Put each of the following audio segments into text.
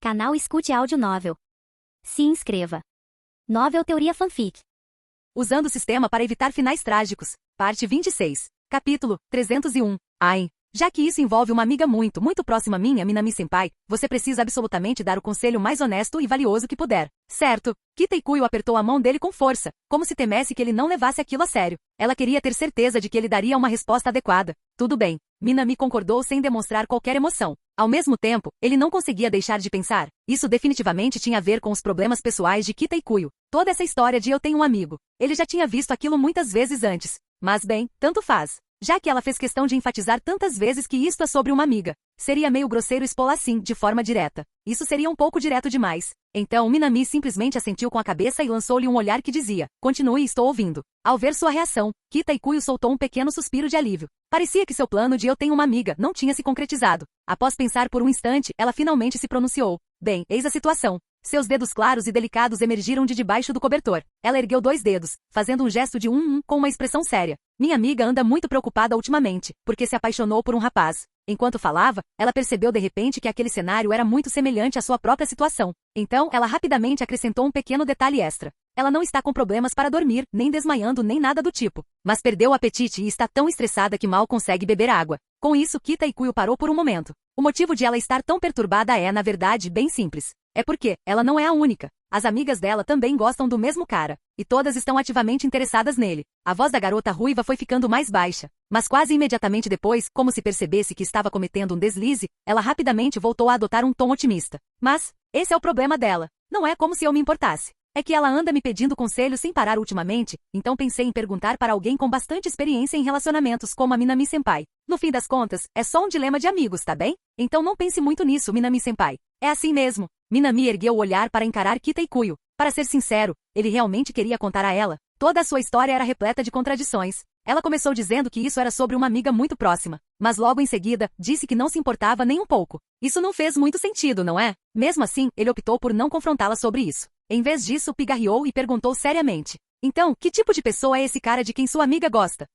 Canal Escute Áudio Novel. Se inscreva. Novel Teoria Fanfic. Usando o sistema para evitar finais trágicos. Parte 26. Capítulo 301. Ai. Já que isso envolve uma amiga muito próxima minha, Minami-senpai, você precisa absolutamente dar o conselho mais honesto e valioso que puder. Certo? Kita-ikuyo apertou a mão dele com força, como se temesse que ele não levasse aquilo a sério. Ela queria ter certeza de que ele daria uma resposta adequada. Tudo bem. Minami concordou sem demonstrar qualquer emoção. Ao mesmo tempo, ele não conseguia deixar de pensar. Isso definitivamente tinha a ver com os problemas pessoais de Kita-ikuyo. Toda essa história de eu tenho um amigo. Ele já tinha visto aquilo muitas vezes antes. Mas bem, tanto faz. Já que ela fez questão de enfatizar tantas vezes que isto é sobre uma amiga. Seria meio grosseiro expô-la assim, de forma direta. Isso seria um pouco direto demais. Então Minami simplesmente assentiu com a cabeça e lançou-lhe um olhar que dizia: continue, estou ouvindo. Ao ver sua reação, Kita-ikuyo soltou um pequeno suspiro de alívio. Parecia que seu plano de eu tenho uma amiga não tinha se concretizado. Após pensar por um instante, ela finalmente se pronunciou. Bem, eis a situação. Seus dedos claros e delicados emergiram de debaixo do cobertor. Ela ergueu 2 dedos, fazendo um gesto de com uma expressão séria. Minha amiga anda muito preocupada ultimamente, porque se apaixonou por um rapaz. Enquanto falava, ela percebeu de repente que aquele cenário era muito semelhante à sua própria situação. Então, ela rapidamente acrescentou um pequeno detalhe extra. Ela não está com problemas para dormir, nem desmaiando, nem nada do tipo. Mas perdeu o apetite e está tão estressada que mal consegue beber água. Com isso, Kita-ikuyo parou por um momento. O motivo de ela estar tão perturbada é, na verdade, bem simples. É porque ela não é a única. As amigas dela também gostam do mesmo cara. E todas estão ativamente interessadas nele. A voz da garota ruiva foi ficando mais baixa. Mas quase imediatamente depois, como se percebesse que estava cometendo um deslize, ela rapidamente voltou a adotar um tom otimista. Mas, esse é o problema dela. Não é como se eu me importasse. É que ela anda me pedindo conselho sem parar ultimamente, então pensei em perguntar para alguém com bastante experiência em relacionamentos como a Minami-senpai. No fim das contas, é só um dilema de amigos, tá bem? Então não pense muito nisso, Minami-senpai. É assim mesmo. Minami ergueu o olhar para encarar Kita-ikuyo. Para ser sincero, ele realmente queria contar a ela. Toda a sua história era repleta de contradições. Ela começou dizendo que isso era sobre uma amiga muito próxima, mas logo em seguida, disse que não se importava nem um pouco. Isso não fez muito sentido, não é? Mesmo assim, ele optou por não confrontá-la sobre isso. Em vez disso, pigarreou e perguntou seriamente. Então, que tipo de pessoa é esse cara de quem sua amiga gosta?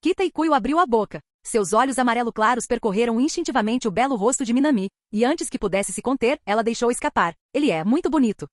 Kita-ikuyo abriu a boca. Seus olhos amarelo claros percorreram instintivamente o belo rosto de Minami, e antes que pudesse se conter, ela deixou escapar. Ele é muito bonito.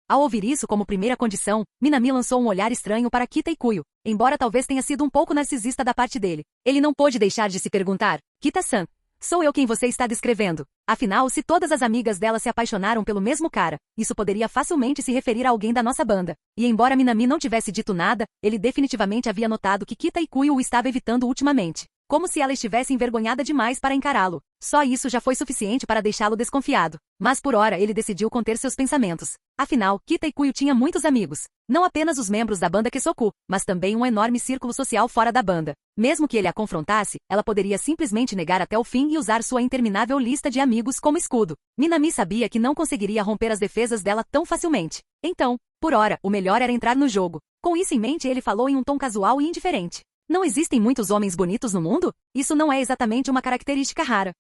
Ao ouvir isso como primeira condição, Minami lançou um olhar estranho para Kita-ikuyo, embora talvez tenha sido um pouco narcisista da parte dele. Ele não pôde deixar de se perguntar: Kita-san, sou eu quem você está descrevendo? Afinal, se todas as amigas dela se apaixonaram pelo mesmo cara, isso poderia facilmente se referir a alguém da nossa banda. E embora Minami não tivesse dito nada, ele definitivamente havia notado que Kita-ikuyo o estava evitando ultimamente. Como se ela estivesse envergonhada demais para encará-lo. Só isso já foi suficiente para deixá-lo desconfiado. Mas por hora ele decidiu conter seus pensamentos. Afinal, Kita-ikuyo tinha muitos amigos. Não apenas os membros da banda Kesoku, mas também um enorme círculo social fora da banda. Mesmo que ele a confrontasse, ela poderia simplesmente negar até o fim e usar sua interminável lista de amigos como escudo. Minami sabia que não conseguiria romper as defesas dela tão facilmente. Então, por hora, o melhor era entrar no jogo. Com isso em mente, ele falou em um tom casual e indiferente. Não existem muitos homens bonitos no mundo? Isso não é exatamente uma característica rara.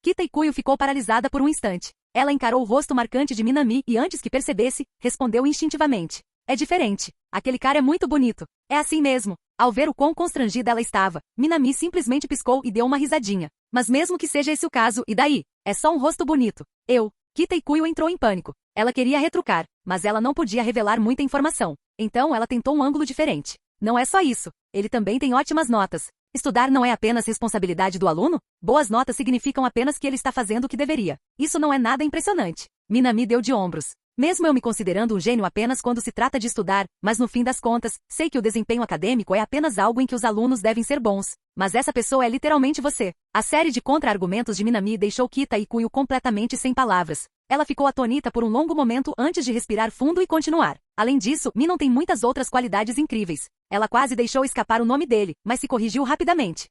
Kita-ikuyo ficou paralisada por um instante. Ela encarou o rosto marcante de Minami e antes que percebesse, respondeu instintivamente. É diferente. Aquele cara é muito bonito. É assim mesmo. Ao ver o quão constrangida ela estava, Minami simplesmente piscou e deu uma risadinha. Mas mesmo que seja esse o caso, e daí? É só um rosto bonito. Kita-ikuyo entrou em pânico. Ela queria retrucar, mas ela não podia revelar muita informação. Então ela tentou um ângulo diferente. Não é só isso. Ele também tem ótimas notas. Estudar não é apenas responsabilidade do aluno? Boas notas significam apenas que ele está fazendo o que deveria. Isso não é nada impressionante. Minami deu de ombros. Mesmo eu me considerando um gênio apenas quando se trata de estudar, mas no fim das contas, sei que o desempenho acadêmico é apenas algo em que os alunos devem ser bons. Mas essa pessoa é literalmente você. A série de contra-argumentos de Minami deixou Kita-ikuyo completamente sem palavras. Ela ficou atônita por um longo momento antes de respirar fundo e continuar. Além disso, Minon tem muitas outras qualidades incríveis. Ela quase deixou escapar o nome dele, mas se corrigiu rapidamente.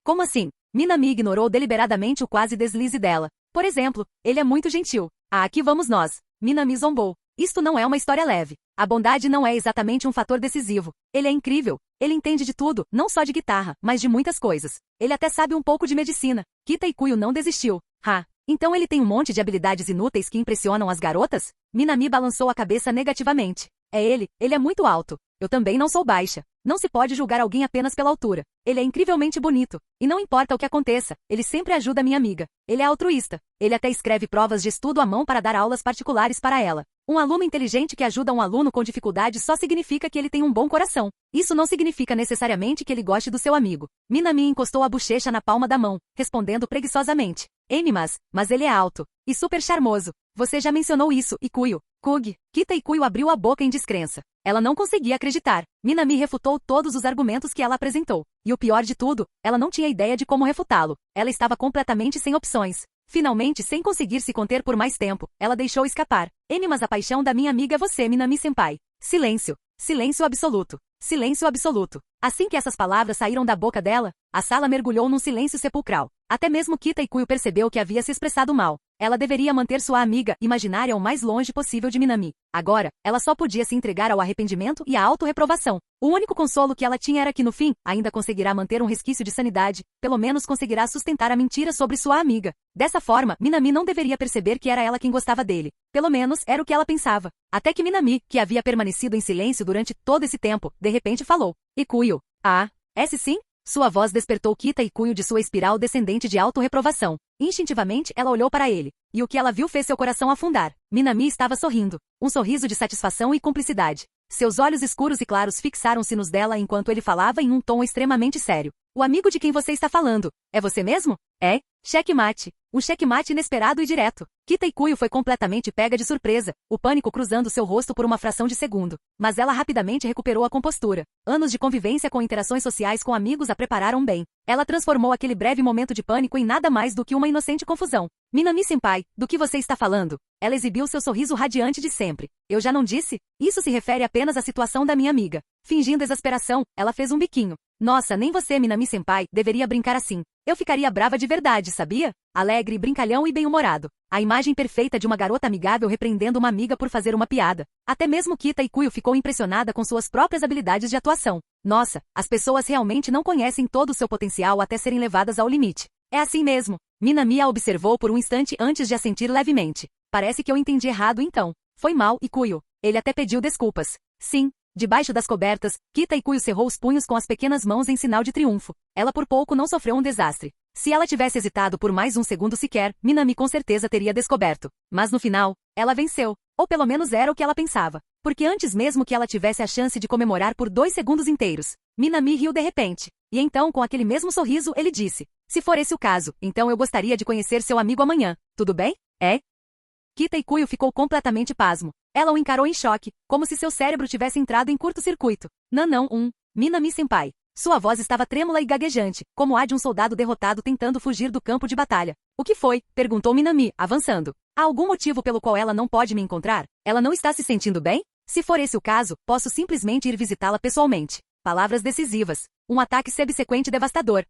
Como assim? Minami ignorou deliberadamente o quase deslize dela. Por exemplo, ele é muito gentil. Aqui vamos nós. Minami zombou. Isto não é uma história leve. A bondade não é exatamente um fator decisivo. Ele é incrível. Ele entende de tudo, não só de guitarra, mas de muitas coisas. Ele até sabe um pouco de medicina. Kita-ikuyo não desistiu. Então ele tem um monte de habilidades inúteis que impressionam as garotas? Minami balançou a cabeça negativamente. É ele é muito alto. Eu também não sou baixa. Não se pode julgar alguém apenas pela altura. Ele é incrivelmente bonito. E não importa o que aconteça, ele sempre ajuda minha amiga. Ele é altruísta. Ele até escreve provas de estudo à mão para dar aulas particulares para ela. Um aluno inteligente que ajuda um aluno com dificuldade só significa que ele tem um bom coração. Isso não significa necessariamente que ele goste do seu amigo. Minami encostou a bochecha na palma da mão, respondendo preguiçosamente. Amy, mas ele é alto. E super charmoso. Você já mencionou isso, Ikuyo. Kita Ikuyo abriu a boca em descrença. Ela não conseguia acreditar. Minami refutou todos os argumentos que ela apresentou. E o pior de tudo, ela não tinha ideia de como refutá-lo. Ela estava completamente sem opções. Finalmente, sem conseguir se conter por mais tempo, ela deixou escapar. Amy, mas a paixão da minha amiga é você, Minami-senpai. Silêncio. Silêncio absoluto. Silêncio absoluto. Assim que essas palavras saíram da boca dela, a sala mergulhou num silêncio sepulcral. Até mesmo Kita Ikuyo percebeu que havia se expressado mal. Ela deveria manter sua amiga imaginária o mais longe possível de Minami. Agora, ela só podia se entregar ao arrependimento e à autorreprovação. O único consolo que ela tinha era que no fim, ainda conseguirá manter um resquício de sanidade, pelo menos conseguirá sustentar a mentira sobre sua amiga. Dessa forma, Minami não deveria perceber que era ela quem gostava dele. Pelo menos, era o que ela pensava. Até que Minami, que havia permanecido em silêncio durante todo esse tempo, de repente falou. Ikuyo. Ah, esse sim? Sua voz despertou Kita Ikuyo de sua espiral descendente de autorreprovação. Instintivamente, ela olhou para ele. E o que ela viu fez seu coração afundar. Minami estava sorrindo. Um sorriso de satisfação e cumplicidade. Seus olhos escuros e claros fixaram-se nos dela enquanto ele falava em um tom extremamente sério. O amigo de quem você está falando, é você mesmo? É? Checkmate. Um checkmate inesperado e direto. Kita Ikuyo foi completamente pega de surpresa, o pânico cruzando seu rosto por uma fração de segundo. Mas ela rapidamente recuperou a compostura. Anos de convivência com interações sociais com amigos a prepararam bem. Ela transformou aquele breve momento de pânico em nada mais do que uma inocente confusão. Minami-senpai, do que você está falando? Ela exibiu seu sorriso radiante de sempre. Eu já não disse? Isso se refere apenas à situação da minha amiga. Fingindo exasperação, ela fez um biquinho. Nossa, nem você, Minami-senpai, deveria brincar assim. Eu ficaria brava de verdade, sabia? Alegre, brincalhão e bem-humorado. A imagem perfeita de uma garota amigável repreendendo uma amiga por fazer uma piada. Até mesmo Kita Ikuyo ficou impressionada com suas próprias habilidades de atuação. Nossa, as pessoas realmente não conhecem todo o seu potencial até serem levadas ao limite. É assim mesmo. Minami a observou por um instante antes de assentir levemente. Parece que eu entendi errado então. Foi mal, Ikuyo. Ele até pediu desculpas. Sim. Debaixo das cobertas, Kita Ikuyo cerrou os punhos com as pequenas mãos em sinal de triunfo. Ela por pouco não sofreu um desastre. Se ela tivesse hesitado por mais um segundo sequer, Minami com certeza teria descoberto. Mas no final, ela venceu. Ou pelo menos era o que ela pensava. Porque antes mesmo que ela tivesse a chance de comemorar por 2 segundos inteiros, Minami riu de repente. E então, com aquele mesmo sorriso, ele disse. Se for esse o caso, então eu gostaria de conhecer seu amigo amanhã. Tudo bem? É? Kita Ikuyo ficou completamente pasmo. Ela o encarou em choque, como se seu cérebro tivesse entrado em curto-circuito. Não, Minami-senpai. Sua voz estava trêmula e gaguejante, como a de um soldado derrotado tentando fugir do campo de batalha. O que foi? Perguntou Minami, avançando. Há algum motivo pelo qual ela não pode me encontrar? Ela não está se sentindo bem? Se for esse o caso, posso simplesmente ir visitá-la pessoalmente. Palavras decisivas. Um ataque subsequente devastador.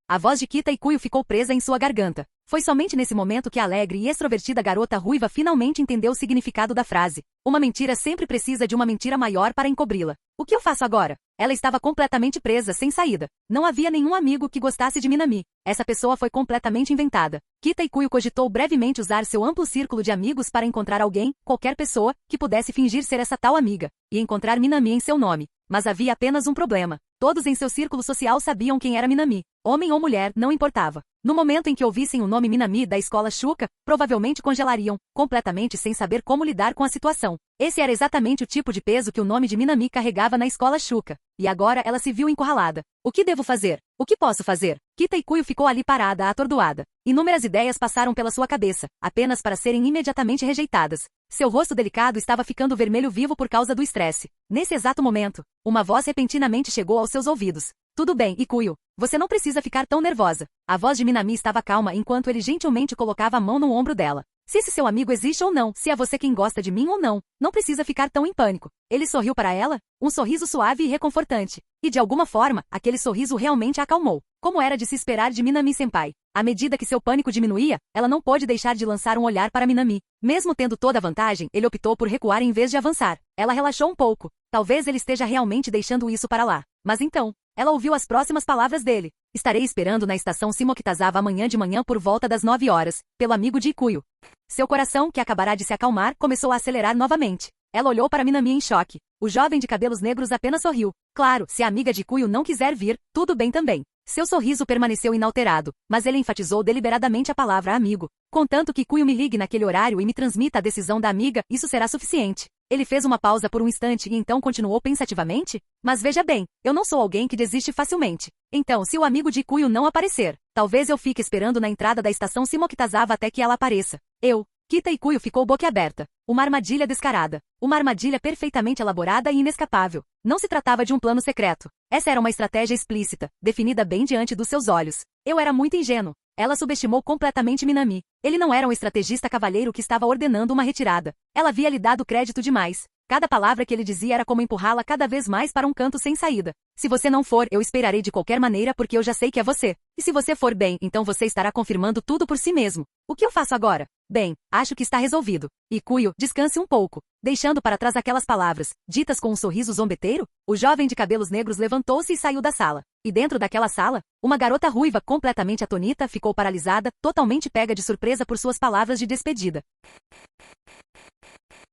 A voz de Kita Ikuyo ficou presa em sua garganta. Foi somente nesse momento que a alegre e extrovertida garota ruiva finalmente entendeu o significado da frase. Uma mentira sempre precisa de uma mentira maior para encobri-la. O que eu faço agora? Ela estava completamente presa, sem saída. Não havia nenhum amigo que gostasse de Minami. Essa pessoa foi completamente inventada. Kita Ikuyo cogitou brevemente usar seu amplo círculo de amigos para encontrar alguém, qualquer pessoa, que pudesse fingir ser essa tal amiga, e encontrar Minami em seu nome. Mas havia apenas um problema. Todos em seu círculo social sabiam quem era Minami. Homem ou mulher, não importava. No momento em que ouvissem o nome Minami da escola Shuka, provavelmente congelariam, completamente sem saber como lidar com a situação. Esse era exatamente o tipo de peso que o nome de Minami carregava na escola Shuka. E agora ela se viu encurralada. O que devo fazer? O que posso fazer? Kita Ikuyo ficou ali parada, atordoada. Inúmeras ideias passaram pela sua cabeça, apenas para serem imediatamente rejeitadas. Seu rosto delicado estava ficando vermelho vivo por causa do estresse. Nesse exato momento, uma voz repentinamente chegou aos seus ouvidos. Tudo bem, Ikuyo. Você não precisa ficar tão nervosa. A voz de Minami estava calma enquanto ele gentilmente colocava a mão no ombro dela. Se esse seu amigo existe ou não, se é você quem gosta de mim ou não, não precisa ficar tão em pânico. Ele sorriu para ela, um sorriso suave e reconfortante. E de alguma forma, aquele sorriso realmente a acalmou. Como era de se esperar de Minami-senpai. À medida que seu pânico diminuía, ela não pôde deixar de lançar um olhar para Minami. Mesmo tendo toda a vantagem, ele optou por recuar em vez de avançar. Ela relaxou um pouco. Talvez ele esteja realmente deixando isso para lá. Mas então, ela ouviu as próximas palavras dele. Estarei esperando na estação Shimokitazawa amanhã de manhã por volta das 9 horas, pelo amigo de Ikuyo. Seu coração, que acabará de se acalmar, começou a acelerar novamente. Ela olhou para Minami em choque. O jovem de cabelos negros apenas sorriu. Claro, se a amiga de Kuyo não quiser vir, tudo bem também. Seu sorriso permaneceu inalterado, mas ele enfatizou deliberadamente a palavra amigo. Contanto que Kuyo me ligue naquele horário e me transmita a decisão da amiga, isso será suficiente. Ele fez uma pausa por um instante e então continuou pensativamente. Mas veja bem, eu não sou alguém que desiste facilmente. Então, se o amigo de Kuyo não aparecer, talvez eu fique esperando na entrada da estação Shimokitazawa até que ela apareça. Kita e Kuyo ficou boquiaberta. Uma armadilha descarada. Uma armadilha perfeitamente elaborada e inescapável. Não se tratava de um plano secreto. Essa era uma estratégia explícita, definida bem diante dos seus olhos. Eu era muito ingênuo. Ela subestimou completamente Minami. Ele não era um estrategista cavalheiro que estava ordenando uma retirada. Ela havia lhe dado crédito demais. Cada palavra que ele dizia era como empurrá-la cada vez mais para um canto sem saída. Se você não for, eu esperarei de qualquer maneira porque eu já sei que é você. E se você for bem, então você estará confirmando tudo por si mesmo. O que eu faço agora? Bem, acho que está resolvido. E Kuyo, descanse um pouco. Deixando para trás aquelas palavras, ditas com um sorriso zombeteiro, o jovem de cabelos negros levantou-se e saiu da sala. E dentro daquela sala, uma garota ruiva completamente atonita ficou paralisada, totalmente pega de surpresa por suas palavras de despedida.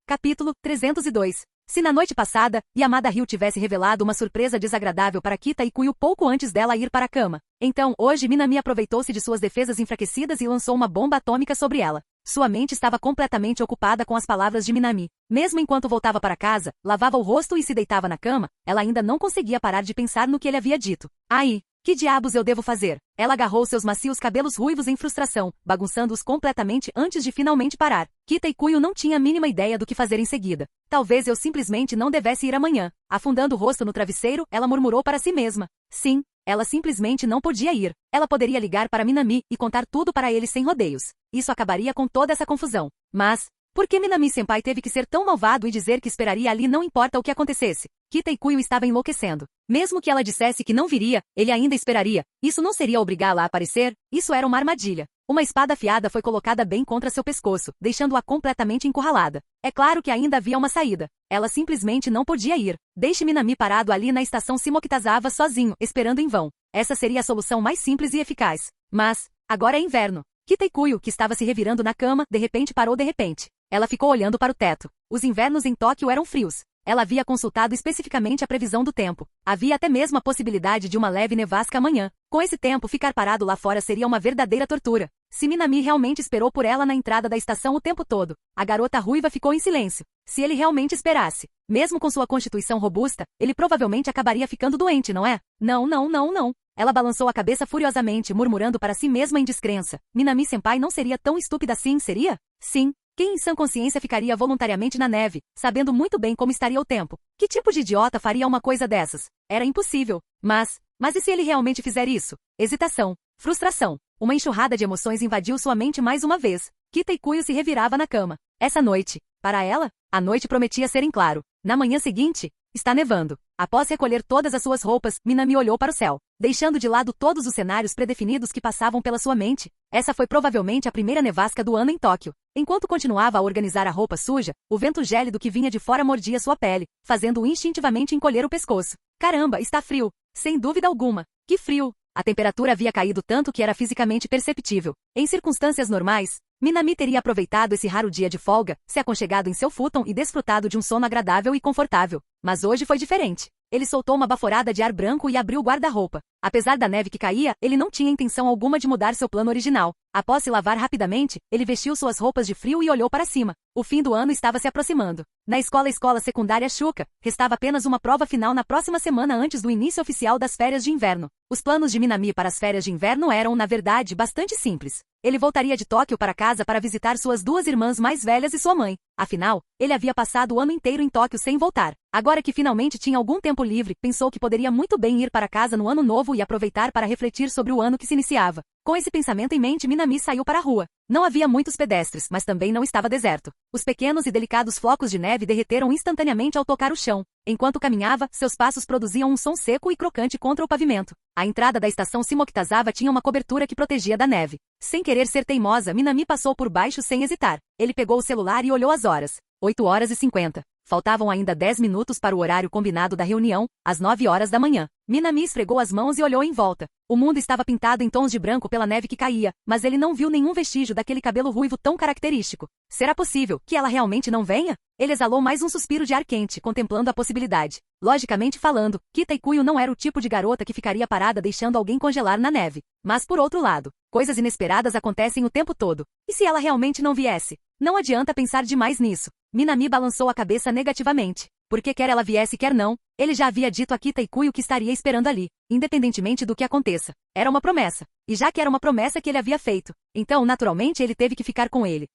Capítulo 302. Se na noite passada, Yamada Ryu tivesse revelado uma surpresa desagradável para Kita e Kuyo pouco antes dela ir para a cama, então hoje Minami aproveitou-se de suas defesas enfraquecidas e lançou uma bomba atômica sobre ela. Sua mente estava completamente ocupada com as palavras de Minami. Mesmo enquanto voltava para casa, lavava o rosto e se deitava na cama, ela ainda não conseguia parar de pensar no que ele havia dito. Aí, que diabos eu devo fazer? Ela agarrou seus macios cabelos ruivos em frustração, bagunçando-os completamente antes de finalmente parar. Kita e Kuyo não tinha a mínima ideia do que fazer em seguida. Talvez eu simplesmente não devesse ir amanhã. Afundando o rosto no travesseiro, ela murmurou para si mesma. Sim, ela simplesmente não podia ir. Ela poderia ligar para Minami e contar tudo para ele sem rodeios. Isso acabaria com toda essa confusão. Mas, por que Minami-senpai teve que ser tão malvado e dizer que esperaria ali não importa o que acontecesse? Kita e Kuyo estava enlouquecendo. Mesmo que ela dissesse que não viria, ele ainda esperaria. Isso não seria obrigá-la a aparecer? Isso era uma armadilha. Uma espada afiada foi colocada bem contra seu pescoço, deixando-a completamente encurralada. É claro que ainda havia uma saída. Ela simplesmente não podia ir. Deixe Minami parado ali na estação Shimokitazawa sozinho, esperando em vão. Essa seria a solução mais simples e eficaz. Mas, agora é inverno. Kita e Kuyo, que estava se revirando na cama, de repente parou de repente. Ela ficou olhando para o teto. Os invernos em Tóquio eram frios. Ela havia consultado especificamente a previsão do tempo. Havia até mesmo a possibilidade de uma leve nevasca amanhã. Com esse tempo, ficar parado lá fora seria uma verdadeira tortura. Se Minami realmente esperou por ela na entrada da estação o tempo todo, a garota ruiva ficou em silêncio. Se ele realmente esperasse, mesmo com sua constituição robusta, ele provavelmente acabaria ficando doente, não é? Não, não, não, não. Ela balançou a cabeça furiosamente, murmurando para si mesma em descrença. Minami-senpai não seria tão estúpida assim, seria? Sim. Quem em sã consciência ficaria voluntariamente na neve, sabendo muito bem como estaria o tempo? Que tipo de idiota faria uma coisa dessas? Era impossível. Mas e se ele realmente fizer isso? Hesitação. Frustração. Uma enxurrada de emoções invadiu sua mente mais uma vez. Kita e Kuyo se revirava na cama. Essa noite, para ela, a noite prometia ser em claro. Na manhã seguinte, está nevando. Após recolher todas as suas roupas, Minami olhou para o céu, deixando de lado todos os cenários predefinidos que passavam pela sua mente. Essa foi provavelmente a primeira nevasca do ano em Tóquio. Enquanto continuava a organizar a roupa suja, o vento gélido que vinha de fora mordia sua pele, fazendo-o instintivamente encolher o pescoço. Caramba, está frio! Sem dúvida alguma. Que frio! A temperatura havia caído tanto que era fisicamente perceptível. Em circunstâncias normais, Minami teria aproveitado esse raro dia de folga, se aconchegado em seu futon e desfrutado de um sono agradável e confortável. Mas hoje foi diferente. Ele soltou uma baforada de ar branco e abriu o guarda-roupa. Apesar da neve que caía, ele não tinha intenção alguma de mudar seu plano original. Após se lavar rapidamente, ele vestiu suas roupas de frio e olhou para cima. O fim do ano estava se aproximando. Na escola secundária Shuka, restava apenas uma prova final na próxima semana antes do início oficial das férias de inverno. Os planos de Minami para as férias de inverno eram, na verdade, bastante simples. Ele voltaria de Tóquio para casa para visitar suas duas irmãs mais velhas e sua mãe. Afinal, ele havia passado o ano inteiro em Tóquio sem voltar. Agora que finalmente tinha algum tempo livre, pensou que poderia muito bem ir para casa no ano novo e aproveitar para refletir sobre o ano que se iniciava. Com esse pensamento em mente, Minami saiu para a rua. Não havia muitos pedestres, mas também não estava deserto. Os pequenos e delicados flocos de neve derreteram instantaneamente ao tocar o chão. Enquanto caminhava, seus passos produziam um som seco e crocante contra o pavimento. A entrada da estação Shimokitazawa tinha uma cobertura que protegia da neve. Sem querer ser teimosa, Minami passou por baixo sem hesitar. Ele pegou o celular e olhou as horas. 8h50. Faltavam ainda 10 minutos para o horário combinado da reunião, às 9 horas da manhã. Minami esfregou as mãos e olhou em volta. O mundo estava pintado em tons de branco pela neve que caía, mas ele não viu nenhum vestígio daquele cabelo ruivo tão característico. Será possível que ela realmente não venha? Ele exalou mais um suspiro de ar quente, contemplando a possibilidade. Logicamente falando, Kita Ikuyo não era o tipo de garota que ficaria parada deixando alguém congelar na neve. Mas por outro lado, coisas inesperadas acontecem o tempo todo. E se ela realmente não viesse? Não adianta pensar demais nisso. Minami balançou a cabeça negativamente. Porque quer ela viesse quer não, ele já havia dito a Kita Ikuyo que estaria esperando ali, independentemente do que aconteça. Era uma promessa. E já que era uma promessa que ele havia feito, então naturalmente ele teve que ficar com ele.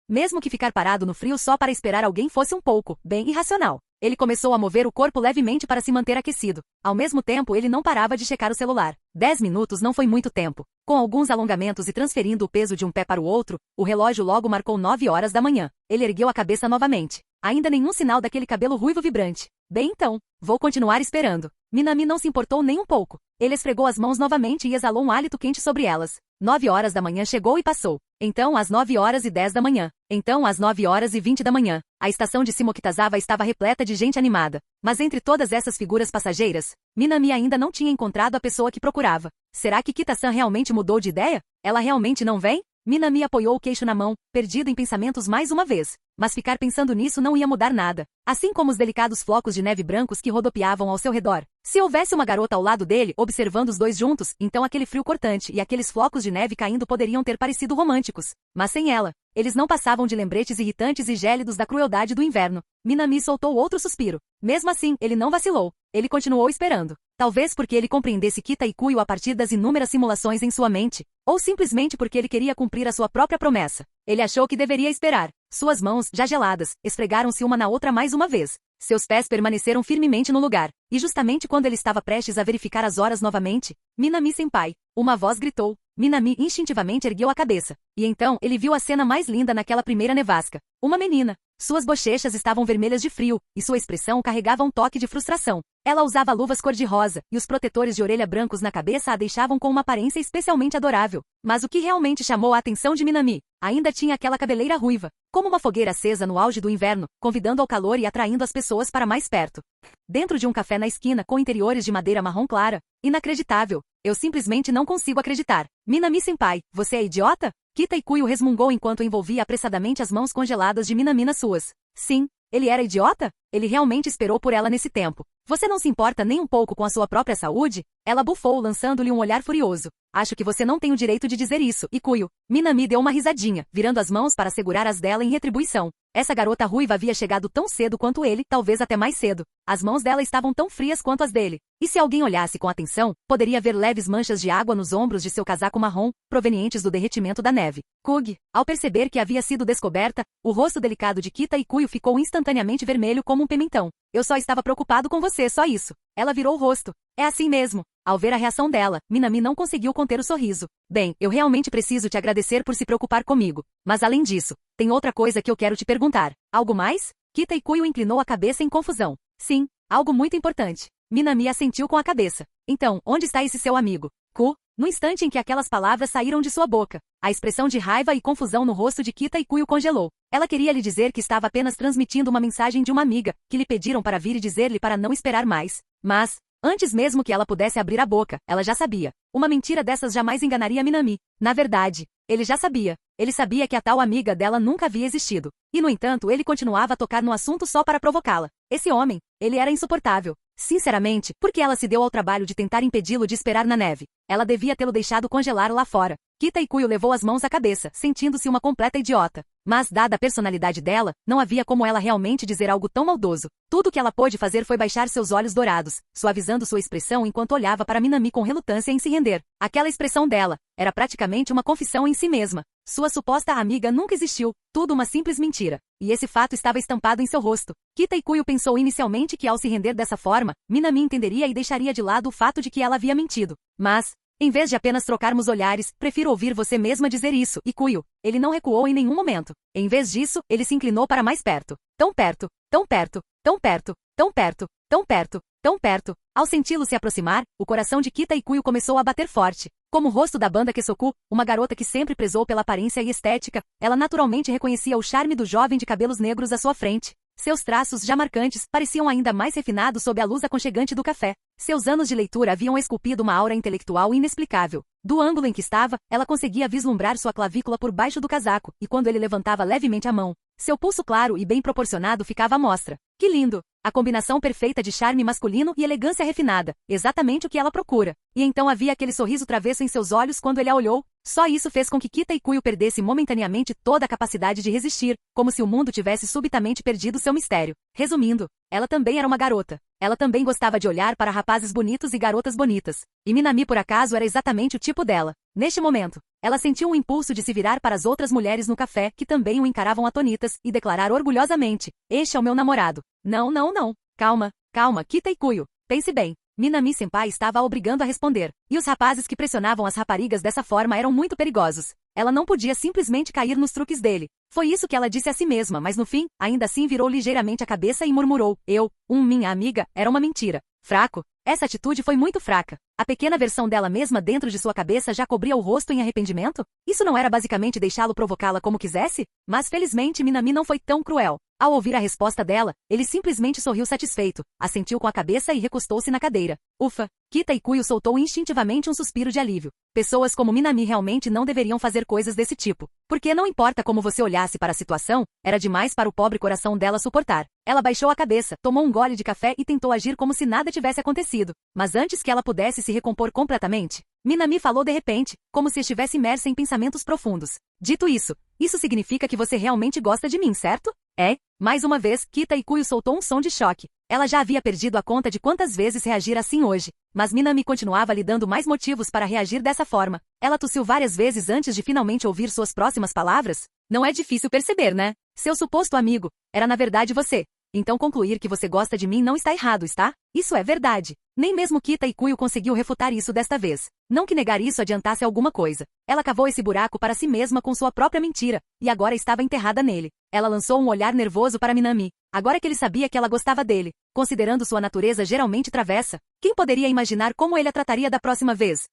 Mesmo que ficar parado no frio só para esperar alguém fosse um pouco, bem irracional. Ele começou a mover o corpo levemente para se manter aquecido. Ao mesmo tempo, ele não parava de checar o celular. 10 minutos não foi muito tempo. Com alguns alongamentos e transferindo o peso de um pé para o outro, o relógio logo marcou 9 horas da manhã. Ele ergueu a cabeça novamente. Ainda nenhum sinal daquele cabelo ruivo vibrante. Bem então, vou continuar esperando. Minami não se importou nem um pouco. Ele esfregou as mãos novamente e exalou um hálito quente sobre elas. 9 horas da manhã chegou e passou. Então às 9 horas e 10 da manhã. Então às 9 horas e 20 da manhã. A estação de Shimokitazawa estava repleta de gente animada. Mas entre todas essas figuras passageiras, Minami ainda não tinha encontrado a pessoa que procurava. Será que Kita-san realmente mudou de ideia? Ela realmente não vem? Minami apoiou o queixo na mão, perdido em pensamentos mais uma vez. Mas ficar pensando nisso não ia mudar nada. Assim como os delicados flocos de neve brancos que rodopiavam ao seu redor. Se houvesse uma garota ao lado dele, observando os dois juntos, então aquele frio cortante e aqueles flocos de neve caindo poderiam ter parecido românticos. Mas sem ela, eles não passavam de lembretes irritantes e gélidos da crueldade do inverno. Minami soltou outro suspiro. Mesmo assim, ele não vacilou. Ele continuou esperando. Talvez porque ele compreendesse Kita Ikuyo a partir das inúmeras simulações em sua mente, ou simplesmente porque ele queria cumprir a sua própria promessa. Ele achou que deveria esperar. Suas mãos, já geladas, esfregaram-se uma na outra mais uma vez. Seus pés permaneceram firmemente no lugar. E justamente quando ele estava prestes a verificar as horas novamente, Minami-senpai, uma voz gritou. Minami instintivamente ergueu a cabeça. E então ele viu a cena mais linda naquela primeira nevasca. Uma menina. Suas bochechas estavam vermelhas de frio, e sua expressão carregava um toque de frustração. Ela usava luvas cor-de-rosa, e os protetores de orelha brancos na cabeça a deixavam com uma aparência especialmente adorável. Mas o que realmente chamou a atenção de Minami? Ainda tinha aquela cabeleira ruiva, como uma fogueira acesa no auge do inverno, convidando ao calor e atraindo as pessoas para mais perto. Dentro de um café na esquina com interiores de madeira marrom clara. Inacreditável. Eu simplesmente não consigo acreditar. Minami-senpai, você é idiota? Kita Ikuyo resmungou enquanto envolvia apressadamente as mãos congeladas de Minami nas suas. Sim, ele era idiota? Ele realmente esperou por ela nesse tempo. Você não se importa nem um pouco com a sua própria saúde? Ela bufou, lançando-lhe um olhar furioso. Acho que você não tem o direito de dizer isso, Ikuyo. Minami deu uma risadinha, virando as mãos para segurar as dela em retribuição. Essa garota ruiva havia chegado tão cedo quanto ele, talvez até mais cedo. As mãos dela estavam tão frias quanto as dele. E se alguém olhasse com atenção, poderia ver leves manchas de água nos ombros de seu casaco marrom, provenientes do derretimento da neve. Kug, ao perceber que havia sido descoberta, o rosto delicado de Kita Ikuyo ficou instantaneamente vermelho como um pimentão. Eu só estava preocupado com você, só isso. Ela virou o rosto. É assim mesmo. Ao ver a reação dela, Minami não conseguiu conter o sorriso. Bem, eu realmente preciso te agradecer por se preocupar comigo. Mas além disso, tem outra coisa que eu quero te perguntar. Algo mais? Kita Ikuyo inclinou a cabeça em confusão. Sim, algo muito importante. Minami assentiu com a cabeça. Então, onde está esse seu amigo? No instante em que aquelas palavras saíram de sua boca, a expressão de raiva e confusão no rosto de Kita Ikuyo congelou. Ela queria lhe dizer que estava apenas transmitindo uma mensagem de uma amiga, que lhe pediram para vir e dizer-lhe para não esperar mais. Mas, antes mesmo que ela pudesse abrir a boca, ela já sabia. Uma mentira dessas jamais enganaria Minami. Na verdade, ele já sabia. Ele sabia que a tal amiga dela nunca havia existido. E no entanto, ele continuava a tocar no assunto só para provocá-la. Esse homem, ele era insuportável. Sinceramente, por que ela se deu ao trabalho de tentar impedi-lo de esperar na neve? Ela devia tê-lo deixado congelar lá fora. Kita Ikuyo levou as mãos à cabeça, sentindo-se uma completa idiota. Mas, dada a personalidade dela, não havia como ela realmente dizer algo tão maldoso. Tudo o que ela pôde fazer foi baixar seus olhos dourados, suavizando sua expressão enquanto olhava para Minami com relutância em se render. Aquela expressão dela era praticamente uma confissão em si mesma. Sua suposta amiga nunca existiu, tudo uma simples mentira. E esse fato estava estampado em seu rosto. Kita Ikuyo pensou inicialmente que ao se render dessa forma, Minami entenderia e deixaria de lado o fato de que ela havia mentido. Mas, em vez de apenas trocarmos olhares, prefiro ouvir você mesma dizer isso, Ikuyo. Ele não recuou em nenhum momento. Em vez disso, ele se inclinou para mais perto. Tão perto, tão perto, tão perto, tão perto, tão perto, tão perto. Ao senti-lo se aproximar, o coração de Kita Ikuyo começou a bater forte. Como o rosto da banda Kesoku, uma garota que sempre prezou pela aparência e estética, ela naturalmente reconhecia o charme do jovem de cabelos negros à sua frente. Seus traços, já marcantes, pareciam ainda mais refinados sob a luz aconchegante do café. Seus anos de leitura haviam esculpido uma aura intelectual inexplicável. Do ângulo em que estava, ela conseguia vislumbrar sua clavícula por baixo do casaco, e quando ele levantava levemente a mão, seu pulso claro e bem proporcionado ficava à mostra. Que lindo! A combinação perfeita de charme masculino e elegância refinada, exatamente o que ela procura. E então havia aquele sorriso travesso em seus olhos quando ele a olhou. Só isso fez com que Kita Ikuyo perdesse momentaneamente toda a capacidade de resistir, como se o mundo tivesse subitamente perdido seu mistério. Resumindo, ela também era uma garota. Ela também gostava de olhar para rapazes bonitos e garotas bonitas. E Minami, por acaso, era exatamente o tipo dela. Neste momento, ela sentiu um impulso de se virar para as outras mulheres no café que também o encaravam atonitas e declarar orgulhosamente: "Este é o meu namorado." Não, não, não. Calma, calma, Kita Ikuyo. Pense bem. Minami-senpai estava a obrigando a responder. E os rapazes que pressionavam as raparigas dessa forma eram muito perigosos. Ela não podia simplesmente cair nos truques dele. Foi isso que ela disse a si mesma, mas no fim, ainda assim virou ligeiramente a cabeça e murmurou: minha amiga, era uma mentira. Fraco. Essa atitude foi muito fraca. A pequena versão dela mesma dentro de sua cabeça já cobria o rosto em arrependimento? Isso não era basicamente deixá-lo provocá-la como quisesse? Mas felizmente Minami não foi tão cruel. Ao ouvir a resposta dela, ele simplesmente sorriu satisfeito, assentiu com a cabeça e recostou-se na cadeira. Ufa! Kita Ikuyo soltou instintivamente um suspiro de alívio. Pessoas como Minami realmente não deveriam fazer coisas desse tipo. Porque não importa como você olhasse para a situação, era demais para o pobre coração dela suportar. Ela baixou a cabeça, tomou um gole de café e tentou agir como se nada tivesse acontecido. Mas antes que ela pudesse se recompor completamente, Minami falou de repente, como se estivesse imersa em pensamentos profundos. Dito isso significa que você realmente gosta de mim, certo? Mais uma vez, Kita Ikuyo soltou um som de choque. Ela já havia perdido a conta de quantas vezes reagir assim hoje. Mas Minami continuava lhe dando mais motivos para reagir dessa forma. Ela tossiu várias vezes antes de finalmente ouvir suas próximas palavras. Não é difícil perceber, né? Seu suposto amigo era na verdade você. Então concluir que você gosta de mim não está errado, está? Isso é verdade. Nem mesmo Kita Ikuyo conseguiu refutar isso desta vez. Não que negar isso adiantasse alguma coisa. Ela cavou esse buraco para si mesma com sua própria mentira, e agora estava enterrada nele. Ela lançou um olhar nervoso para Minami, agora que ele sabia que ela gostava dele. Considerando sua natureza geralmente travessa, quem poderia imaginar como ele a trataria da próxima vez?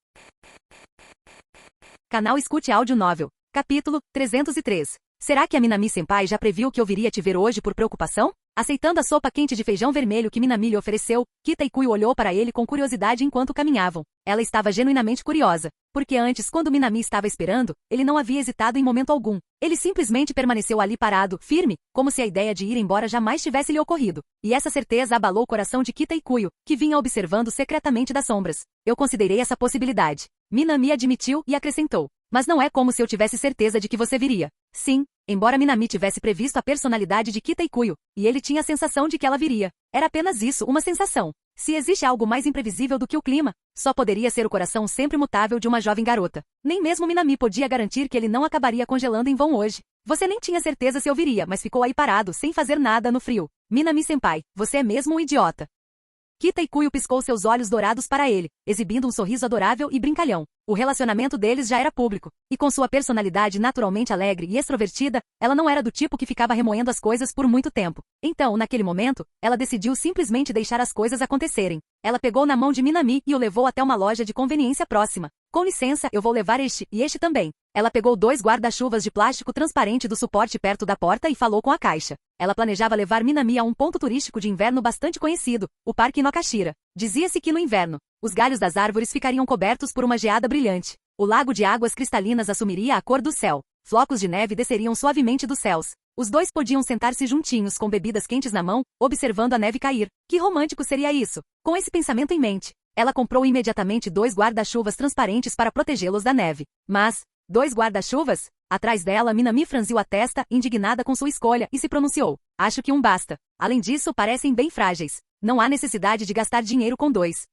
Canal Escute Áudio Novel. Capítulo 303. Será que a Minami-senpai já previu que eu viria te ver hoje por preocupação? Aceitando a sopa quente de feijão vermelho que Minami lhe ofereceu, Kita Ikuyo olhou para ele com curiosidade enquanto caminhavam. Ela estava genuinamente curiosa, porque antes, quando Minami estava esperando, ele não havia hesitado em momento algum. Ele simplesmente permaneceu ali parado, firme, como se a ideia de ir embora jamais tivesse lhe ocorrido. E essa certeza abalou o coração de Kita Ikuyo, que vinha observando secretamente das sombras. Eu considerei essa possibilidade. Minami admitiu e acrescentou. Mas não é como se eu tivesse certeza de que você viria. Sim, embora Minami tivesse previsto a personalidade de Kita Ikuyo, e ele tinha a sensação de que ela viria. Era apenas isso, uma sensação. Se existe algo mais imprevisível do que o clima, só poderia ser o coração sempre mutável de uma jovem garota. Nem mesmo Minami podia garantir que ele não acabaria congelando em vão hoje. Você nem tinha certeza se eu viria, mas ficou aí parado, sem fazer nada no frio. Minami-senpai, você é mesmo um idiota. Kita Ikuyo piscou seus olhos dourados para ele, exibindo um sorriso adorável e brincalhão. O relacionamento deles já era público, e com sua personalidade naturalmente alegre e extrovertida, ela não era do tipo que ficava remoendo as coisas por muito tempo. Então, naquele momento, ela decidiu simplesmente deixar as coisas acontecerem. Ela pegou na mão de Minami e o levou até uma loja de conveniência próxima. Com licença, eu vou levar este e este também. Ela pegou 2 guarda-chuvas de plástico transparente do suporte perto da porta e falou com a caixa. Ela planejava levar Minami a um ponto turístico de inverno bastante conhecido, o Parque Inokashira. Dizia-se que no inverno, os galhos das árvores ficariam cobertos por uma geada brilhante. O lago de águas cristalinas assumiria a cor do céu. Flocos de neve desceriam suavemente dos céus. Os dois podiam sentar-se juntinhos com bebidas quentes na mão, observando a neve cair. Que romântico seria isso? Com esse pensamento em mente, ela comprou imediatamente 2 guarda-chuvas transparentes para protegê-los da neve. Mas, 2 guarda-chuvas? Atrás dela, Minami franziu a testa, indignada com sua escolha, e se pronunciou. Acho que um basta. Além disso, parecem bem frágeis. Não há necessidade de gastar dinheiro com 2.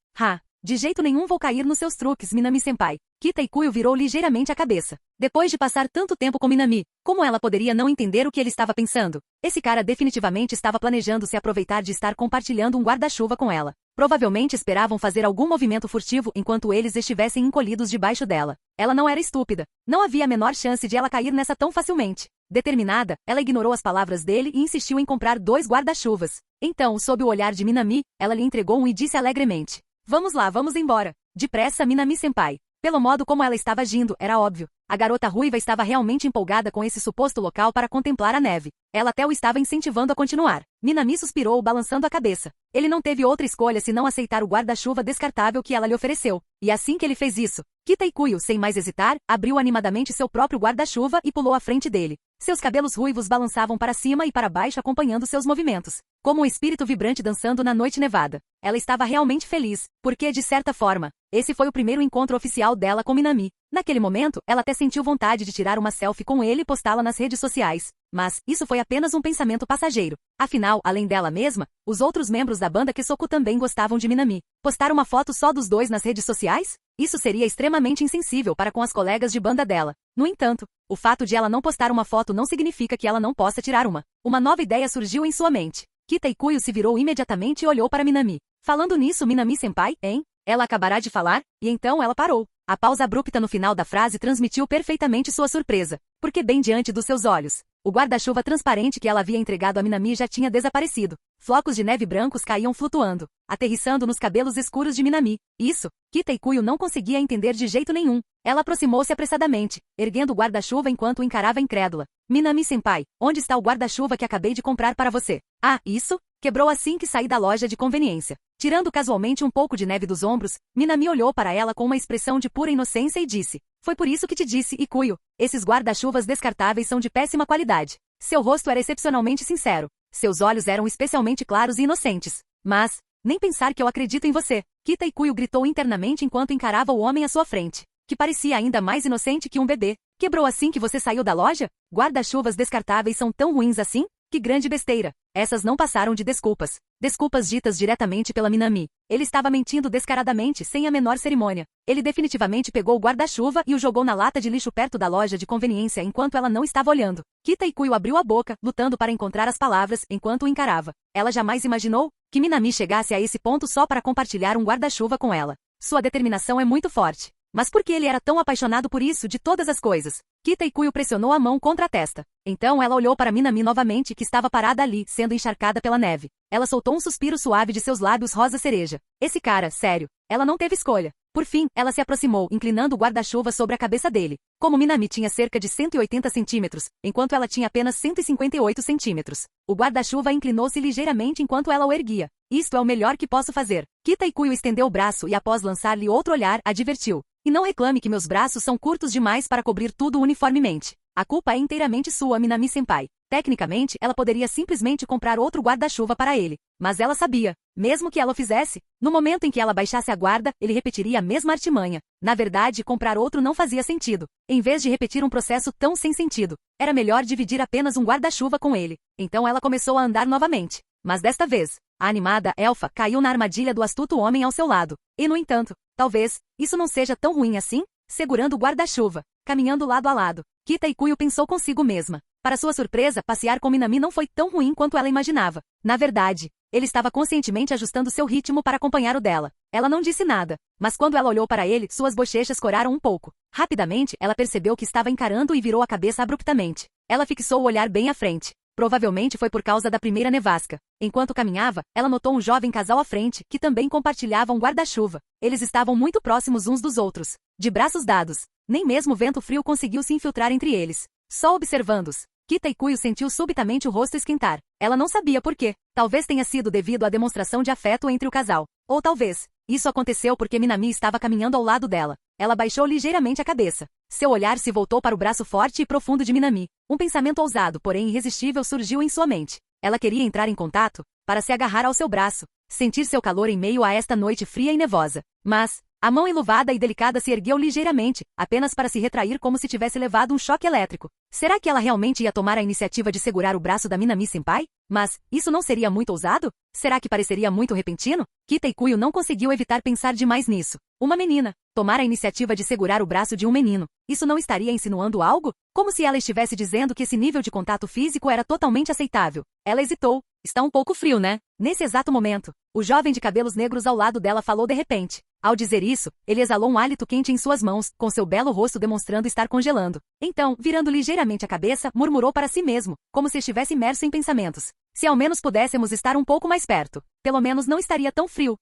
De jeito nenhum vou cair nos seus truques, Minami-senpai. Kita Ikuyo virou ligeiramente a cabeça. Depois de passar tanto tempo com Minami, como ela poderia não entender o que ele estava pensando? Esse cara definitivamente estava planejando se aproveitar de estar compartilhando um guarda-chuva com ela. Provavelmente esperavam fazer algum movimento furtivo enquanto eles estivessem encolhidos debaixo dela. Ela não era estúpida. Não havia a menor chance de ela cair nessa tão facilmente. Determinada, ela ignorou as palavras dele e insistiu em comprar 2 guarda-chuvas. Então, sob o olhar de Minami, ela lhe entregou um e disse alegremente. Vamos lá, vamos embora. Depressa, Minami-senpai. Pelo modo como ela estava agindo, era óbvio. A garota ruiva estava realmente empolgada com esse suposto local para contemplar a neve. Ela até o estava incentivando a continuar. Minami suspirou, balançando a cabeça. Ele não teve outra escolha senão aceitar o guarda-chuva descartável que ela lhe ofereceu. E assim que ele fez isso, Kita-Ikuyo, sem mais hesitar, abriu animadamente seu próprio guarda-chuva e pulou à frente dele. Seus cabelos ruivos balançavam para cima e para baixo acompanhando seus movimentos, como um espírito vibrante dançando na noite nevada. Ela estava realmente feliz, porque, de certa forma, esse foi o primeiro encontro oficial dela com Minami. Naquele momento, ela até sentiu vontade de tirar uma selfie com ele e postá-la nas redes sociais. Mas, isso foi apenas um pensamento passageiro. Afinal, além dela mesma, os outros membros da banda Kesoku também gostavam de Minami. Postar uma foto só dos dois nas redes sociais? Isso seria extremamente insensível para com as colegas de banda dela. No entanto, o fato de ela não postar uma foto não significa que ela não possa tirar uma. Uma nova ideia surgiu em sua mente. Kita-Ikuyo se virou imediatamente e olhou para Minami. Falando nisso, Minami-senpai, hein? Ela acabará de falar? E então ela parou. A pausa abrupta no final da frase transmitiu perfeitamente sua surpresa, porque bem diante dos seus olhos, o guarda-chuva transparente que ela havia entregado a Minami já tinha desaparecido. Flocos de neve brancos caíam flutuando, aterrissando nos cabelos escuros de Minami. Isso, Kita-Ikuyo não conseguia entender de jeito nenhum. Ela aproximou-se apressadamente, erguendo o guarda-chuva enquanto o encarava incrédula. Minami-senpai, onde está o guarda-chuva que acabei de comprar para você? Ah, isso? Quebrou assim que saí da loja de conveniência. Tirando casualmente um pouco de neve dos ombros, Minami olhou para ela com uma expressão de pura inocência e disse: foi por isso que te disse, Ikuyo, esses guarda-chuvas descartáveis são de péssima qualidade. Seu rosto era excepcionalmente sincero. Seus olhos eram especialmente claros e inocentes. Mas, nem pensar que eu acredito em você. Kita-Ikuyo gritou internamente enquanto encarava o homem à sua frente, que parecia ainda mais inocente que um bebê. Quebrou assim que você saiu da loja? Guarda-chuvas descartáveis são tão ruins assim? Que grande besteira. Essas não passaram de desculpas. Desculpas ditas diretamente pela Minami. Ele estava mentindo descaradamente, sem a menor cerimônia. Ele definitivamente pegou o guarda-chuva e o jogou na lata de lixo perto da loja de conveniência enquanto ela não estava olhando. Kita-Ikuyo abriu a boca, lutando para encontrar as palavras, enquanto o encarava. Ela jamais imaginou que Minami chegasse a esse ponto só para compartilhar um guarda-chuva com ela. Sua determinação é muito forte. Mas por que ele era tão apaixonado por isso de todas as coisas? Kita-Ikuyo pressionou a mão contra a testa. Então ela olhou para Minami novamente, que estava parada ali, sendo encharcada pela neve. Ela soltou um suspiro suave de seus lábios rosa cereja. Esse cara, sério. Ela não teve escolha. Por fim, ela se aproximou, inclinando o guarda-chuva sobre a cabeça dele. Como Minami tinha cerca de 180 centímetros, enquanto ela tinha apenas 158 centímetros. O guarda-chuva inclinou-se ligeiramente enquanto ela o erguia. Isto é o melhor que posso fazer. Kita-Ikuyo estendeu o braço e após lançar-lhe outro olhar, advertiu. E não reclame que meus braços são curtos demais para cobrir tudo uniformemente. A culpa é inteiramente sua, Minami-senpai. Tecnicamente, ela poderia simplesmente comprar outro guarda-chuva para ele. Mas ela sabia, mesmo que ela o fizesse, no momento em que ela baixasse a guarda, ele repetiria a mesma artimanha. Na verdade, comprar outro não fazia sentido. Em vez de repetir um processo tão sem sentido, era melhor dividir apenas um guarda-chuva com ele. Então ela começou a andar novamente. Mas desta vez, a animada elfa caiu na armadilha do astuto homem ao seu lado. E no entanto, talvez, isso não seja tão ruim assim? Segurando o guarda-chuva, caminhando lado a lado, Kita-Ikuyo pensou consigo mesma. Para sua surpresa, passear com Minami não foi tão ruim quanto ela imaginava. Na verdade, ele estava conscientemente ajustando seu ritmo para acompanhar o dela. Ela não disse nada, mas quando ela olhou para ele, suas bochechas coraram um pouco. Rapidamente, ela percebeu que estava encarando e virou a cabeça abruptamente. Ela fixou o olhar bem à frente. Provavelmente foi por causa da primeira nevasca. Enquanto caminhava, ela notou um jovem casal à frente, que também compartilhava um guarda-chuva. Eles estavam muito próximos uns dos outros, de braços dados. Nem mesmo o vento frio conseguiu se infiltrar entre eles. Só observando-os, Kita-Ikuyo sentiu subitamente o rosto esquentar. Ela não sabia por quê. Talvez tenha sido devido à demonstração de afeto entre o casal. Ou talvez, isso aconteceu porque Minami estava caminhando ao lado dela. Ela baixou ligeiramente a cabeça. Seu olhar se voltou para o braço forte e profundo de Minami. Um pensamento ousado, porém irresistível, surgiu em sua mente. Ela queria entrar em contato, para se agarrar ao seu braço, sentir seu calor em meio a esta noite fria e nevosa. Mas, a mão enluvada e delicada se ergueu ligeiramente, apenas para se retrair como se tivesse levado um choque elétrico. Será que ela realmente ia tomar a iniciativa de segurar o braço da Minami-senpai? Mas, isso não seria muito ousado? Será que pareceria muito repentino? Kita-Ikuyo não conseguiu evitar pensar demais nisso. Uma menina. Tomar a iniciativa de segurar o braço de um menino. Isso não estaria insinuando algo? Como se ela estivesse dizendo que esse nível de contato físico era totalmente aceitável. Ela hesitou. Está um pouco frio, né? Nesse exato momento, o jovem de cabelos negros ao lado dela falou de repente. Ao dizer isso, ele exalou um hálito quente em suas mãos, com seu belo rosto demonstrando estar congelando. Então, virando ligeiramente a cabeça, murmurou para si mesmo, como se estivesse imerso em pensamentos. Se ao menos pudéssemos estar um pouco mais perto, pelo menos não estaria tão frio.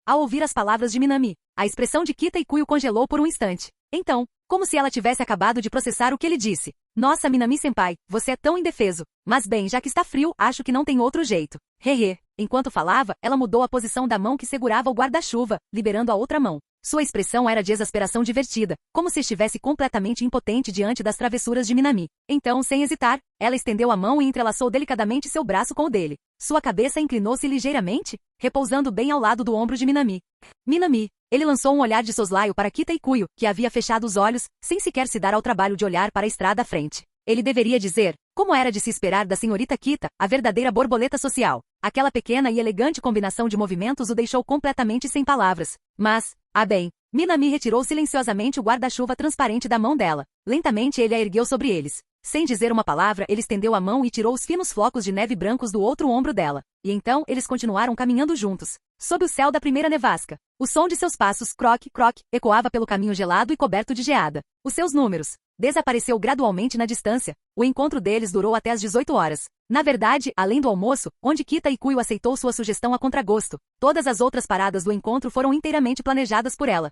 Ao ouvir as palavras de Minami, a expressão de Kita-Ikuyo congelou por um instante. Então, como se ela tivesse acabado de processar o que ele disse, Nossa, Minami-senpai, você é tão indefeso. Mas bem, já que está frio, acho que não tem outro jeito. Hehe. Enquanto falava, ela mudou a posição da mão que segurava o guarda-chuva, liberando a outra mão. Sua expressão era de exasperação divertida, como se estivesse completamente impotente diante das travessuras de Minami. Então, sem hesitar, ela estendeu a mão e entrelaçou delicadamente seu braço com o dele. Sua cabeça inclinou-se ligeiramente, repousando bem ao lado do ombro de Minami. Minami. Ele lançou um olhar de soslaio para Kita Ikuyo, que havia fechado os olhos, sem sequer se dar ao trabalho de olhar para a estrada à frente. Ele deveria dizer, como era de se esperar da senhorita Kita, a verdadeira borboleta social. Aquela pequena e elegante combinação de movimentos o deixou completamente sem palavras. Mas, bem, Minami retirou silenciosamente o guarda-chuva transparente da mão dela. Lentamente ele a ergueu sobre eles. Sem dizer uma palavra, ele estendeu a mão e tirou os finos flocos de neve brancos do outro ombro dela. E então, eles continuaram caminhando juntos, sob o céu da primeira nevasca. O som de seus passos, croque, croque, ecoava pelo caminho gelado e coberto de geada. Os seus números desapareceu gradualmente na distância. O encontro deles durou até as 18 horas. Na verdade, além do almoço, onde Kita Ikuyo aceitou sua sugestão a contragosto, todas as outras paradas do encontro foram inteiramente planejadas por ela.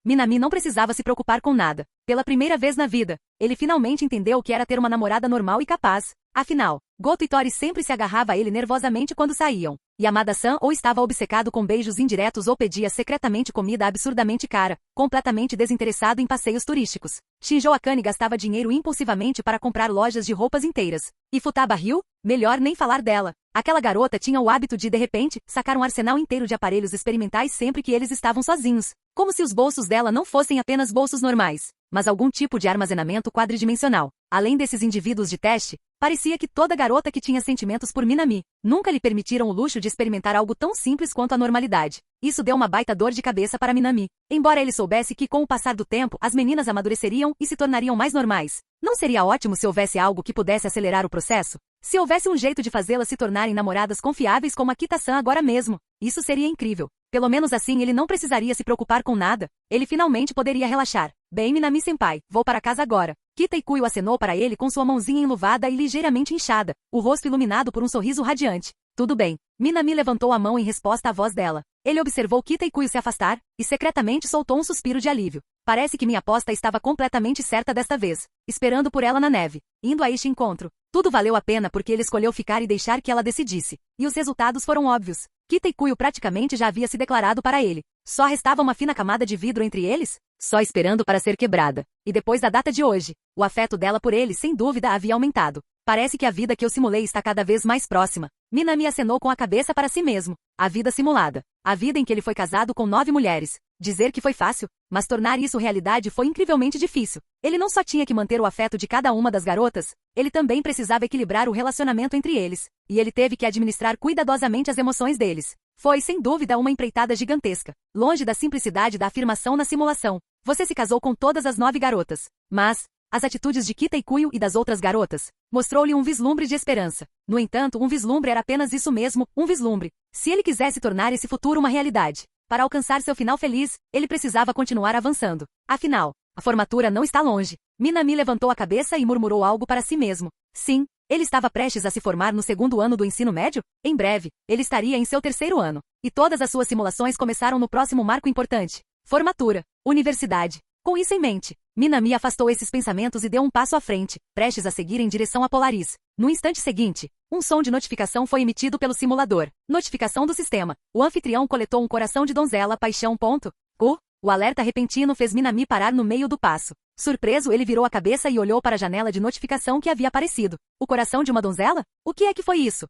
Minami não precisava se preocupar com nada. Pela primeira vez na vida, ele finalmente entendeu o que era ter uma namorada normal e capaz. Afinal, Goto e Tori sempre se agarrava a ele nervosamente quando saíam. Yamada-san ou estava obcecado com beijos indiretos ou pedia secretamente comida absurdamente cara, completamente desinteressado em passeios turísticos. Shinjo Akane gastava dinheiro impulsivamente para comprar lojas de roupas inteiras. E Futaba Ryu? Melhor nem falar dela. Aquela garota tinha o hábito de repente, sacar um arsenal inteiro de aparelhos experimentais sempre que eles estavam sozinhos. Como se os bolsos dela não fossem apenas bolsos normais, mas algum tipo de armazenamento quadridimensional. Além desses indivíduos de teste, parecia que toda garota que tinha sentimentos por Minami nunca lhe permitiram o luxo de experimentar algo tão simples quanto a normalidade. Isso deu uma baita dor de cabeça para Minami. Embora ele soubesse que com o passar do tempo as meninas amadureceriam e se tornariam mais normais, não seria ótimo se houvesse algo que pudesse acelerar o processo? Se houvesse um jeito de fazê-las se tornarem namoradas confiáveis como a Kita-san agora mesmo, isso seria incrível. Pelo menos assim ele não precisaria se preocupar com nada. Ele finalmente poderia relaxar. Bem, Minami-senpai, vou para casa agora. Kita Ikuyo acenou para ele com sua mãozinha enluvada e ligeiramente inchada, o rosto iluminado por um sorriso radiante. Tudo bem. Minami levantou a mão em resposta à voz dela. Ele observou Kita Ikuyo se afastar, e secretamente soltou um suspiro de alívio. Parece que minha aposta estava completamente certa desta vez. Esperando por ela na neve. Indo a este encontro. Tudo valeu a pena porque ele escolheu ficar e deixar que ela decidisse. E os resultados foram óbvios. Kita Ikuyo praticamente já havia se declarado para ele. Só restava uma fina camada de vidro entre eles, só esperando para ser quebrada. E depois da data de hoje, o afeto dela por ele sem dúvida havia aumentado. Parece que a vida que eu simulei está cada vez mais próxima. Minami acenou com a cabeça para si mesmo. A vida simulada. A vida em que ele foi casado com 9 mulheres. Dizer que foi fácil, mas tornar isso realidade foi incrivelmente difícil. Ele não só tinha que manter o afeto de cada uma das garotas, ele também precisava equilibrar o relacionamento entre eles. E ele teve que administrar cuidadosamente as emoções deles. Foi, sem dúvida, uma empreitada gigantesca. Longe da simplicidade da afirmação na simulação. Você se casou com todas as 9 garotas. Mas as atitudes de Kita Ikuyo e das outras garotas mostrou-lhe um vislumbre de esperança. No entanto, um vislumbre era apenas isso mesmo, um vislumbre. Se ele quisesse tornar esse futuro uma realidade, para alcançar seu final feliz, ele precisava continuar avançando. Afinal, a formatura não está longe. Minami levantou a cabeça e murmurou algo para si mesmo. Sim, ele estava prestes a se formar no 2º ano do ensino médio? Em breve, ele estaria em seu 3º ano. E todas as suas simulações começaram no próximo marco importante. Formatura. Universidade. Com isso em mente, Minami afastou esses pensamentos e deu um passo à frente, prestes a seguir em direção a Polaris. No instante seguinte, um som de notificação foi emitido pelo simulador. Notificação do sistema. O anfitrião coletou um coração de donzela, paixão. O alerta repentino fez Minami parar no meio do passo. Surpreso, ele virou a cabeça e olhou para a janela de notificação que havia aparecido. O coração de uma donzela? O que é que foi isso?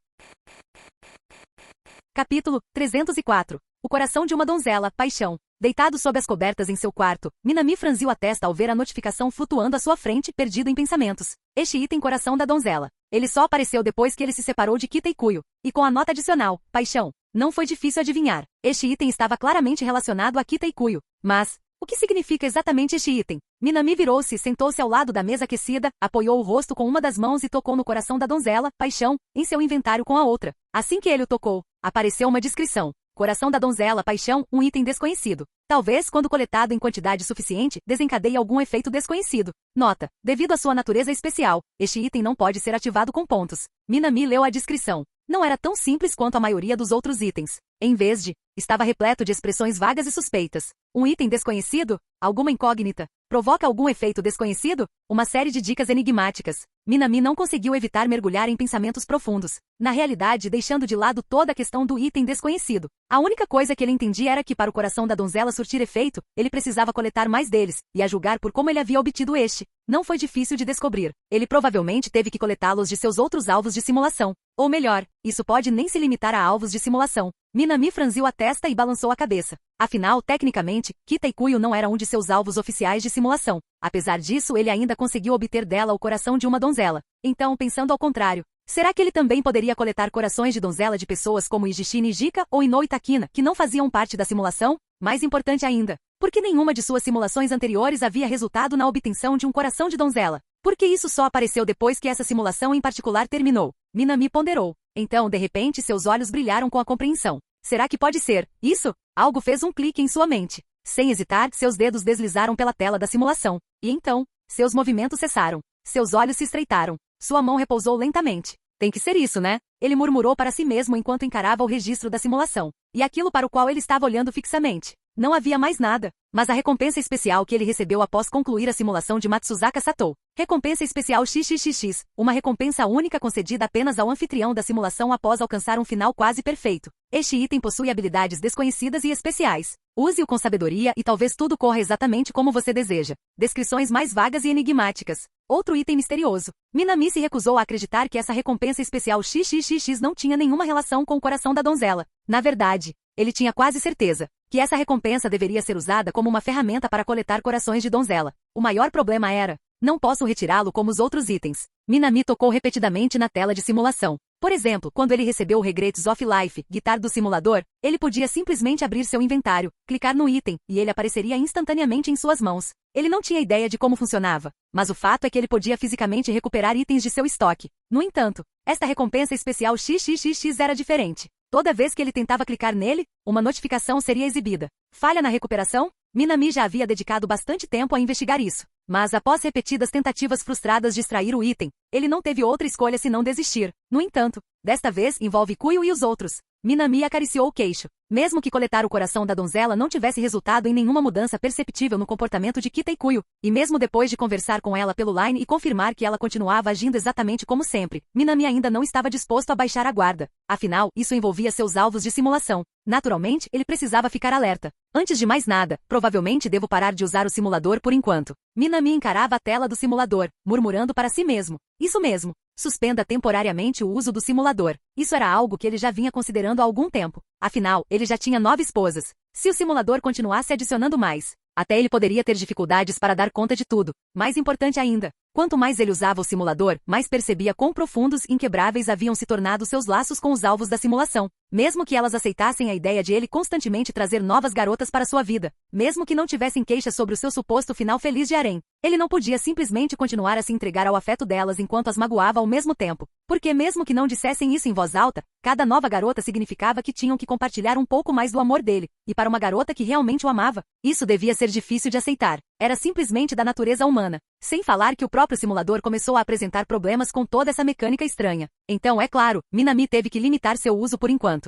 Capítulo 304. O coração de uma donzela, paixão. Deitado sob as cobertas em seu quarto, Minami franziu a testa ao ver a notificação flutuando à sua frente, perdido em pensamentos. Este item coração da donzela. Ele só apareceu depois que ele se separou de Kita Ikuyo. E com a nota adicional, paixão. Não foi difícil adivinhar. Este item estava claramente relacionado a Kita Ikuyo. Mas o que significa exatamente este item? Minami virou-se, sentou-se ao lado da mesa aquecida, apoiou o rosto com uma das mãos e tocou no coração da donzela, paixão, em seu inventário com a outra. Assim que ele o tocou, apareceu uma descrição. Coração da donzela, paixão, um item desconhecido. Talvez, quando coletado em quantidade suficiente, desencadeie algum efeito desconhecido. Nota: devido à sua natureza especial, este item não pode ser ativado com pontos. Minami leu a descrição. Não era tão simples quanto a maioria dos outros itens. Em vez de, estava repleto de expressões vagas e suspeitas. Um item desconhecido? Alguma incógnita? Provoca algum efeito desconhecido? Uma série de dicas enigmáticas. Minami não conseguiu evitar mergulhar em pensamentos profundos. Na realidade, deixando de lado toda a questão do item desconhecido. A única coisa que ele entendia era que para o coração da donzela surtir efeito, ele precisava coletar mais deles, e a julgar por como ele havia obtido este, não foi difícil de descobrir. Ele provavelmente teve que coletá-los de seus outros alvos de simulação. Ou melhor, isso pode nem se limitar a alvos de simulação. Minami franziu a testa e balançou a cabeça. Afinal, tecnicamente, Kita e Kuyo não era um de seus alvos oficiais de simulação. Apesar disso, ele ainda conseguiu obter dela o coração de uma donzela. Então, pensando ao contrário, será que ele também poderia coletar corações de donzela de pessoas como Ijishi Nijika ou Inoue Takina, que não faziam parte da simulação? Mais importante ainda, porque nenhuma de suas simulações anteriores havia resultado na obtenção de um coração de donzela. Porque isso só apareceu depois que essa simulação em particular terminou. Minami ponderou. Então, de repente, seus olhos brilharam com a compreensão. Será que pode ser isso? Algo fez um clique em sua mente. Sem hesitar, seus dedos deslizaram pela tela da simulação. E então, seus movimentos cessaram. Seus olhos se estreitaram. Sua mão repousou lentamente. Tem que ser isso, né? Ele murmurou para si mesmo enquanto encarava o registro da simulação. E aquilo para o qual ele estava olhando fixamente. Não havia mais nada, mas a recompensa especial que ele recebeu após concluir a simulação de Matsuzaka Satou. Recompensa especial XXXX, uma recompensa única concedida apenas ao anfitrião da simulação após alcançar um final quase perfeito. Este item possui habilidades desconhecidas e especiais. Use-o com sabedoria e talvez tudo corra exatamente como você deseja. Descrições mais vagas e enigmáticas. Outro item misterioso. Minami se recusou a acreditar que essa recompensa especial XXXX não tinha nenhuma relação com o coração da donzela. Na verdade, ele tinha quase certeza que essa recompensa deveria ser usada como uma ferramenta para coletar corações de donzela. O maior problema era, não posso retirá-lo como os outros itens. Minami tocou repetidamente na tela de simulação. Por exemplo, quando ele recebeu o Regrets of Life, guitar do simulador, ele podia simplesmente abrir seu inventário, clicar no item, e ele apareceria instantaneamente em suas mãos. Ele não tinha ideia de como funcionava, mas o fato é que ele podia fisicamente recuperar itens de seu estoque. No entanto, esta recompensa especial XXXX era diferente. Toda vez que ele tentava clicar nele, uma notificação seria exibida. Falha na recuperação? Minami já havia dedicado bastante tempo a investigar isso. Mas após repetidas tentativas frustradas de extrair o item, ele não teve outra escolha senão desistir. No entanto, desta vez envolve Kuyo e os outros. Minami acariciou o queixo. Mesmo que coletar o coração da donzela não tivesse resultado em nenhuma mudança perceptível no comportamento de Kita e Kuyo, e mesmo depois de conversar com ela pelo Line e confirmar que ela continuava agindo exatamente como sempre, Minami ainda não estava disposto a baixar a guarda. Afinal, isso envolvia seus alvos de simulação. Naturalmente, ele precisava ficar alerta. Antes de mais nada, provavelmente devo parar de usar o simulador por enquanto. Minami encarava a tela do simulador, murmurando para si mesmo. Isso mesmo. Suspenda temporariamente o uso do simulador. Isso era algo que ele já vinha considerando há algum tempo. Afinal, ele já tinha 9 esposas. Se o simulador continuasse adicionando mais, até ele poderia ter dificuldades para dar conta de tudo. Mais importante ainda, quanto mais ele usava o simulador, mais percebia quão profundos e inquebráveis haviam se tornado seus laços com os alvos da simulação. Mesmo que elas aceitassem a ideia de ele constantemente trazer novas garotas para sua vida, mesmo que não tivessem queixas sobre o seu suposto final feliz de harém, ele não podia simplesmente continuar a se entregar ao afeto delas enquanto as magoava ao mesmo tempo. Porque mesmo que não dissessem isso em voz alta, cada nova garota significava que tinham que compartilhar um pouco mais do amor dele, e para uma garota que realmente o amava, isso devia ser difícil de aceitar. Era simplesmente da natureza humana. Sem falar que o próprio simulador começou a apresentar problemas com toda essa mecânica estranha. Então, é claro, Minami teve que limitar seu uso por enquanto.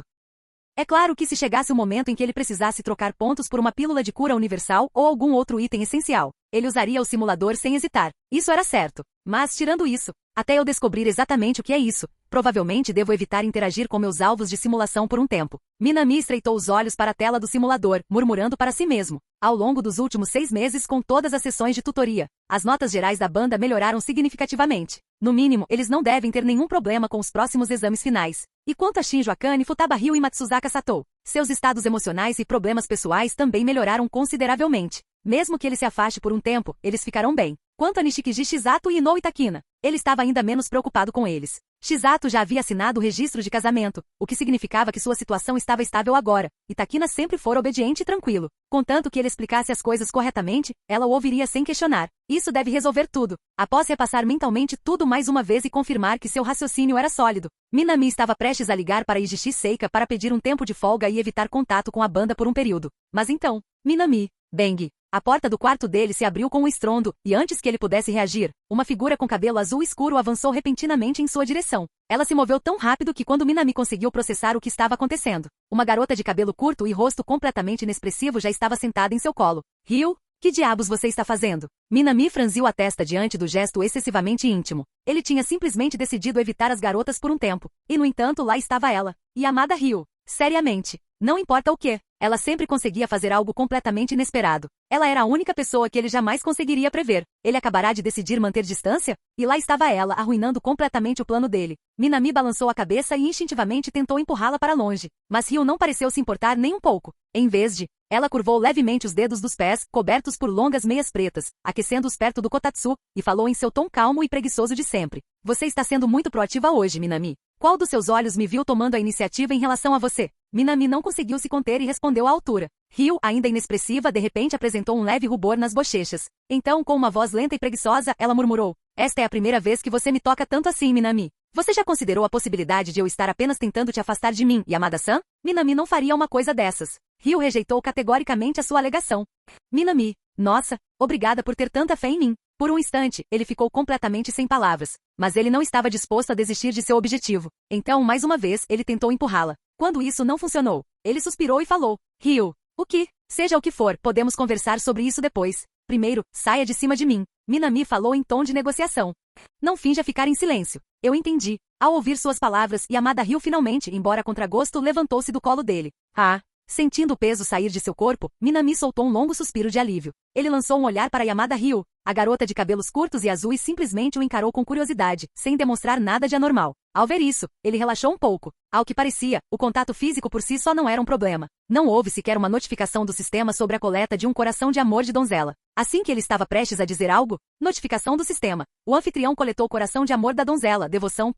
É claro que se chegasse o momento em que ele precisasse trocar pontos por uma pílula de cura universal ou algum outro item essencial, ele usaria o simulador sem hesitar. Isso era certo. Mas, tirando isso, até eu descobrir exatamente o que é isso, provavelmente devo evitar interagir com meus alvos de simulação por um tempo. Minami estreitou os olhos para a tela do simulador, murmurando para si mesmo. Ao longo dos últimos 6 meses com todas as sessões de tutoria, as notas gerais da banda melhoraram significativamente. No mínimo, eles não devem ter nenhum problema com os próximos exames finais. E quanto a Shinjo Akane, Futaba Ryu e Matsuzaka Satou, seus estados emocionais e problemas pessoais também melhoraram consideravelmente. Mesmo que ele se afaste por um tempo, eles ficarão bem. Quanto a Nishikiji Shizato e Inoue Takina, ele estava ainda menos preocupado com eles. Shizato já havia assinado o registro de casamento, o que significava que sua situação estava estável agora, e Takina sempre fora obediente e tranquilo. Contanto que ele explicasse as coisas corretamente, ela o ouviria sem questionar. Isso deve resolver tudo. Após repassar mentalmente tudo mais uma vez e confirmar que seu raciocínio era sólido, Minami estava prestes a ligar para Ijishi Seika para pedir um tempo de folga e evitar contato com a banda por um período. Mas então, Minami, bang! A porta do quarto dele se abriu com um estrondo, e antes que ele pudesse reagir, uma figura com cabelo azul escuro avançou repentinamente em sua direção. Ela se moveu tão rápido que quando Minami conseguiu processar o que estava acontecendo, uma garota de cabelo curto e rosto completamente inexpressivo já estava sentada em seu colo. Ryu, Que diabos você está fazendo? Minami franziu a testa diante do gesto excessivamente íntimo. Ele tinha simplesmente decidido evitar as garotas por um tempo. E no entanto lá estava ela. Yamada riu. Seriamente. Não importa o que. Ela sempre conseguia fazer algo completamente inesperado. Ela era a única pessoa que ele jamais conseguiria prever. Ele acabará de decidir manter distância? E lá estava ela, arruinando completamente o plano dele. Minami balançou a cabeça e instintivamente tentou empurrá-la para longe. Mas Ryu não pareceu se importar nem um pouco. Em vez de, ela curvou levemente os dedos dos pés, cobertos por longas meias pretas, aquecendo-os perto do kotatsu, e falou em seu tom calmo e preguiçoso de sempre. Você está sendo muito proativa hoje, Minami. Qual dos seus olhos me viu tomando a iniciativa em relação a você? Minami não conseguiu se conter e respondeu à altura. Ryu, ainda inexpressiva, de repente apresentou um leve rubor nas bochechas. Então, com uma voz lenta e preguiçosa, ela murmurou. Esta é a primeira vez que você me toca tanto assim, Minami. Você já considerou a possibilidade de eu estar apenas tentando te afastar de mim, Yamada-san? Minami não faria uma coisa dessas. Ryu rejeitou categoricamente a sua alegação. Minami, nossa, obrigada por ter tanta fé em mim. Por um instante, ele ficou completamente sem palavras. Mas ele não estava disposto a desistir de seu objetivo. Então, mais uma vez, ele tentou empurrá-la. Quando isso não funcionou, ele suspirou e falou. Ryu, o que? Seja o que for, podemos conversar sobre isso depois. Primeiro, saia de cima de mim. Minami falou em tom de negociação. Não finja ficar em silêncio. Eu entendi. Ao ouvir suas palavras, Yamada riu finalmente, embora a contragosto, levantou-se do colo dele. Ah! Sentindo o peso sair de seu corpo, Minami soltou um longo suspiro de alívio. Ele lançou um olhar para Yamada Ryu. A garota de cabelos curtos e azuis simplesmente o encarou com curiosidade, sem demonstrar nada de anormal. Ao ver isso, ele relaxou um pouco. Ao que parecia, o contato físico por si só não era um problema. Não houve sequer uma notificação do sistema sobre a coleta de um coração de amor de donzela. Assim que ele estava prestes a dizer algo, notificação do sistema. O anfitrião coletou o coração de amor da donzela, devoção.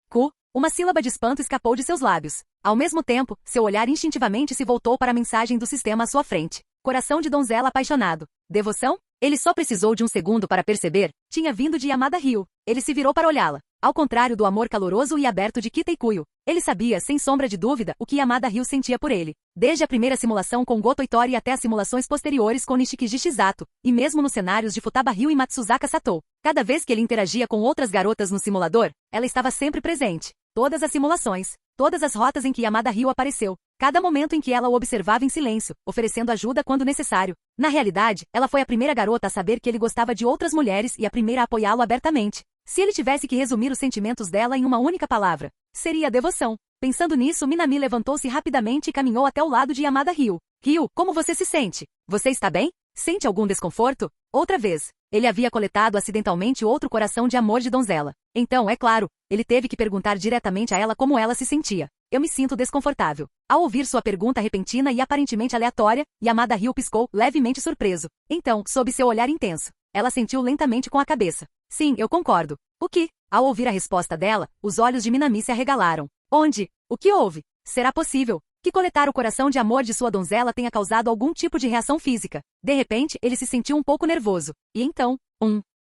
Cu. Uma sílaba de espanto escapou de seus lábios. Ao mesmo tempo, seu olhar instintivamente se voltou para a mensagem do sistema à sua frente. Coração de donzela apaixonado. Devoção? Ele só precisou de um segundo para perceber. Tinha vindo de Yamada Ryu. Ele se virou para olhá-la. Ao contrário do amor caloroso e aberto de Kita Ikuyo, ele sabia, sem sombra de dúvida, o que Yamada Ryu sentia por ele. Desde a primeira simulação com Goto Itori até as simulações posteriores com Nishikiji Shizato, e mesmo nos cenários de Futaba Ryu e Matsuzaka Satou. Cada vez que ele interagia com outras garotas no simulador, ela estava sempre presente. Todas as simulações, todas as rotas em que Yamada Ryu apareceu, cada momento em que ela o observava em silêncio, oferecendo ajuda quando necessário. Na realidade, ela foi a primeira garota a saber que ele gostava de outras mulheres e a primeira a apoiá-lo abertamente. Se ele tivesse que resumir os sentimentos dela em uma única palavra, seria devoção. Pensando nisso, Minami levantou-se rapidamente e caminhou até o lado de Yamada Ryu. Ryu, como você se sente? Você está bem? Sente algum desconforto? Outra vez. Ele havia coletado acidentalmente outro coração de amor de donzela. Então, é claro, ele teve que perguntar diretamente a ela como ela se sentia. Eu me sinto desconfortável. Ao ouvir sua pergunta repentina e aparentemente aleatória, Yamada Ryu piscou, levemente surpreso. Então, sob seu olhar intenso, ela sentiu lentamente com a cabeça. Sim, eu concordo. O que? Ao ouvir a resposta dela, os olhos de Minami se arregalaram. Onde? O que houve? Será possível que coletar o coração de amor de sua donzela tenha causado algum tipo de reação física? De repente, ele se sentiu um pouco nervoso. E então,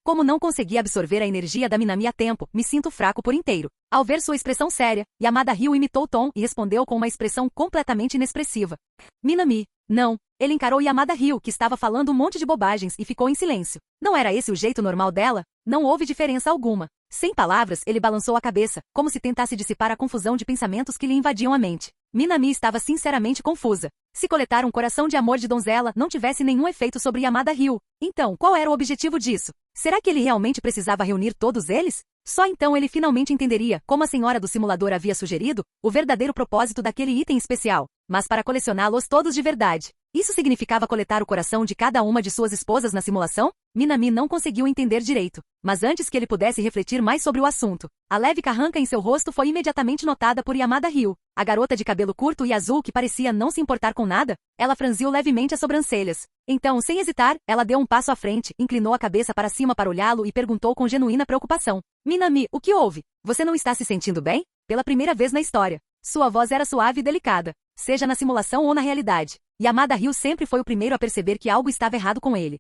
como não consegui absorver a energia da Minami a tempo, me sinto fraco por inteiro. Ao ver sua expressão séria, Yamada Ryu imitou o tom e respondeu com uma expressão completamente inexpressiva. Minami, não. Ele encarou Yamada Ryu, que estava falando um monte de bobagens, e ficou em silêncio. Não era esse o jeito normal dela? Não houve diferença alguma. Sem palavras, ele balançou a cabeça, como se tentasse dissipar a confusão de pensamentos que lhe invadiam a mente. Minami estava sinceramente confusa. Se coletar um coração de amor de donzela não tivesse nenhum efeito sobre Yamada Ryu, então qual era o objetivo disso? Será que ele realmente precisava reunir todos eles? Só então ele finalmente entenderia, como a senhora do simulador havia sugerido, o verdadeiro propósito daquele item especial. Mas para colecioná-los todos de verdade. Isso significava coletar o coração de cada uma de suas esposas na simulação? Minami não conseguiu entender direito. Mas antes que ele pudesse refletir mais sobre o assunto, a leve carranca em seu rosto foi imediatamente notada por Yamada Ryu. A garota de cabelo curto e azul que parecia não se importar com nada, ela franziu levemente as sobrancelhas. Então, sem hesitar, ela deu um passo à frente, inclinou a cabeça para cima para olhá-lo e perguntou com genuína preocupação. Minami, o que houve? Você não está se sentindo bem? Pela primeira vez na história. Sua voz era suave e delicada, seja na simulação ou na realidade. Yamada Ryu sempre foi o primeiro a perceber que algo estava errado com ele.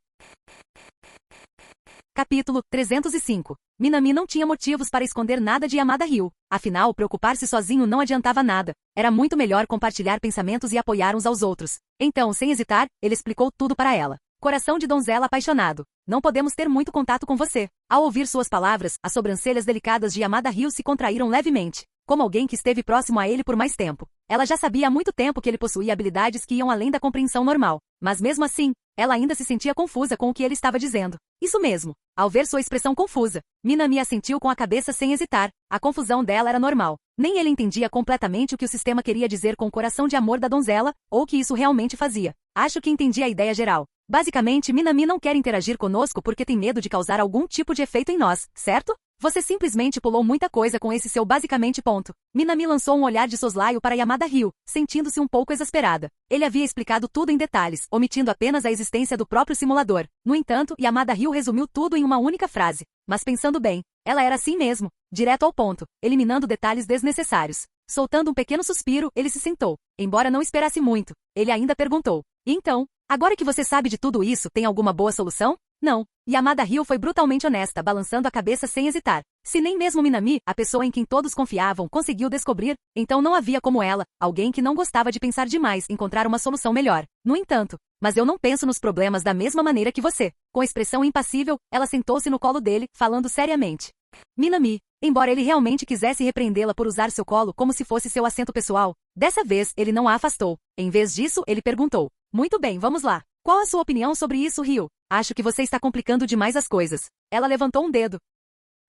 Capítulo 305. Minami não tinha motivos para esconder nada de Yamada Ryu. Afinal, preocupar-se sozinho não adiantava nada. Era muito melhor compartilhar pensamentos e apoiar uns aos outros. Então, sem hesitar, ele explicou tudo para ela. Coração de donzela apaixonado. Não podemos ter muito contato com você. Ao ouvir suas palavras, as sobrancelhas delicadas de Yamada Ryu se contraíram levemente, como alguém que esteve próximo a ele por mais tempo. Ela já sabia há muito tempo que ele possuía habilidades que iam além da compreensão normal. Mas mesmo assim, ela ainda se sentia confusa com o que ele estava dizendo. Isso mesmo. Ao ver sua expressão confusa, Minami assentiu com a cabeça sem hesitar. A confusão dela era normal. Nem ele entendia completamente o que o sistema queria dizer com o coração de amor da donzela, ou o que isso realmente fazia. Acho que entendi a ideia geral. Basicamente, Minami não quer interagir conosco porque tem medo de causar algum tipo de efeito em nós, certo? Você simplesmente pulou muita coisa com esse seu basicamente ponto. Minami lançou um olhar de soslaio para Yamada Ryu, sentindo-se um pouco exasperada. Ele havia explicado tudo em detalhes, omitindo apenas a existência do próprio simulador. No entanto, Yamada Ryu resumiu tudo em uma única frase. Mas pensando bem, ela era assim mesmo, direto ao ponto, eliminando detalhes desnecessários. Soltando um pequeno suspiro, ele se sentou. Embora não esperasse muito, ele ainda perguntou. E então, agora que você sabe de tudo isso, tem alguma boa solução? Não. Yamada Ryu foi brutalmente honesta, balançando a cabeça sem hesitar. Se nem mesmo Minami, a pessoa em quem todos confiavam, conseguiu descobrir, então não havia como ela, alguém que não gostava de pensar demais, encontrar uma solução melhor. No entanto, mas eu não penso nos problemas da mesma maneira que você. Com expressão impassível, ela sentou-se no colo dele, falando seriamente. Minami, embora ele realmente quisesse repreendê-la por usar seu colo como se fosse seu assento pessoal, dessa vez ele não a afastou. Em vez disso, ele perguntou. Muito bem, vamos lá. Qual a sua opinião sobre isso, Ryu? Acho que você está complicando demais as coisas. Ela levantou um dedo.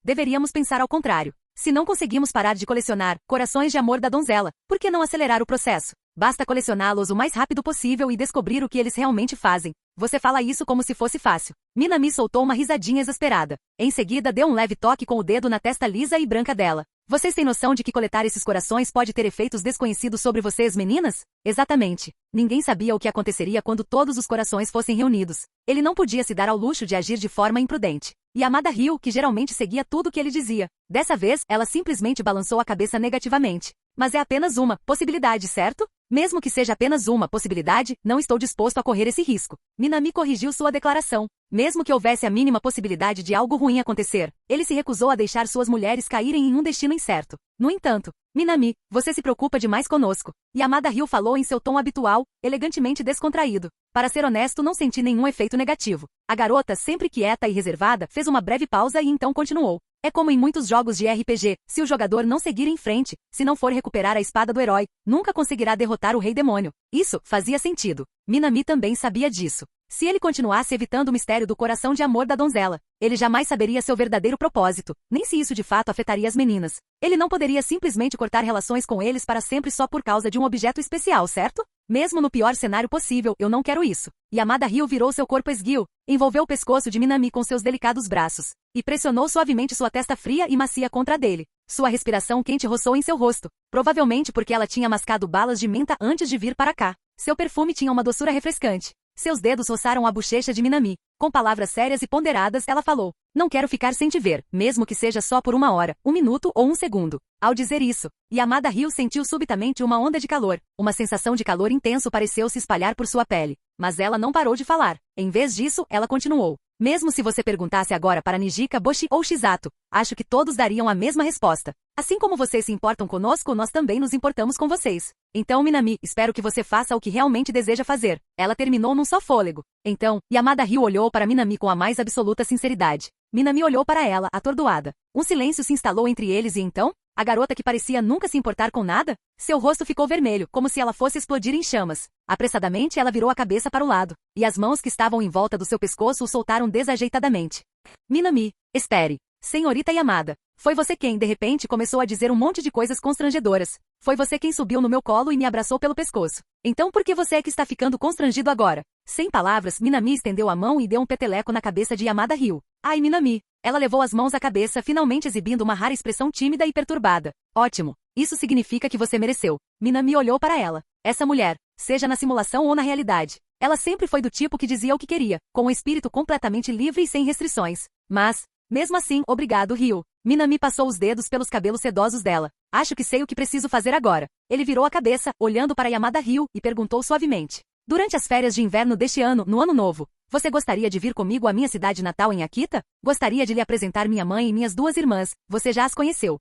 Deveríamos pensar ao contrário. Se não conseguimos parar de colecionar corações de amor da donzela, por que não acelerar o processo? Basta colecioná-los o mais rápido possível e descobrir o que eles realmente fazem. Você fala isso como se fosse fácil. Minami soltou uma risadinha exasperada. Em seguida, deu um leve toque com o dedo na testa lisa e branca dela. Vocês têm noção de que coletar esses corações pode ter efeitos desconhecidos sobre vocês, meninas? Exatamente. Ninguém sabia o que aconteceria quando todos os corações fossem reunidos. Ele não podia se dar ao luxo de agir de forma imprudente. Yamada Ryu, que geralmente seguia tudo o que ele dizia. Dessa vez, ela simplesmente balançou a cabeça negativamente. Mas é apenas uma possibilidade, certo? Mesmo que seja apenas uma possibilidade, não estou disposto a correr esse risco. Minami corrigiu sua declaração. Mesmo que houvesse a mínima possibilidade de algo ruim acontecer, ele se recusou a deixar suas mulheres caírem em um destino incerto. No entanto, Minami, você se preocupa demais conosco. Yamada Ryu falou em seu tom habitual, elegantemente descontraído. Para ser honesto, não senti nenhum efeito negativo. A garota, sempre quieta e reservada, fez uma breve pausa e então continuou. É como em muitos jogos de RPG, se o jogador não seguir em frente, se não for recuperar a espada do herói, nunca conseguirá derrotar o rei demônio. Isso fazia sentido. Minami também sabia disso. Se ele continuasse evitando o mistério do coração de amor da donzela, ele jamais saberia seu verdadeiro propósito, nem se isso de fato afetaria as meninas. Ele não poderia simplesmente cortar relações com eles para sempre só por causa de um objeto especial, certo? Mesmo no pior cenário possível, eu não quero isso. Yamada Ryu virou seu corpo esguio, envolveu o pescoço de Minami com seus delicados braços, e pressionou suavemente sua testa fria e macia contra a dele. Sua respiração quente roçou em seu rosto, provavelmente porque ela tinha mascado balas de menta antes de vir para cá. Seu perfume tinha uma doçura refrescante. Seus dedos roçaram a bochecha de Minami. Com palavras sérias e ponderadas, ela falou. Não quero ficar sem te ver, mesmo que seja só por 1 hora, 1 minuto ou 1 segundo. Ao dizer isso, Yamada Ryu sentiu subitamente uma onda de calor. Uma sensação de calor intenso pareceu se espalhar por sua pele. Mas ela não parou de falar. Em vez disso, ela continuou. Mesmo se você perguntasse agora para Nijika, Boshi ou Shizato, acho que todos dariam a mesma resposta. Assim como vocês se importam conosco, nós também nos importamos com vocês. Então, Minami, espero que você faça o que realmente deseja fazer. Ela terminou num só fôlego. Então, Yamada Ryu olhou para Minami com a mais absoluta sinceridade. Minami olhou para ela, atordoada. Um silêncio se instalou entre eles e então, a garota que parecia nunca se importar com nada, seu rosto ficou vermelho, como se ela fosse explodir em chamas. Apressadamente, ela virou a cabeça para o lado, e as mãos que estavam em volta do seu pescoço o soltaram desajeitadamente. Minami, espere. Senhorita Yamada, foi você quem, de repente, começou a dizer um monte de coisas constrangedoras. Foi você quem subiu no meu colo e me abraçou pelo pescoço. Então por que você é que está ficando constrangido agora? Sem palavras, Minami estendeu a mão e deu um peteleco na cabeça de Yamada Ryu. Ai, Minami. Ela levou as mãos à cabeça, finalmente exibindo uma rara expressão tímida e perturbada. Ótimo. Isso significa que você mereceu. Minami olhou para ela. Essa mulher, seja na simulação ou na realidade, ela sempre foi do tipo que dizia o que queria, com um espírito completamente livre e sem restrições. Mas, mesmo assim, obrigado, Ryu. Minami passou os dedos pelos cabelos sedosos dela. Acho que sei o que preciso fazer agora. Ele virou a cabeça, olhando para Yamada Ryu, e perguntou suavemente. Durante as férias de inverno deste ano, no ano novo, você gostaria de vir comigo à minha cidade natal em Akita? Gostaria de lhe apresentar minha mãe e minhas 2 irmãs. Você já as conheceu.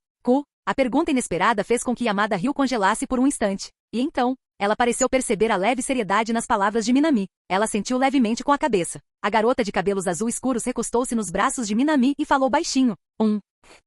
A pergunta inesperada fez com que Yamada Ryu congelasse por um instante. E então, ela pareceu perceber a leve seriedade nas palavras de Minami. Ela sentiu levemente com a cabeça. A garota de cabelos azul escuros recostou-se nos braços de Minami e falou baixinho.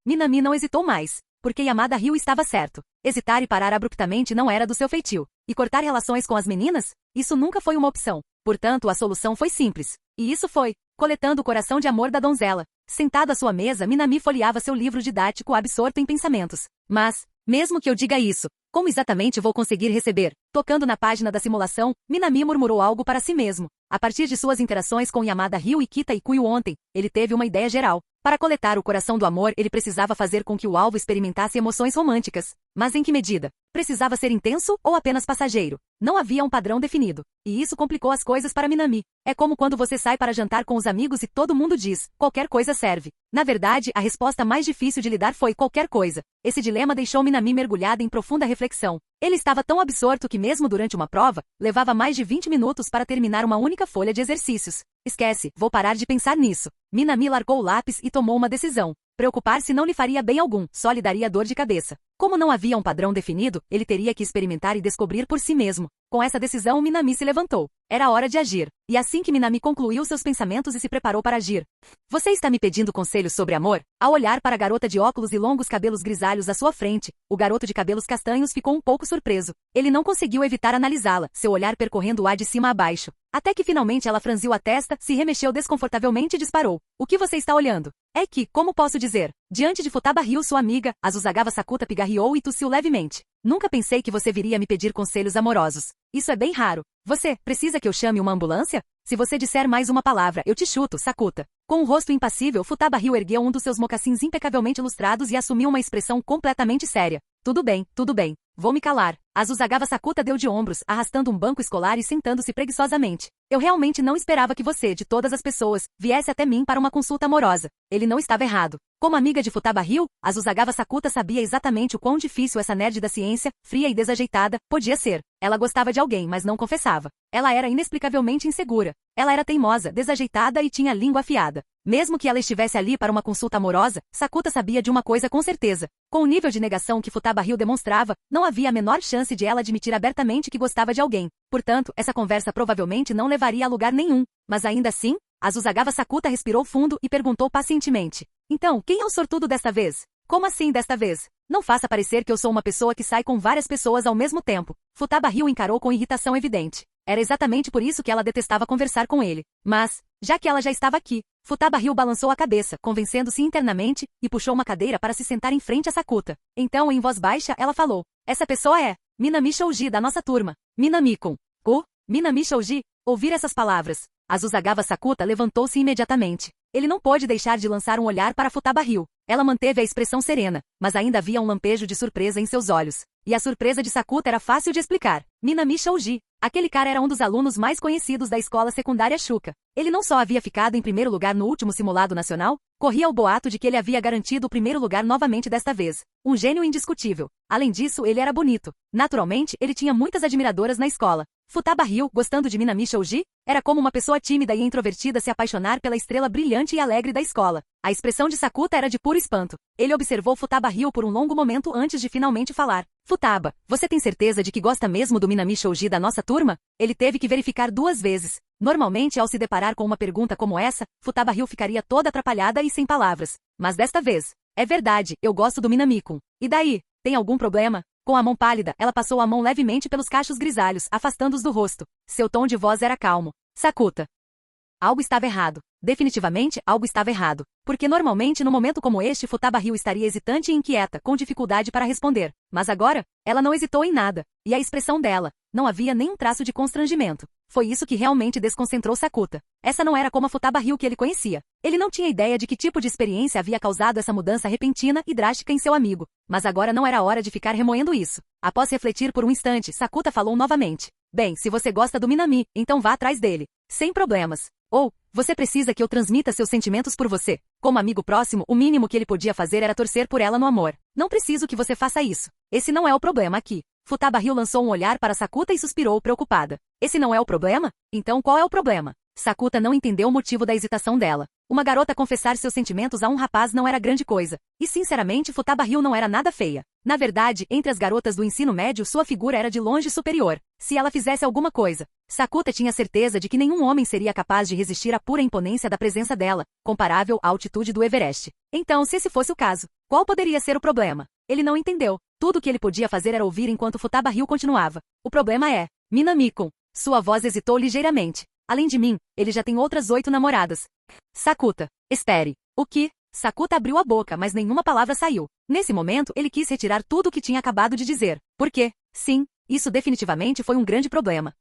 Minami não hesitou mais. porque Yamada Ryu estava certo. Hesitar e parar abruptamente não era do seu feitio. E cortar relações com as meninas? Isso nunca foi uma opção. Portanto, a solução foi simples. E isso foi, coletando o coração de amor da donzela. Sentado à sua mesa, Minami folheava seu livro didático absorto em pensamentos. Mas, mesmo que eu diga isso, como exatamente vou conseguir receber? Tocando na página da simulação, Minami murmurou algo para si mesmo. A partir de suas interações com Yamada Ryu e Kita Ikuyo ontem, ele teve uma ideia geral. Para coletar o coração do amor, ele precisava fazer com que o alvo experimentasse emoções românticas. Mas em que medida? Precisava ser intenso ou apenas passageiro? Não havia um padrão definido. E isso complicou as coisas para Minami. É como quando você sai para jantar com os amigos e todo mundo diz, qualquer coisa serve. Na verdade, a resposta mais difícil de lidar foi qualquer coisa. Esse dilema deixou Minami mergulhada em profunda reflexão. Ele estava tão absorto que mesmo durante uma prova, levava mais de 20 minutos para terminar uma única folha de exercícios. Esquece, vou parar de pensar nisso. Minami largou o lápis e tomou uma decisão. Preocupar-se não lhe faria bem algum, só lhe daria dor de cabeça. Como não havia um padrão definido, ele teria que experimentar e descobrir por si mesmo. Com essa decisão, Minami se levantou. Era hora de agir. E assim que Minami concluiu seus pensamentos e se preparou para agir. Você está me pedindo conselhos sobre amor? Ao olhar para a garota de óculos e longos cabelos grisalhos à sua frente, o garoto de cabelos castanhos ficou um pouco surpreso. Ele não conseguiu evitar analisá-la, seu olhar percorrendo o ar de cima a baixo. Até que finalmente ela franziu a testa, se remexeu desconfortavelmente e disparou. O que você está olhando? É que, como posso dizer? Diante de Futaba Ryu, sua amiga, Azuzagawa Sakuta pigarreou e tossiu levemente. Nunca pensei que você viria me pedir conselhos amorosos. Isso é bem raro. Você, precisa que eu chame uma ambulância? Se você disser mais uma palavra, eu te chuto, Sakuta. Com um rosto impassível, Futaba Ryu ergueu um dos seus mocassins impecavelmente lustrados e assumiu uma expressão completamente séria. Tudo bem, tudo bem. Vou me calar. Azuzagawa Sakuta deu de ombros, arrastando um banco escolar e sentando-se preguiçosamente. Eu realmente não esperava que você, de todas as pessoas, viesse até mim para uma consulta amorosa. Ele não estava errado. Como amiga de Futaba Ryu, Azuzagawa Sakuta sabia exatamente o quão difícil essa nerd da ciência, fria e desajeitada, podia ser. Ela gostava de alguém, mas não confessava. Ela era inexplicavelmente insegura. Ela era teimosa, desajeitada e tinha a língua afiada. Mesmo que ela estivesse ali para uma consulta amorosa, Sakuta sabia de uma coisa com certeza. Com o nível de negação que Futaba Ryu demonstrava, não havia a menor chance de ela admitir abertamente que gostava de alguém. Portanto, essa conversa provavelmente não levaria a lugar nenhum. Mas ainda assim, Azuzagawa Sakuta respirou fundo e perguntou pacientemente. Então, quem é o sortudo desta vez? Como assim desta vez? Não faça parecer que eu sou uma pessoa que sai com várias pessoas ao mesmo tempo. Futaba Ryu encarou com irritação evidente. Era exatamente por isso que ela detestava conversar com ele. Mas, já que ela já estava aqui, Futaba Ryu balançou a cabeça, convencendo-se internamente, e puxou uma cadeira para se sentar em frente a Sakuta. Então, em voz baixa, ela falou. Essa pessoa é Minami Shouji da nossa turma. Minami-kun. Minami Shouji? Ouvir essas palavras. Azuzagawa Sakuta levantou-se imediatamente. Ele não pôde deixar de lançar um olhar para Futaba Ryu. Ela manteve a expressão serena, mas ainda havia um lampejo de surpresa em seus olhos. E a surpresa de Sakuta era fácil de explicar. Minami Shouji. Aquele cara era um dos alunos mais conhecidos da escola secundária Shuka. Ele não só havia ficado em primeiro lugar no último simulado nacional, corria o boato de que ele havia garantido o primeiro lugar novamente desta vez. Um gênio indiscutível. Além disso, ele era bonito. Naturalmente, ele tinha muitas admiradoras na escola. Futaba Ryu, gostando de Minami Shouji, era como uma pessoa tímida e introvertida se apaixonar pela estrela brilhante e alegre da escola. A expressão de Sakuta era de puro espanto. Ele observou Futaba Ryu por um longo momento antes de finalmente falar. Futaba, você tem certeza de que gosta mesmo do Minami Shouji da nossa turma? Ele teve que verificar 2 vezes. Normalmente, ao se deparar com uma pergunta como essa, Futaba Ryu ficaria toda atrapalhada e sem palavras. Mas desta vez, é verdade, eu gosto do Minami-kun. E daí? Tem algum problema? Com a mão pálida, ela passou a mão levemente pelos cachos grisalhos, afastando-os do rosto. Seu tom de voz era calmo. Sakuta. Algo estava errado. Definitivamente, algo estava errado. Porque normalmente no momento como este Futaba Ryu estaria hesitante e inquieta, com dificuldade para responder. Mas agora, ela não hesitou em nada. E a expressão dela, não havia nenhum traço de constrangimento. Foi isso que realmente desconcentrou Sakuta. Essa não era como a Futaba Ryu que ele conhecia. Ele não tinha ideia de que tipo de experiência havia causado essa mudança repentina e drástica em seu amigo. Mas agora não era hora de ficar remoendo isso. Após refletir por um instante, Sakuta falou novamente. Bem, se você gosta do Minami, então vá atrás dele. Sem problemas. Ou, você precisa que eu transmita seus sentimentos por você. Como amigo próximo, o mínimo que ele podia fazer era torcer por ela no amor. Não preciso que você faça isso. Esse não é o problema aqui. Futaba Ryu lançou um olhar para Sakuta e suspirou preocupada. Esse não é o problema? Então qual é o problema? Sakuta não entendeu o motivo da hesitação dela. Uma garota confessar seus sentimentos a um rapaz não era grande coisa. E sinceramente Futaba Ryu não era nada feia. Na verdade, entre as garotas do ensino médio sua figura era de longe superior. Se ela fizesse alguma coisa, Sakuta tinha certeza de que nenhum homem seria capaz de resistir à pura imponência da presença dela, comparável à altitude do Everest. Então, se esse fosse o caso, qual poderia ser o problema? Ele não entendeu. Tudo o que ele podia fazer era ouvir enquanto Futaba-ryu continuava. O problema é, Minami-kun. Sua voz hesitou ligeiramente. Além de mim, ele já tem outras 8 namoradas. Sakuta, espere. O que? Sakuta abriu a boca, mas nenhuma palavra saiu. Nesse momento, ele quis retirar tudo o que tinha acabado de dizer. Por quê? Sim, isso definitivamente foi um grande problema.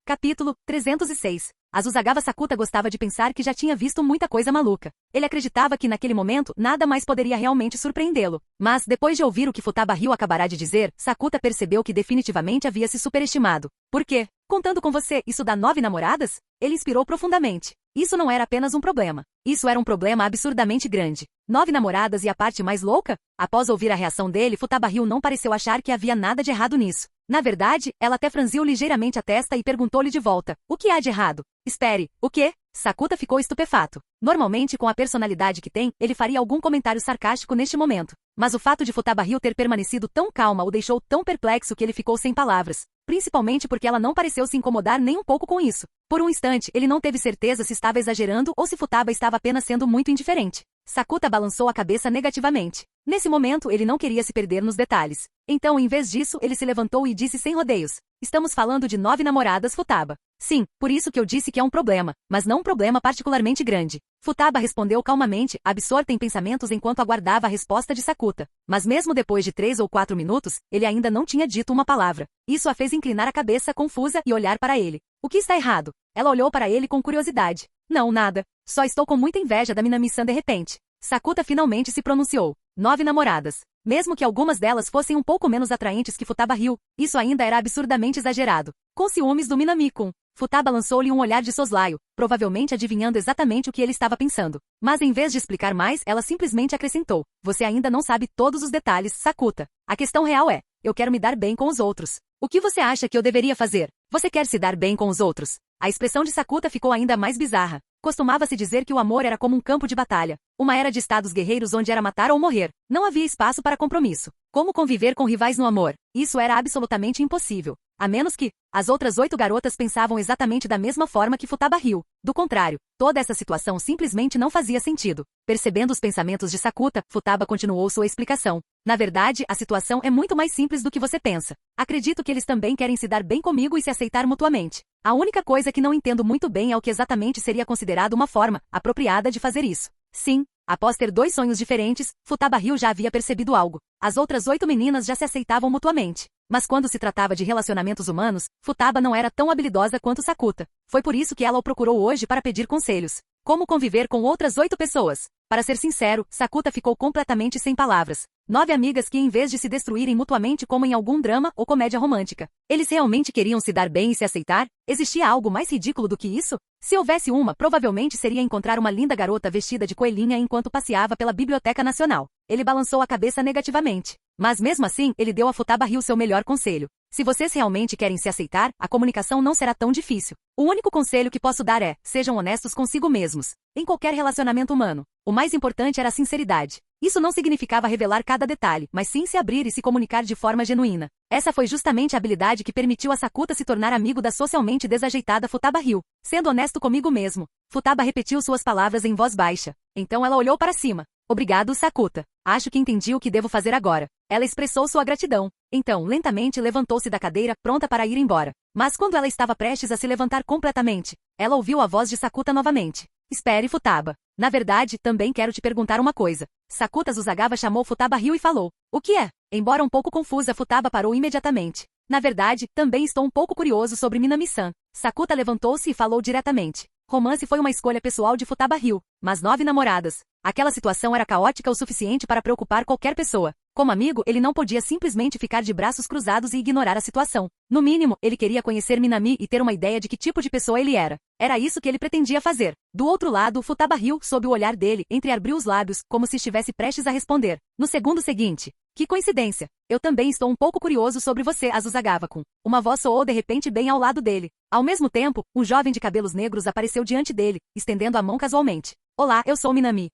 Capítulo 306. Azuzagawa Sakuta gostava de pensar que já tinha visto muita coisa maluca. Ele acreditava que naquele momento nada mais poderia realmente surpreendê-lo. Mas, depois de ouvir o que Futaba-ryu acabará de dizer, Sakuta percebeu que definitivamente havia se superestimado. Por quê? Contando com você, isso dá 9 namoradas? Ele inspirou profundamente. Isso não era apenas um problema. Isso era um problema absurdamente grande. 9 namoradas e a parte mais louca? Após ouvir a reação dele, Futaba-ryu não pareceu achar que havia nada de errado nisso. Na verdade, ela até franziu ligeiramente a testa e perguntou-lhe de volta. O que há de errado? Espere, o quê? Sakuta ficou estupefato. Normalmente, com a personalidade que tem, ele faria algum comentário sarcástico neste momento. Mas o fato de Futaba-ryu ter permanecido tão calma o deixou tão perplexo que ele ficou sem palavras. Principalmente porque ela não pareceu se incomodar nem um pouco com isso. Por um instante, ele não teve certeza se estava exagerando ou se Futaba estava apenas sendo muito indiferente. Sakuta balançou a cabeça negativamente. Nesse momento, ele não queria se perder nos detalhes. Então, em vez disso, ele se levantou e disse sem rodeios. Estamos falando de 9 namoradas, Futaba. Sim, por isso que eu disse que é um problema, mas não um problema particularmente grande. Futaba respondeu calmamente, absorta em pensamentos enquanto aguardava a resposta de Sakuta. Mas mesmo depois de 3 ou 4 minutos, ele ainda não tinha dito uma palavra. Isso a fez inclinar a cabeça confusa e olhar para ele. O que está errado? Ela olhou para ele com curiosidade. Não, nada. Só estou com muita inveja da Minami-san de repente. Sakuta finalmente se pronunciou. 9 namoradas. Mesmo que algumas delas fossem um pouco menos atraentes que Futaba-ryu, isso ainda era absurdamente exagerado. Com ciúmes do Minami-kun. Futaba lançou-lhe um olhar de soslaio, provavelmente adivinhando exatamente o que ele estava pensando. Mas em vez de explicar mais, ela simplesmente acrescentou. Você ainda não sabe todos os detalhes, Sakuta. A questão real é, eu quero me dar bem com os outros. O que você acha que eu deveria fazer? Você quer se dar bem com os outros? A expressão de Sakuta ficou ainda mais bizarra. Costumava-se dizer que o amor era como um campo de batalha. Uma era de estados guerreiros onde era matar ou morrer. Não havia espaço para compromisso. Como conviver com rivais no amor? Isso era absolutamente impossível. A menos que as outras 8 garotas pensavam exatamente da mesma forma que Futaba-ryu. Do contrário, toda essa situação simplesmente não fazia sentido. Percebendo os pensamentos de Sakuta, Futaba continuou sua explicação. Na verdade, a situação é muito mais simples do que você pensa. Acredito que eles também querem se dar bem comigo e se aceitar mutuamente. A única coisa que não entendo muito bem é o que exatamente seria considerado uma forma apropriada de fazer isso. Sim, após ter 2 sonhos diferentes, Futaba-ryu já havia percebido algo. As outras 8 meninas já se aceitavam mutuamente. Mas quando se tratava de relacionamentos humanos, Futaba não era tão habilidosa quanto Sakuta. Foi por isso que ela o procurou hoje para pedir conselhos. Como conviver com outras 8 pessoas? Para ser sincero, Sakuta ficou completamente sem palavras. 9 amigas que em vez de se destruírem mutuamente como em algum drama ou comédia romântica. Eles realmente queriam se dar bem e se aceitar? Existia algo mais ridículo do que isso? Se houvesse uma, provavelmente seria encontrar uma linda garota vestida de coelhinha enquanto passeava pela Biblioteca Nacional. Ele balançou a cabeça negativamente. Mas mesmo assim, ele deu a Futaba-ryu seu melhor conselho. Se vocês realmente querem se aceitar, a comunicação não será tão difícil. O único conselho que posso dar é, sejam honestos consigo mesmos. Em qualquer relacionamento humano, o mais importante era a sinceridade. Isso não significava revelar cada detalhe, mas sim se abrir e se comunicar de forma genuína. Essa foi justamente a habilidade que permitiu a Sakuta se tornar amigo da socialmente desajeitada Futaba-ryu. Sendo honesto comigo mesmo. Futaba repetiu suas palavras em voz baixa. Então ela olhou para cima. Obrigado, Sakuta. Acho que entendi o que devo fazer agora. Ela expressou sua gratidão. Então, lentamente levantou-se da cadeira, pronta para ir embora. Mas quando ela estava prestes a se levantar completamente, ela ouviu a voz de Sakuta novamente. Espere, Futaba. Na verdade, também quero te perguntar uma coisa. Sakuta Azuzagawa chamou Futaba-ryu e falou. O que é? Embora um pouco confusa, Futaba parou imediatamente. Na verdade, também estou um pouco curioso sobre Minami-san. Sakuta levantou-se e falou diretamente. Romance foi uma escolha pessoal de Futaba-ryu, mas 9 namoradas. Aquela situação era caótica o suficiente para preocupar qualquer pessoa. Como amigo, ele não podia simplesmente ficar de braços cruzados e ignorar a situação. No mínimo, ele queria conhecer Minami e ter uma ideia de que tipo de pessoa ele era. Era isso que ele pretendia fazer. Do outro lado, Futaba-ryu, sob o olhar dele, entreabriu os lábios, como se estivesse prestes a responder. No segundo seguinte. Que coincidência. Eu também estou um pouco curioso sobre você, Azuzagawa-kun. Uma voz soou de repente bem ao lado dele. Ao mesmo tempo, um jovem de cabelos negros apareceu diante dele, estendendo a mão casualmente. Olá, eu sou Minami.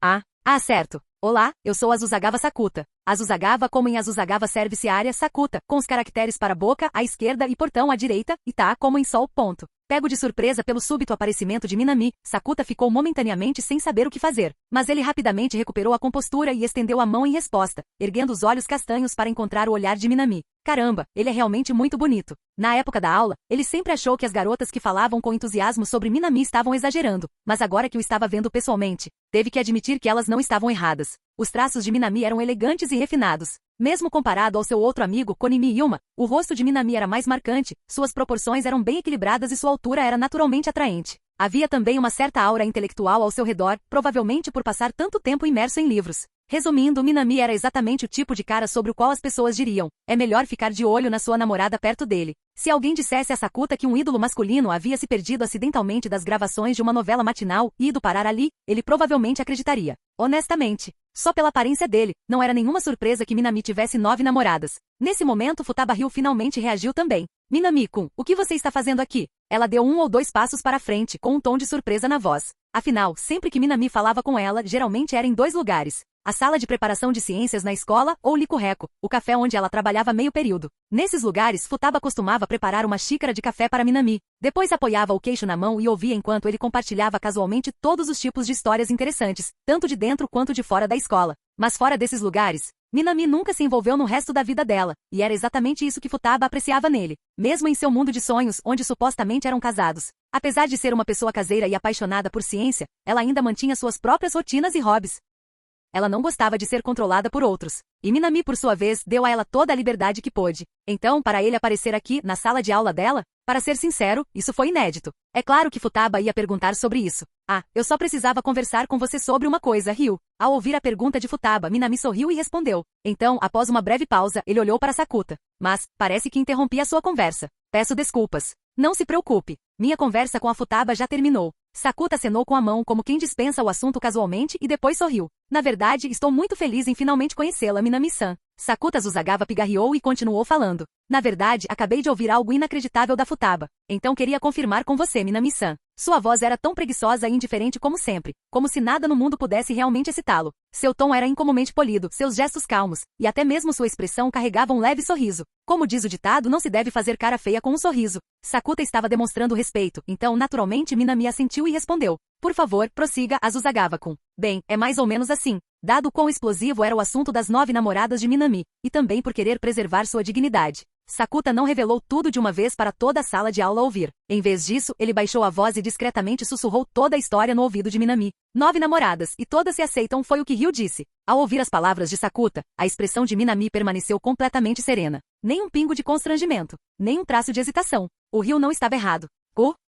Ah, certo. Olá, eu sou Azuzagawa Sakuta. Azuzagawa como em Azuzagawa Service Area Sakuta, com os caracteres para boca à esquerda e portão à direita, e tá como em sol. Ponto. Pego de surpresa pelo súbito aparecimento de Minami, Sakuta ficou momentaneamente sem saber o que fazer. Mas ele rapidamente recuperou a compostura e estendeu a mão em resposta, erguendo os olhos castanhos para encontrar o olhar de Minami. Caramba, ele é realmente muito bonito. Na época da aula, ele sempre achou que as garotas que falavam com entusiasmo sobre Minami estavam exagerando, mas agora que o estava vendo pessoalmente, teve que admitir que elas não estavam erradas. Os traços de Minami eram elegantes e refinados. Mesmo comparado ao seu outro amigo, Konimi Yuma, o rosto de Minami era mais marcante, suas proporções eram bem equilibradas e sua altura era naturalmente atraente. Havia também uma certa aura intelectual ao seu redor, provavelmente por passar tanto tempo imerso em livros. Resumindo, Minami era exatamente o tipo de cara sobre o qual as pessoas diriam: é melhor ficar de olho na sua namorada perto dele. Se alguém dissesse a Sakuta que um ídolo masculino havia se perdido acidentalmente das gravações de uma novela matinal e ido parar ali, ele provavelmente acreditaria. Honestamente, só pela aparência dele, não era nenhuma surpresa que Minami tivesse 9 namoradas. Nesse momento, Futaba Ryu finalmente reagiu também. Minami-kun, o que você está fazendo aqui? Ela deu 1 ou 2 passos para frente, com um tom de surpresa na voz. Afinal, sempre que Minami falava com ela, geralmente era em 2 lugares. A sala de preparação de ciências na escola ou Licorreco, o café onde ela trabalhava meio período. Nesses lugares, Futaba costumava preparar uma xícara de café para Minami. Depois apoiava o queixo na mão e ouvia enquanto ele compartilhava casualmente todos os tipos de histórias interessantes, tanto de dentro quanto de fora da escola. Mas fora desses lugares, Minami nunca se envolveu no resto da vida dela, e era exatamente isso que Futaba apreciava nele, mesmo em seu mundo de sonhos, onde supostamente eram casados. Apesar de ser uma pessoa caseira e apaixonada por ciência, ela ainda mantinha suas próprias rotinas e hobbies. Ela não gostava de ser controlada por outros. E Minami, por sua vez, deu a ela toda a liberdade que pôde. Então, para ele aparecer aqui, na sala de aula dela, para ser sincero, isso foi inédito. É claro que Futaba ia perguntar sobre isso. Ah, eu só precisava conversar com você sobre uma coisa, Ryu. Ao ouvir a pergunta de Futaba, Minami sorriu e respondeu. Então, após uma breve pausa, ele olhou para Sakuta. Mas, parece que interrompi a sua conversa. Peço desculpas. Não se preocupe. Minha conversa com a Futaba já terminou. Sakuta acenou com a mão como quem dispensa o assunto casualmente e depois sorriu. Na verdade, estou muito feliz em finalmente conhecê-la, Minami-san. Sakuta Azuzagawa pigarreou e continuou falando. Na verdade, acabei de ouvir algo inacreditável da Futaba. Então queria confirmar com você, Minami-san. Sua voz era tão preguiçosa e indiferente como sempre, como se nada no mundo pudesse realmente excitá-lo. Seu tom era incomumente polido, seus gestos calmos, e até mesmo sua expressão carregava um leve sorriso. Como diz o ditado, não se deve fazer cara feia com um sorriso. Sakuta estava demonstrando respeito, então naturalmente Minami assentiu e respondeu. Por favor, prossiga, Azuzagawa-kun. Bem, é mais ou menos assim. Dado quão explosivo era o assunto das 9 namoradas de Minami, e também por querer preservar sua dignidade, Sakuta não revelou tudo de uma vez para toda a sala de aula ouvir. Em vez disso, ele baixou a voz e discretamente sussurrou toda a história no ouvido de Minami. 9 namoradas, e todas se aceitam, foi o que Ryu disse. Ao ouvir as palavras de Sakuta, a expressão de Minami permaneceu completamente serena. Nem um pingo de constrangimento, nem um traço de hesitação. O Ryu não estava errado.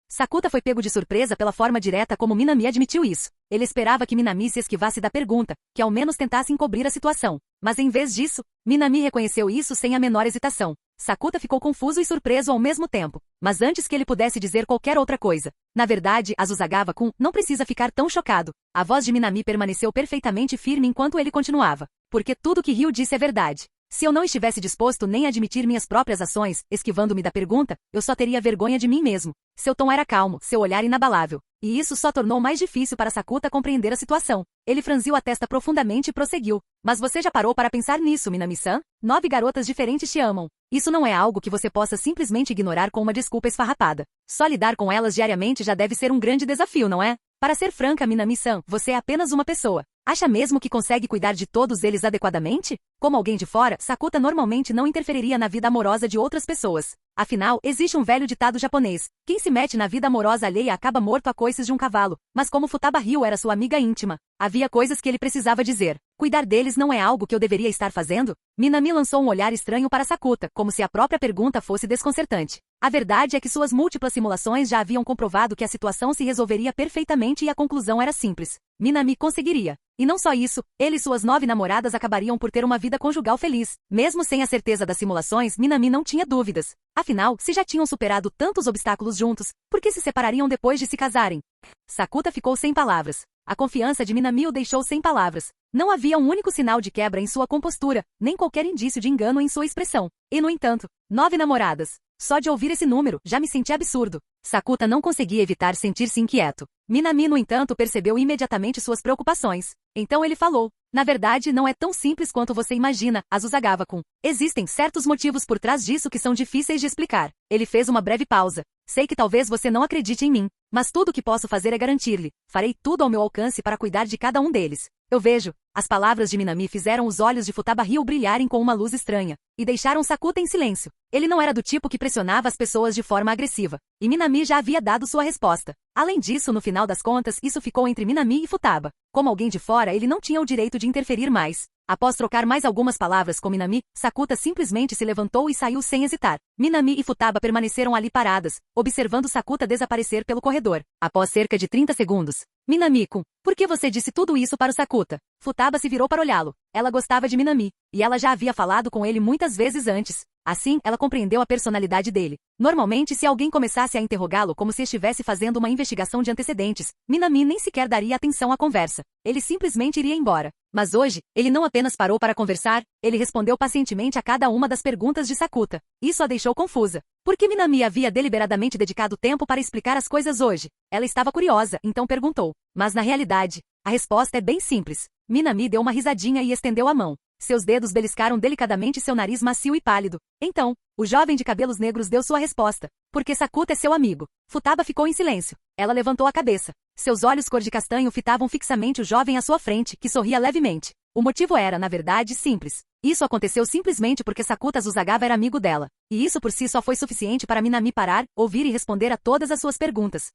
Sakuta foi pego de surpresa pela forma direta como Minami admitiu isso. Ele esperava que Minami se esquivasse da pergunta, que ao menos tentasse encobrir a situação. Mas em vez disso, Minami reconheceu isso sem a menor hesitação. Sakuta ficou confuso e surpreso ao mesmo tempo. Mas antes que ele pudesse dizer qualquer outra coisa. Na verdade, Azuzagawa-kun não precisa ficar tão chocado. A voz de Minami permaneceu perfeitamente firme enquanto ele continuava. Porque tudo que Ryu disse é verdade. Se eu não estivesse disposto nem a admitir minhas próprias ações, esquivando-me da pergunta, eu só teria vergonha de mim mesmo. Seu tom era calmo, seu olhar inabalável. E isso só tornou mais difícil para Sakuta compreender a situação. Ele franziu a testa profundamente e prosseguiu. Mas você já parou para pensar nisso, Minami-san? 9 garotas diferentes te amam. Isso não é algo que você possa simplesmente ignorar com uma desculpa esfarrapada. Só lidar com elas diariamente já deve ser um grande desafio, não é? Para ser franca, Minami-san, você é apenas uma pessoa. Acha mesmo que consegue cuidar de todos eles adequadamente? Como alguém de fora, Sakuta normalmente não interferiria na vida amorosa de outras pessoas. Afinal, existe um velho ditado japonês. Quem se mete na vida amorosa alheia acaba morto a coices de um cavalo. Mas como Futaba Ryu era sua amiga íntima, havia coisas que ele precisava dizer. Cuidar deles não é algo que eu deveria estar fazendo? Minami lançou um olhar estranho para Sakuta, como se a própria pergunta fosse desconcertante. A verdade é que suas múltiplas simulações já haviam comprovado que a situação se resolveria perfeitamente e a conclusão era simples. Minami conseguiria. E não só isso, ele e suas 9 namoradas acabariam por ter uma vida conjugal feliz. Mesmo sem a certeza das simulações, Minami não tinha dúvidas. Afinal, se já tinham superado tantos obstáculos juntos, por que se separariam depois de se casarem? Sakuta ficou sem palavras. A confiança de Minami o deixou sem palavras. Não havia um único sinal de quebra em sua compostura, nem qualquer indício de engano em sua expressão. E no entanto, 9 namoradas. Só de ouvir esse número, já me senti absurdo. Sakuta não conseguia evitar sentir-se inquieto. Minami, no entanto, percebeu imediatamente suas preocupações. Então ele falou: na verdade, não é tão simples quanto você imagina, Azuzagawa-kun. Existem certos motivos por trás disso que são difíceis de explicar. Ele fez uma breve pausa. Sei que talvez você não acredite em mim, mas tudo o que posso fazer é garantir-lhe. Farei tudo ao meu alcance para cuidar de cada um deles. Eu vejo. As palavras de Minami fizeram os olhos de Futaba Ryo brilharem com uma luz estranha, e deixaram Sakuta em silêncio. Ele não era do tipo que pressionava as pessoas de forma agressiva, e Minami já havia dado sua resposta. Além disso, no final das contas, isso ficou entre Minami e Futaba. Como alguém de fora, ele não tinha o direito de interferir mais. Após trocar mais algumas palavras com Minami, Sakuta simplesmente se levantou e saiu sem hesitar. Minami e Futaba permaneceram ali paradas, observando Sakuta desaparecer pelo corredor. Após cerca de 30 segundos, Minami-kun, por que você disse tudo isso para o Sakuta? Futaba se virou para olhá-lo. Ela gostava de Minami, e ela já havia falado com ele muitas vezes antes. Assim, ela compreendeu a personalidade dele. Normalmente, se alguém começasse a interrogá-lo como se estivesse fazendo uma investigação de antecedentes, Minami nem sequer daria atenção à conversa. Ele simplesmente iria embora. Mas hoje, ele não apenas parou para conversar, ele respondeu pacientemente a cada uma das perguntas de Sakuta. Isso a deixou confusa. Por que Minami havia deliberadamente dedicado tempo para explicar as coisas hoje? Ela estava curiosa, então perguntou. Mas na realidade, a resposta é bem simples. Minami deu uma risadinha e estendeu a mão. Seus dedos beliscaram delicadamente seu nariz macio e pálido. Então, o jovem de cabelos negros deu sua resposta. Porque Sakuta é seu amigo. Futaba ficou em silêncio. Ela levantou a cabeça. Seus olhos cor de castanho fitavam fixamente o jovem à sua frente, que sorria levemente. O motivo era, na verdade, simples. Isso aconteceu simplesmente porque Sakuta Azuzagawa era amigo dela. E isso por si só foi suficiente para Minami parar, ouvir e responder a todas as suas perguntas.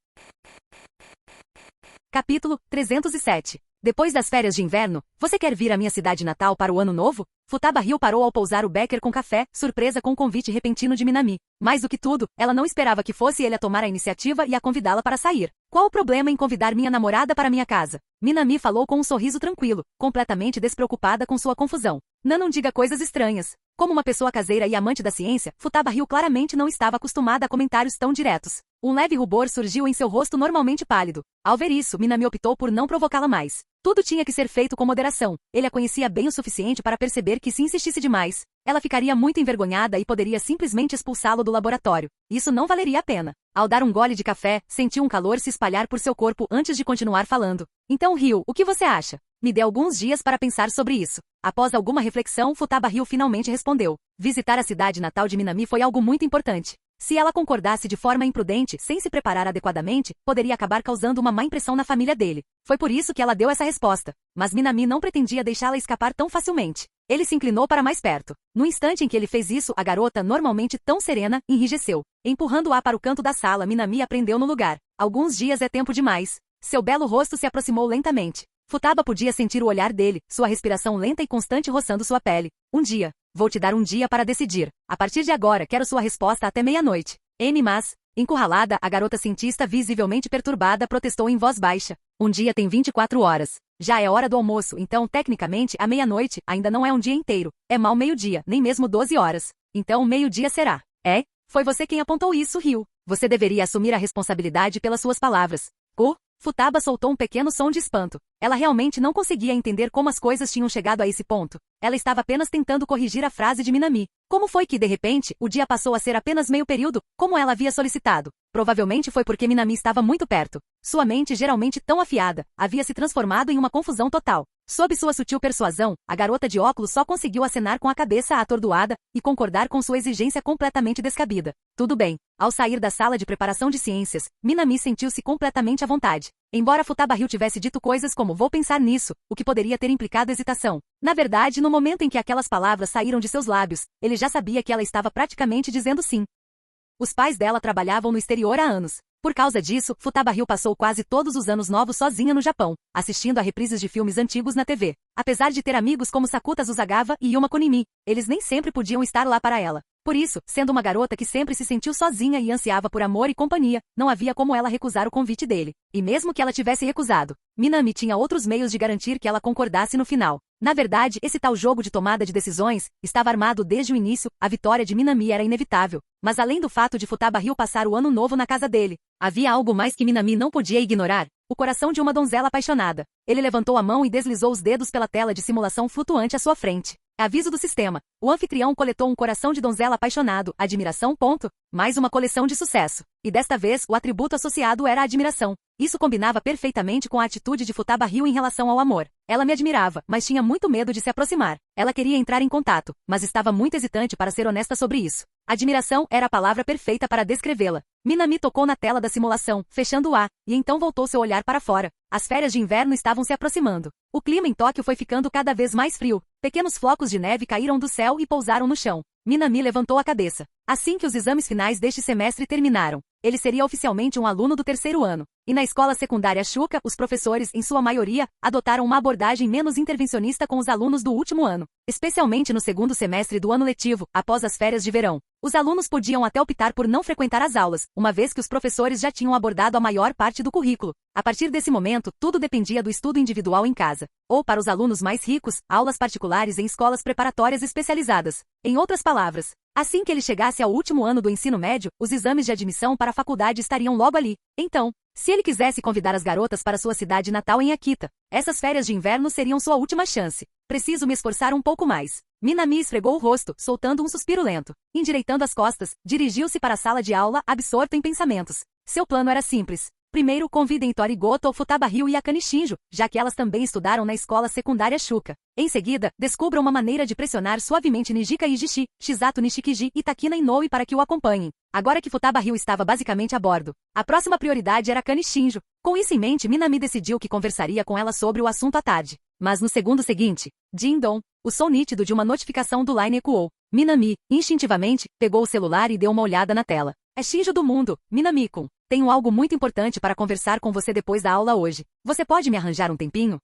Capítulo 307. Depois das férias de inverno, você quer vir à minha cidade natal para o ano novo? Futaba Ryo parou ao pousar o becker com café, surpresa com o convite repentino de Minami. Mais do que tudo, ela não esperava que fosse ele a tomar a iniciativa e a convidá-la para sair. Qual o problema em convidar minha namorada para minha casa? Minami falou com um sorriso tranquilo, completamente despreocupada com sua confusão. Não diga coisas estranhas. Como uma pessoa caseira e amante da ciência, Futaba Ryo claramente não estava acostumada a comentários tão diretos. Um leve rubor surgiu em seu rosto normalmente pálido. Ao ver isso, Minami optou por não provocá-la mais. Tudo tinha que ser feito com moderação. Ele a conhecia bem o suficiente para perceber que se insistisse demais, ela ficaria muito envergonhada e poderia simplesmente expulsá-lo do laboratório. Isso não valeria a pena. Ao dar um gole de café, sentiu um calor se espalhar por seu corpo antes de continuar falando. Então, Ryo, o que você acha? Me dê alguns dias para pensar sobre isso. Após alguma reflexão, Futaba Ryo finalmente respondeu. Visitar a cidade natal de Minami foi algo muito importante. Se ela concordasse de forma imprudente, sem se preparar adequadamente, poderia acabar causando uma má impressão na família dele. Foi por isso que ela deu essa resposta. Mas Minami não pretendia deixá-la escapar tão facilmente. Ele se inclinou para mais perto. No instante em que ele fez isso, a garota, normalmente tão serena, enrijeceu. Empurrando-a para o canto da sala, Minami a prendeu no lugar. Alguns dias é tempo demais. Seu belo rosto se aproximou lentamente. Futaba podia sentir o olhar dele, sua respiração lenta e constante roçando sua pele. Um dia. Vou te dar um dia para decidir. A partir de agora, quero sua resposta até meia-noite. Mas, encurralada, a garota cientista visivelmente perturbada protestou em voz baixa. Um dia tem 24 horas. Já é hora do almoço, então, tecnicamente, a meia-noite ainda não é um dia inteiro. É mal meio-dia, nem mesmo 12 horas. Então, meio-dia será. É? Foi você quem apontou isso, Ryo. Você deveria assumir a responsabilidade pelas suas palavras. Futaba soltou um pequeno som de espanto. Ela realmente não conseguia entender como as coisas tinham chegado a esse ponto. Ela estava apenas tentando corrigir a frase de Minami. Como foi que, de repente, o dia passou a ser apenas meio período, como ela havia solicitado? Provavelmente foi porque Minami estava muito perto. Sua mente, geralmente tão afiada, havia se transformado em uma confusão total. Sob sua sutil persuasão, a garota de óculos só conseguiu acenar com a cabeça atordoada e concordar com sua exigência completamente descabida. Tudo bem. Ao sair da sala de preparação de ciências, Minami sentiu-se completamente à vontade. Embora Futaba Ryo tivesse dito coisas como "vou pensar nisso", o que poderia ter implicado hesitação. Na verdade, no momento em que aquelas palavras saíram de seus lábios, ele já sabia que ela estava praticamente dizendo sim. Os pais dela trabalhavam no exterior há anos. Por causa disso, Futaba Ryo passou quase todos os anos novos sozinha no Japão, assistindo a reprises de filmes antigos na TV. Apesar de ter amigos como Sakuta Azuzagawa e Yuma Kunimi, eles nem sempre podiam estar lá para ela. Por isso, sendo uma garota que sempre se sentiu sozinha e ansiava por amor e companhia, não havia como ela recusar o convite dele. E mesmo que ela tivesse recusado, Minami tinha outros meios de garantir que ela concordasse no final. Na verdade, esse tal jogo de tomada de decisões estava armado desde o início, a vitória de Minami era inevitável. Mas além do fato de Futaba Ryo passar o ano novo na casa dele, havia algo mais que Minami não podia ignorar. O coração de uma donzela apaixonada. Ele levantou a mão e deslizou os dedos pela tela de simulação flutuante à sua frente. Aviso do sistema. O anfitrião coletou um coração de donzela apaixonado, admiração. Mais uma coleção de sucesso. E desta vez, o atributo associado era a admiração. Isso combinava perfeitamente com a atitude de Futaba Ryu em relação ao amor. Ela me admirava, mas tinha muito medo de se aproximar. Ela queria entrar em contato, mas estava muito hesitante para ser honesta sobre isso. Admiração era a palavra perfeita para descrevê-la. Minami tocou na tela da simulação, fechando-a, e então voltou seu olhar para fora. As férias de inverno estavam se aproximando. O clima em Tóquio foi ficando cada vez mais frio. Pequenos flocos de neve caíram do céu e pousaram no chão. Minami levantou a cabeça. Assim que os exames finais deste semestre terminaram, ele seria oficialmente um aluno do terceiro ano. E na escola secundária Shuka, os professores, em sua maioria, adotaram uma abordagem menos intervencionista com os alunos do último ano, especialmente no segundo semestre do ano letivo, após as férias de verão. Os alunos podiam até optar por não frequentar as aulas, uma vez que os professores já tinham abordado a maior parte do currículo. A partir desse momento, tudo dependia do estudo individual em casa. Ou, para os alunos mais ricos, aulas particulares em escolas preparatórias especializadas. Em outras palavras, assim que ele chegasse ao último ano do ensino médio, os exames de admissão para a faculdade estariam logo ali. Então, se ele quisesse convidar as garotas para sua cidade natal em Akita, essas férias de inverno seriam sua última chance. Preciso me esforçar um pouco mais. Minami esfregou o rosto, soltando um suspiro lento. Endireitando as costas, dirigiu-se para a sala de aula, absorto em pensamentos. Seu plano era simples. Primeiro, convidem Torigoto, Futaba Ryu e Akane Shinjo, já que elas também estudaram na escola secundária Shuka. Em seguida, descubra uma maneira de pressionar suavemente Nijika Ijishi, Shizato Nishikiji e Takina Inoue para que o acompanhem. Agora que Futaba Ryu estava basicamente a bordo, a próxima prioridade era Akane Shinjo. Com isso em mente, Minami decidiu que conversaria com ela sobre o assunto à tarde. Mas no segundo seguinte, Ding-dong, o som nítido de uma notificação do Line ecoou. Minami, instintivamente, pegou o celular e deu uma olhada na tela. É Shinjo do mundo, Minami-kun. Tenho algo muito importante para conversar com você depois da aula hoje. Você pode me arranjar um tempinho?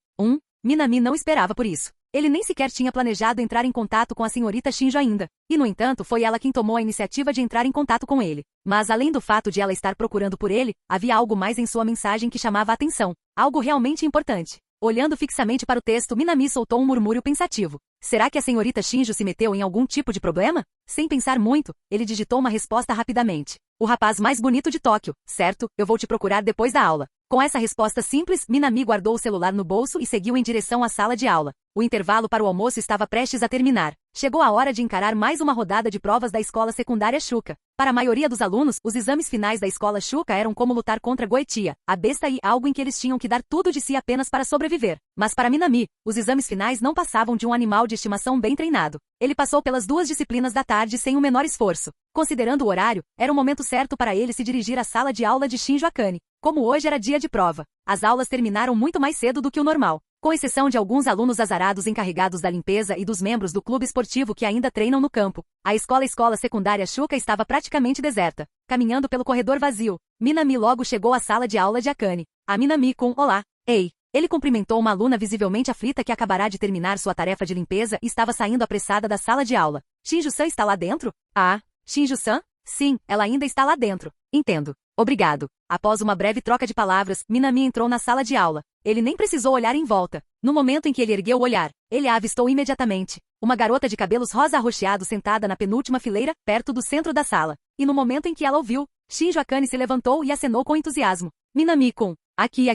Minami não esperava por isso. Ele nem sequer tinha planejado entrar em contato com a senhorita Shinjo ainda. E, no entanto, foi ela quem tomou a iniciativa de entrar em contato com ele. Mas, além do fato de ela estar procurando por ele, havia algo mais em sua mensagem que chamava a atenção. Algo realmente importante. Olhando fixamente para o texto, Minami soltou um murmúrio pensativo. Será que a senhorita Shinjo se meteu em algum tipo de problema? Sem pensar muito, ele digitou uma resposta rapidamente. O rapaz mais bonito de Tóquio, certo? Eu vou te procurar depois da aula. Com essa resposta simples, Minami guardou o celular no bolso e seguiu em direção à sala de aula. O intervalo para o almoço estava prestes a terminar. Chegou a hora de encarar mais uma rodada de provas da escola secundária Shuka. Para a maioria dos alunos, os exames finais da escola Shuka eram como lutar contra Goetia, a besta e algo em que eles tinham que dar tudo de si apenas para sobreviver. Mas para Minami, os exames finais não passavam de um animal de estimação bem treinado. Ele passou pelas duas disciplinas da tarde sem o menor esforço. Considerando o horário, era o momento certo para ele se dirigir à sala de aula de Shinjo Akane. Como hoje era dia de prova, as aulas terminaram muito mais cedo do que o normal. Com exceção de alguns alunos azarados encarregados da limpeza e dos membros do clube esportivo que ainda treinam no campo, a escola secundária Shuka estava praticamente deserta. Caminhando pelo corredor vazio, Minami logo chegou à sala de aula de Akane. A Minami com olá. Ei. Ele cumprimentou uma aluna visivelmente aflita que acabará de terminar sua tarefa de limpeza e estava saindo apressada da sala de aula. Shinjo-san está lá dentro? Ah, Shinjo-san? Sim, ela ainda está lá dentro. Entendo. Obrigado. Após uma breve troca de palavras, Minami entrou na sala de aula. Ele nem precisou olhar em volta. No momento em que ele ergueu o olhar, ele a avistou imediatamente. Uma garota de cabelos rosa arroxeados sentada na penúltima fileira, perto do centro da sala. E no momento em que ela ouviu, Shinjo Akane se levantou e acenou com entusiasmo. Minami-kun. Aqui.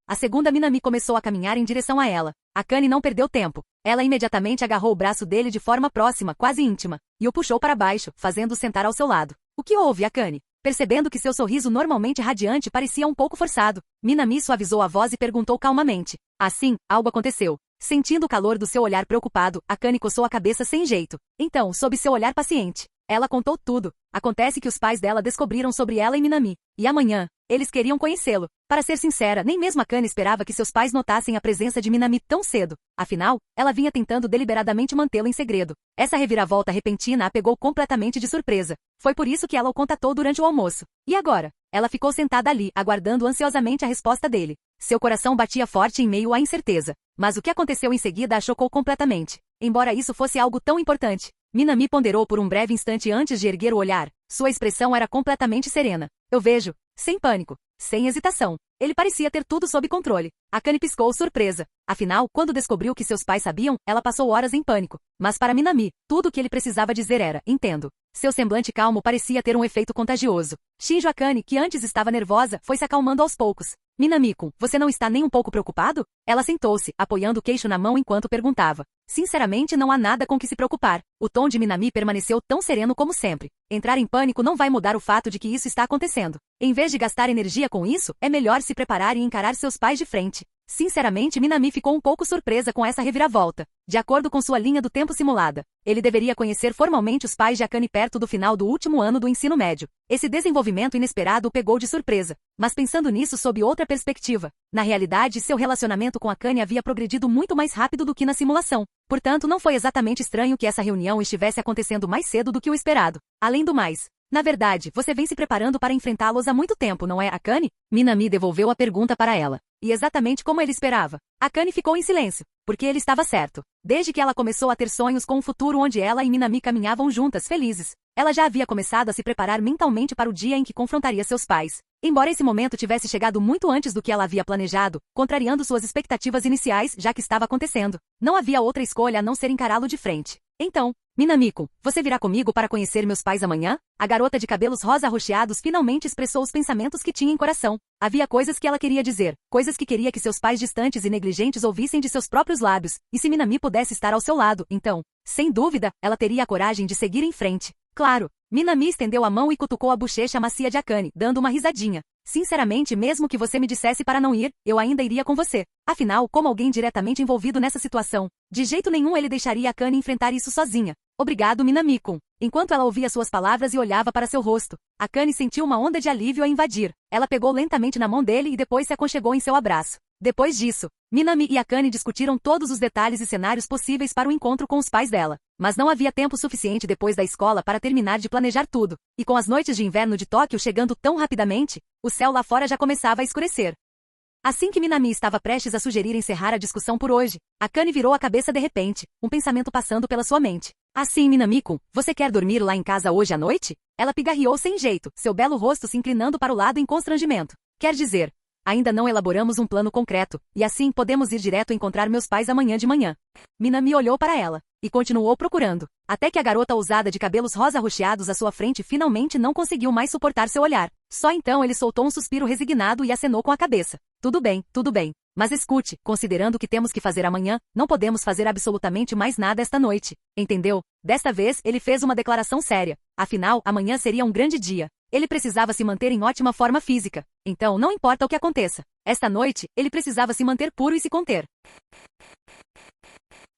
A segunda Minami começou a caminhar em direção a ela. Akane não perdeu tempo. Ela imediatamente agarrou o braço dele de forma próxima, quase íntima, e o puxou para baixo, fazendo-o sentar ao seu lado. O que houve, Akane? Percebendo que seu sorriso normalmente radiante parecia um pouco forçado, Minami suavizou a voz e perguntou calmamente. Assim, algo aconteceu. Sentindo o calor do seu olhar preocupado, Akane coçou a cabeça sem jeito. Então, sob seu olhar paciente, ela contou tudo. Acontece que os pais dela descobriram sobre ela e Minami. E amanhã, eles queriam conhecê-lo. Para ser sincera, nem mesmo Akane esperava que seus pais notassem a presença de Minami tão cedo. Afinal, ela vinha tentando deliberadamente mantê-lo em segredo. Essa reviravolta repentina a pegou completamente de surpresa. Foi por isso que ela o contatou durante o almoço. E agora? Ela ficou sentada ali, aguardando ansiosamente a resposta dele. Seu coração batia forte em meio à incerteza. Mas o que aconteceu em seguida a chocou completamente. Embora isso fosse algo tão importante, Minami ponderou por um breve instante antes de erguer o olhar. Sua expressão era completamente serena. Eu vejo. Sem pânico. Sem hesitação. Ele parecia ter tudo sob controle. Akane piscou surpresa. Afinal, quando descobriu que seus pais sabiam, ela passou horas em pânico. Mas para Minami, tudo o que ele precisava dizer era, entendo. Seu semblante calmo parecia ter um efeito contagioso. Shinjo Akane, que antes estava nervosa, foi se acalmando aos poucos. Minami-kun, você não está nem um pouco preocupado? Ela sentou-se, apoiando o queixo na mão enquanto perguntava. Sinceramente, não há nada com que se preocupar. O tom de Minami permaneceu tão sereno como sempre. Entrar em pânico não vai mudar o fato de que isso está acontecendo. Em vez de gastar energia com isso, é melhor se preparar e encarar seus pais de frente. Sinceramente, Minami ficou um pouco surpresa com essa reviravolta. De acordo com sua linha do tempo simulada, ele deveria conhecer formalmente os pais de Akane perto do final do último ano do ensino médio. Esse desenvolvimento inesperado o pegou de surpresa. Mas pensando nisso sob outra perspectiva, na realidade, seu relacionamento com Akane havia progredido muito mais rápido do que na simulação. Portanto, não foi exatamente estranho que essa reunião estivesse acontecendo mais cedo do que o esperado. Além do mais, na verdade, você vem se preparando para enfrentá-los há muito tempo, não é, Akane? Minami devolveu a pergunta para ela. E exatamente como ele esperava. Akane ficou em silêncio, porque ele estava certo. Desde que ela começou a ter sonhos com um futuro onde ela e Minami caminhavam juntas, felizes, ela já havia começado a se preparar mentalmente para o dia em que confrontaria seus pais. Embora esse momento tivesse chegado muito antes do que ela havia planejado, contrariando suas expectativas iniciais, já que estava acontecendo, não havia outra escolha a não ser encará-lo de frente. Então, Minami-kun, você virá comigo para conhecer meus pais amanhã? A garota de cabelos rosa arroxeados finalmente expressou os pensamentos que tinha em coração. Havia coisas que ela queria dizer, coisas que queria que seus pais distantes e negligentes ouvissem de seus próprios lábios, e se Minami pudesse estar ao seu lado, então, sem dúvida, ela teria a coragem de seguir em frente. Claro, Minami estendeu a mão e cutucou a bochecha macia de Akane, dando uma risadinha. Sinceramente, mesmo que você me dissesse para não ir, eu ainda iria com você. Afinal, como alguém diretamente envolvido nessa situação, de jeito nenhum ele deixaria Akane enfrentar isso sozinha. Obrigado, Minami-kun. Enquanto ela ouvia suas palavras e olhava para seu rosto, Akane sentiu uma onda de alívio a invadir. Ela pegou lentamente na mão dele e depois se aconchegou em seu abraço. Depois disso, Minami e Akane discutiram todos os detalhes e cenários possíveis para o encontro com os pais dela. Mas não havia tempo suficiente depois da escola para terminar de planejar tudo. E com as noites de inverno de Tóquio chegando tão rapidamente, o céu lá fora já começava a escurecer. Assim que Minami estava prestes a sugerir encerrar a discussão por hoje, Akane virou a cabeça de repente, um pensamento passando pela sua mente. Assim, Minami-kun, você quer dormir lá em casa hoje à noite? Ela pigarreou sem jeito, seu belo rosto se inclinando para o lado em constrangimento. Quer dizer, ainda não elaboramos um plano concreto, e assim podemos ir direto encontrar meus pais amanhã de manhã. Minami olhou para ela, e continuou procurando, até que a garota ousada de cabelos rosa arroxeados à sua frente finalmente não conseguiu mais suportar seu olhar. Só então ele soltou um suspiro resignado e acenou com a cabeça. Tudo bem, mas escute, considerando o que temos que fazer amanhã, não podemos fazer absolutamente mais nada esta noite, entendeu? Desta vez, ele fez uma declaração séria. Afinal, amanhã seria um grande dia. Ele precisava se manter em ótima forma física. Então, não importa o que aconteça. Esta noite, ele precisava se manter puro e se conter.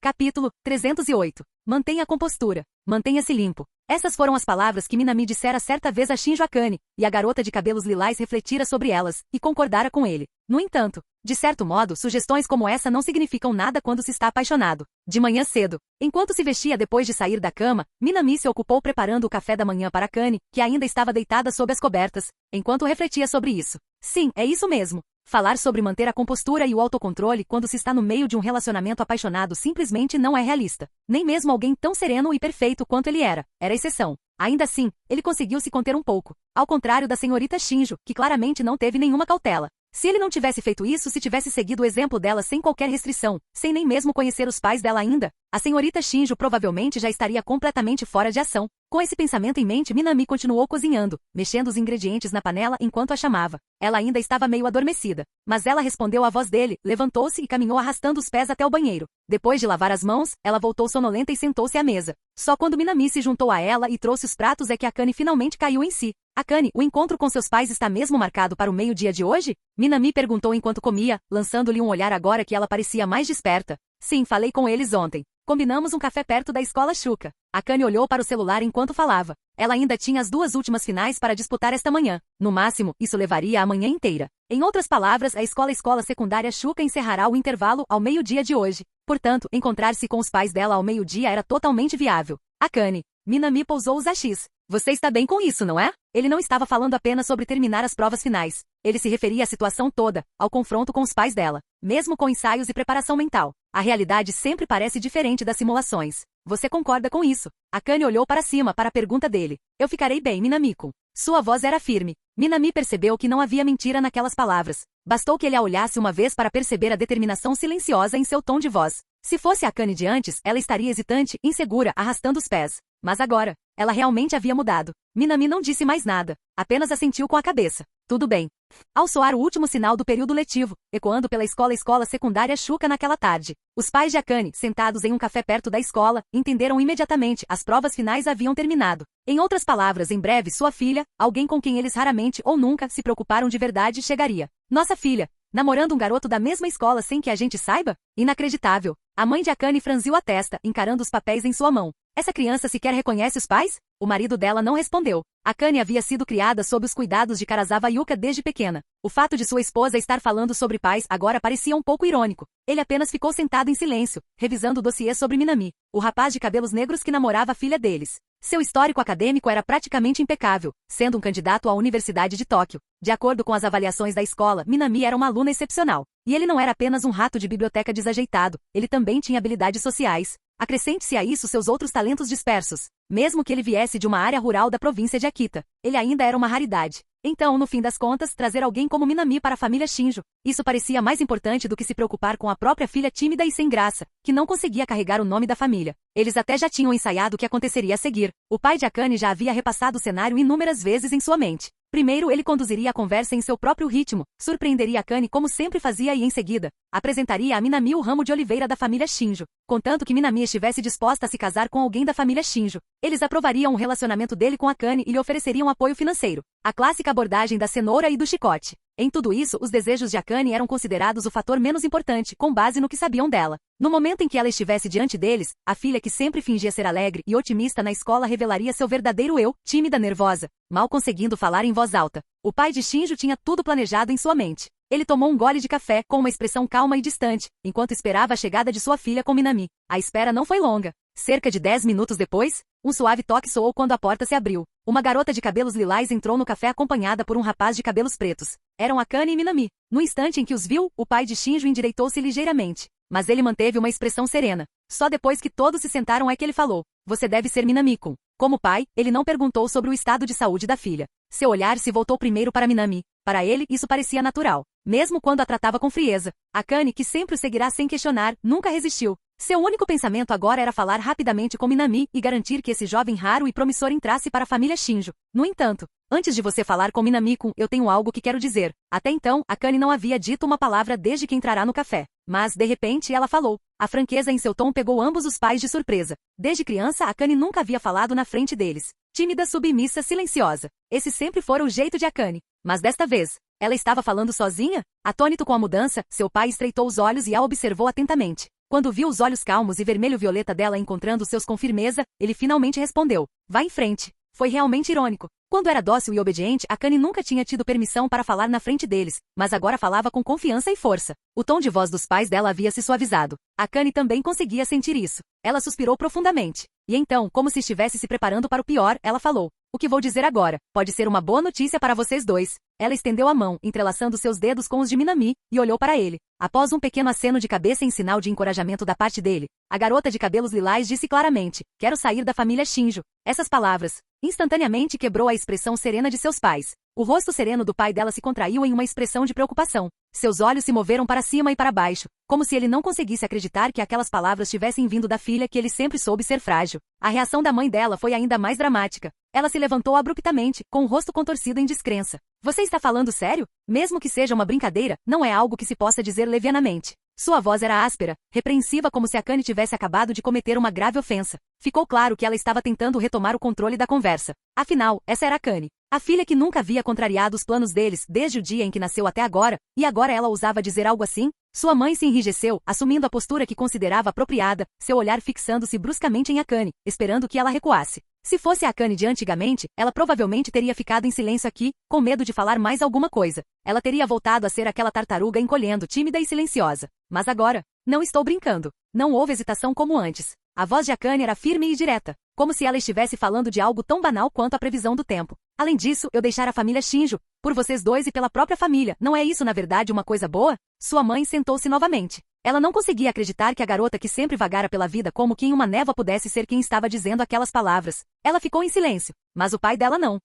Capítulo 308. Mantenha a compostura. Mantenha-se limpo. Essas foram as palavras que Minami dissera certa vez a Shinjo Akane, e a garota de cabelos lilás refletira sobre elas, e concordara com ele. No entanto, de certo modo, sugestões como essa não significam nada quando se está apaixonado. De manhã cedo, enquanto se vestia depois de sair da cama, Minami se ocupou preparando o café da manhã para Akane, que ainda estava deitada sob as cobertas, enquanto refletia sobre isso. Sim, é isso mesmo. Falar sobre manter a compostura e o autocontrole quando se está no meio de um relacionamento apaixonado simplesmente não é realista. Nem mesmo alguém tão sereno e perfeito quanto ele era exceção. Ainda assim, ele conseguiu se conter um pouco. Ao contrário da senhorita Shinjo, que claramente não teve nenhuma cautela. Se ele não tivesse feito isso, se tivesse seguido o exemplo dela sem qualquer restrição, sem nem mesmo conhecer os pais dela ainda, a senhorita Shinjo provavelmente já estaria completamente fora de ação. Com esse pensamento em mente, Minami continuou cozinhando, mexendo os ingredientes na panela enquanto a chamava. Ela ainda estava meio adormecida, mas ela respondeu à voz dele, levantou-se e caminhou arrastando os pés até o banheiro. Depois de lavar as mãos, ela voltou sonolenta e sentou-se à mesa. Só quando Minami se juntou a ela e trouxe os pratos é que Akane finalmente caiu em si. Akane, o encontro com seus pais está mesmo marcado para o meio-dia de hoje? Minami perguntou enquanto comia, lançando-lhe um olhar agora que ela parecia mais desperta. Sim, falei com eles ontem. Combinamos um café perto da escola Shuka. Akane olhou para o celular enquanto falava. Ela ainda tinha as 2 últimas finais para disputar esta manhã. No máximo, isso levaria a manhã inteira. Em outras palavras, a escola secundária Shuka encerrará o intervalo ao meio-dia de hoje. Portanto, encontrar-se com os pais dela ao meio-dia era totalmente viável. Akane. Minami pousou os AX. Você está bem com isso, não é? Ele não estava falando apenas sobre terminar as provas finais. Ele se referia à situação toda, ao confronto com os pais dela. Mesmo com ensaios e preparação mental, a realidade sempre parece diferente das simulações. Você concorda com isso? Akane olhou para cima para a pergunta dele. Eu ficarei bem, Minami-kun. Sua voz era firme. Minami percebeu que não havia mentira naquelas palavras. Bastou que ele a olhasse uma vez para perceber a determinação silenciosa em seu tom de voz. Se fosse a Akane de antes, ela estaria hesitante, insegura, arrastando os pés. Mas agora, ela realmente havia mudado. Minami não disse mais nada, apenas assentiu com a cabeça. Tudo bem. Ao soar o último sinal do período letivo, ecoando pela escola secundária Chuca naquela tarde, os pais de Akane, sentados em um café perto da escola, entenderam imediatamente, as provas finais haviam terminado. Em outras palavras, em breve sua filha, alguém com quem eles raramente ou nunca se preocuparam de verdade, chegaria. Nossa filha, namorando um garoto da mesma escola sem que a gente saiba? Inacreditável. A mãe de Akane franziu a testa, encarando os papéis em sua mão. Essa criança sequer reconhece os pais? O marido dela não respondeu. Akane havia sido criada sob os cuidados de Karazawa Yuka desde pequena. O fato de sua esposa estar falando sobre pais agora parecia um pouco irônico. Ele apenas ficou sentado em silêncio, revisando o dossiê sobre Minami, o rapaz de cabelos negros que namorava a filha deles. Seu histórico acadêmico era praticamente impecável, sendo um candidato à Universidade de Tóquio. De acordo com as avaliações da escola, Minami era uma aluna excepcional. E ele não era apenas um rato de biblioteca desajeitado, ele também tinha habilidades sociais. Acrescente-se a isso seus outros talentos dispersos. Mesmo que ele viesse de uma área rural da província de Akita, ele ainda era uma raridade. Então, no fim das contas, trazer alguém como Minami para a família Shinjo. Isso parecia mais importante do que se preocupar com a própria filha tímida e sem graça, que não conseguia carregar o nome da família. Eles até já tinham ensaiado o que aconteceria a seguir. O pai de Akane já havia repassado o cenário inúmeras vezes em sua mente. Primeiro ele conduziria a conversa em seu próprio ritmo, surpreenderia Akane como sempre fazia e em seguida, apresentaria a Minami o ramo de oliveira da família Shinjo. Contanto que Minami estivesse disposta a se casar com alguém da família Shinjo, eles aprovariam o relacionamento dele com Akane e lhe ofereceriam apoio financeiro. A clássica abordagem da cenoura e do chicote. Em tudo isso, os desejos de Akane eram considerados o fator menos importante, com base no que sabiam dela. No momento em que ela estivesse diante deles, a filha que sempre fingia ser alegre e otimista na escola revelaria seu verdadeiro eu, tímida, nervosa, mal conseguindo falar em voz alta. O pai de Shinjo tinha tudo planejado em sua mente. Ele tomou um gole de café, com uma expressão calma e distante, enquanto esperava a chegada de sua filha com Minami. A espera não foi longa. Cerca de 10 minutos depois, um suave toque soou quando a porta se abriu. Uma garota de cabelos lilás entrou no café acompanhada por um rapaz de cabelos pretos. Eram Akane e Minami. No instante em que os viu, o pai de Shinjo endireitou-se ligeiramente. Mas ele manteve uma expressão serena. Só depois que todos se sentaram é que ele falou: "Você deve ser Minami-kun." Como pai, ele não perguntou sobre o estado de saúde da filha. Seu olhar se voltou primeiro para Minami. Para ele, isso parecia natural. Mesmo quando a tratava com frieza. Akane, que sempre o seguirá sem questionar, nunca resistiu. Seu único pensamento agora era falar rapidamente com Minami e garantir que esse jovem raro e promissor entrasse para a família Shinjo. No entanto, antes de você falar com Minami-kun, eu tenho algo que quero dizer. Até então, Akane não havia dito uma palavra desde que entrará no café. Mas, de repente, ela falou. A franqueza em seu tom pegou ambos os pais de surpresa. Desde criança, Akane nunca havia falado na frente deles. Tímida, submissa, silenciosa. Esse sempre fora o jeito de Akane. Mas desta vez, ela estava falando sozinha? Atônito com a mudança, seu pai estreitou os olhos e a observou atentamente. Quando viu os olhos calmos e vermelho-violeta dela encontrando seus com firmeza, ele finalmente respondeu: "Vá em frente." Foi realmente irônico. Quando era dócil e obediente, Akane nunca tinha tido permissão para falar na frente deles, mas agora falava com confiança e força. O tom de voz dos pais dela havia se suavizado. Akane também conseguia sentir isso. Ela suspirou profundamente. E então, como se estivesse se preparando para o pior, ela falou: "O que vou dizer agora pode ser uma boa notícia para vocês dois." Ela estendeu a mão, entrelaçando seus dedos com os de Minami, e olhou para ele. Após um pequeno aceno de cabeça em sinal de encorajamento da parte dele, a garota de cabelos lilás disse claramente: "Quero sair da família Shinjo." Essas palavras instantaneamente quebrou a expressão serena de seus pais. O rosto sereno do pai dela se contraiu em uma expressão de preocupação. Seus olhos se moveram para cima e para baixo, como se ele não conseguisse acreditar que aquelas palavras tivessem vindo da filha que ele sempre soube ser frágil. A reação da mãe dela foi ainda mais dramática. Ela se levantou abruptamente, com o rosto contorcido em descrença. "Você está falando sério? Mesmo que seja uma brincadeira, não é algo que se possa dizer levianamente." Sua voz era áspera, repreensiva, como se Akane tivesse acabado de cometer uma grave ofensa. Ficou claro que ela estava tentando retomar o controle da conversa. Afinal, essa era Akane, a filha que nunca havia contrariado os planos deles desde o dia em que nasceu até agora, e agora ela ousava dizer algo assim? Sua mãe se enrijeceu, assumindo a postura que considerava apropriada, seu olhar fixando-se bruscamente em Akane, esperando que ela recuasse. Se fosse a Akane de antigamente, ela provavelmente teria ficado em silêncio aqui, com medo de falar mais alguma coisa. Ela teria voltado a ser aquela tartaruga encolhendo, tímida e silenciosa. Mas agora, não estou brincando. Não houve hesitação como antes. A voz de Akane era firme e direta, como se ela estivesse falando de algo tão banal quanto a previsão do tempo. Além disso, eu deixar a família Shinjo, por vocês dois e pela própria família, não é isso na verdade uma coisa boa? Sua mãe sentou-se novamente. Ela não conseguia acreditar que a garota que sempre vagara pela vida como que em uma névoa pudesse ser quem estava dizendo aquelas palavras. Ela ficou em silêncio, mas o pai dela não.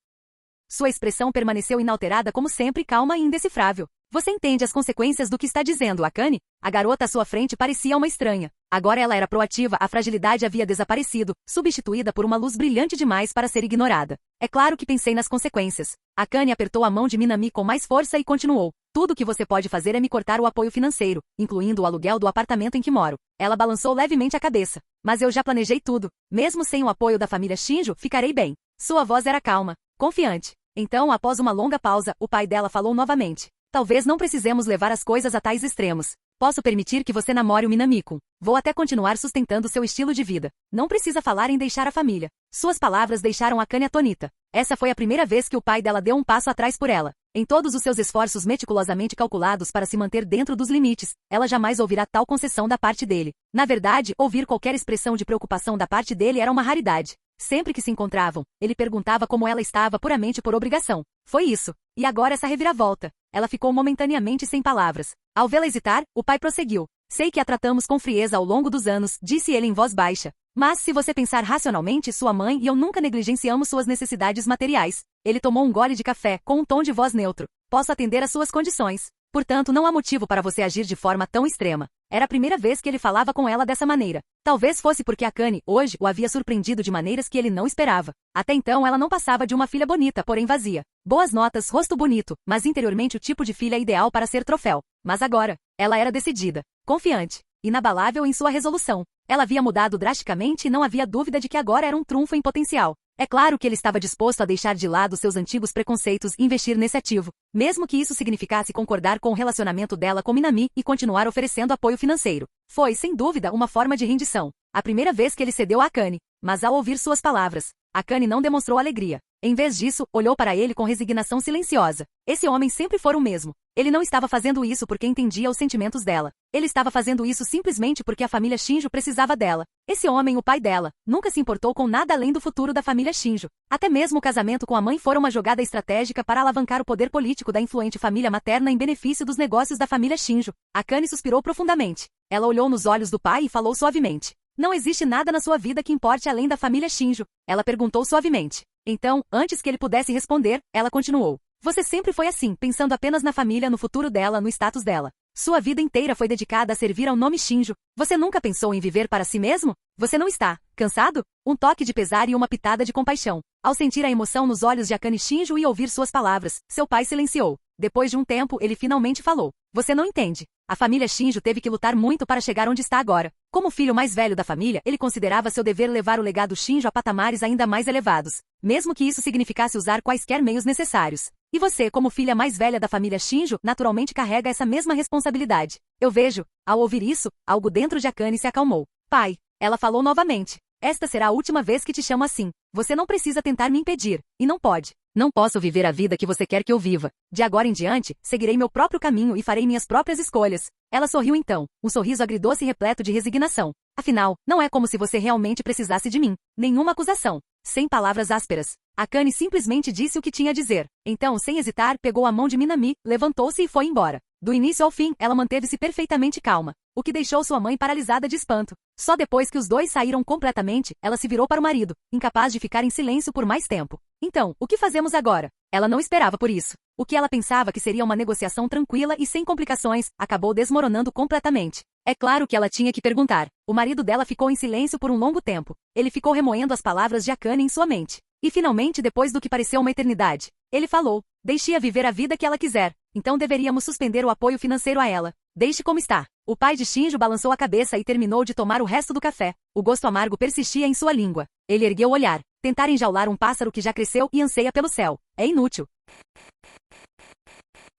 Sua expressão permaneceu inalterada como sempre, calma e indecifrável. "Você entende as consequências do que está dizendo, Akane?" A garota à sua frente parecia uma estranha. Agora ela era proativa, a fragilidade havia desaparecido, substituída por uma luz brilhante demais para ser ignorada. É claro que pensei nas consequências. Akane apertou a mão de Minami com mais força e continuou. Tudo que você pode fazer é me cortar o apoio financeiro, incluindo o aluguel do apartamento em que moro. Ela balançou levemente a cabeça. Mas eu já planejei tudo. Mesmo sem o apoio da família Shinjo, ficarei bem. Sua voz era calma, confiante. Então, após uma longa pausa, o pai dela falou novamente. Talvez não precisemos levar as coisas a tais extremos. Posso permitir que você namore o Minami-kun. Vou até continuar sustentando seu estilo de vida. Não precisa falar em deixar a família. Suas palavras deixaram Akane atonita. Essa foi a primeira vez que o pai dela deu um passo atrás por ela. Em todos os seus esforços meticulosamente calculados para se manter dentro dos limites, ela jamais ouvirá tal concessão da parte dele. Na verdade, ouvir qualquer expressão de preocupação da parte dele era uma raridade. Sempre que se encontravam, ele perguntava como ela estava puramente por obrigação. Foi isso. E agora essa reviravolta. Ela ficou momentaneamente sem palavras. Ao vê-la hesitar, o pai prosseguiu. Sei que a tratamos com frieza ao longo dos anos, disse ele em voz baixa. Mas se você pensar racionalmente, sua mãe e eu nunca negligenciamos suas necessidades materiais. Ele tomou um gole de café, com um tom de voz neutro. Posso atender às suas condições. Portanto, não há motivo para você agir de forma tão extrema. Era a primeira vez que ele falava com ela dessa maneira. Talvez fosse porque Akane, hoje, o havia surpreendido de maneiras que ele não esperava. Até então ela não passava de uma filha bonita, porém vazia. Boas notas, rosto bonito, mas interiormente o tipo de filha ideal para ser troféu. Mas agora, ela era decidida, confiante, inabalável em sua resolução. Ela havia mudado drasticamente e não havia dúvida de que agora era um trunfo em potencial. É claro que ele estava disposto a deixar de lado seus antigos preconceitos e investir nesse ativo, mesmo que isso significasse concordar com o relacionamento dela com Minami e continuar oferecendo apoio financeiro. Foi, sem dúvida, uma forma de rendição. A primeira vez que ele cedeu a Akane. Mas ao ouvir suas palavras, Akane não demonstrou alegria. Em vez disso, olhou para ele com resignação silenciosa. Esse homem sempre fora o mesmo. Ele não estava fazendo isso porque entendia os sentimentos dela. Ele estava fazendo isso simplesmente porque a família Shinjo precisava dela. Esse homem, o pai dela, nunca se importou com nada além do futuro da família Shinjo. Até mesmo o casamento com a mãe fora uma jogada estratégica para alavancar o poder político da influente família materna em benefício dos negócios da família Shinjo. Akane suspirou profundamente. Ela olhou nos olhos do pai e falou suavemente. Não existe nada na sua vida que importe além da família Shinjo. Ela perguntou suavemente. Então, antes que ele pudesse responder, ela continuou. Você sempre foi assim, pensando apenas na família, no futuro dela, no status dela. Sua vida inteira foi dedicada a servir ao nome Shinjo. Você nunca pensou em viver para si mesmo? Você não está cansado? Um toque de pesar e uma pitada de compaixão. Ao sentir a emoção nos olhos de Akane Shinjo e ouvir suas palavras, seu pai silenciou. Depois de um tempo, ele finalmente falou. Você não entende. A família Shinjo teve que lutar muito para chegar onde está agora. Como filho mais velho da família, ele considerava seu dever levar o legado Shinjo a patamares ainda mais elevados, mesmo que isso significasse usar quaisquer meios necessários. E você, como filha mais velha da família Shinjo, naturalmente carrega essa mesma responsabilidade. Eu vejo. Ao ouvir isso, algo dentro de Akane se acalmou. Pai, ela falou novamente. Esta será a última vez que te chamo assim. Você não precisa tentar me impedir. E não pode. Não posso viver a vida que você quer que eu viva. De agora em diante, seguirei meu próprio caminho e farei minhas próprias escolhas. Ela sorriu então, um sorriso agridoce e repleto de resignação. Afinal, não é como se você realmente precisasse de mim. Nenhuma acusação. Sem palavras ásperas. Akane simplesmente disse o que tinha a dizer. Então, sem hesitar, pegou a mão de Minami, levantou-se e foi embora. Do início ao fim, ela manteve-se perfeitamente calma, o que deixou sua mãe paralisada de espanto. Só depois que os dois saíram completamente, ela se virou para o marido, incapaz de ficar em silêncio por mais tempo. Então, o que fazemos agora? Ela não esperava por isso. O que ela pensava que seria uma negociação tranquila e sem complicações, acabou desmoronando completamente. É claro que ela tinha que perguntar. O marido dela ficou em silêncio por um longo tempo. Ele ficou remoendo as palavras de Akane em sua mente. E finalmente, depois do que pareceu uma eternidade, ele falou. Deixe-a viver a vida que ela quiser. Então deveríamos suspender o apoio financeiro a ela. Deixe como está. O pai de Shinjo balançou a cabeça e terminou de tomar o resto do café. O gosto amargo persistia em sua língua. Ele ergueu o olhar. Tentar enjaular um pássaro que já cresceu e anseia pelo céu. É inútil.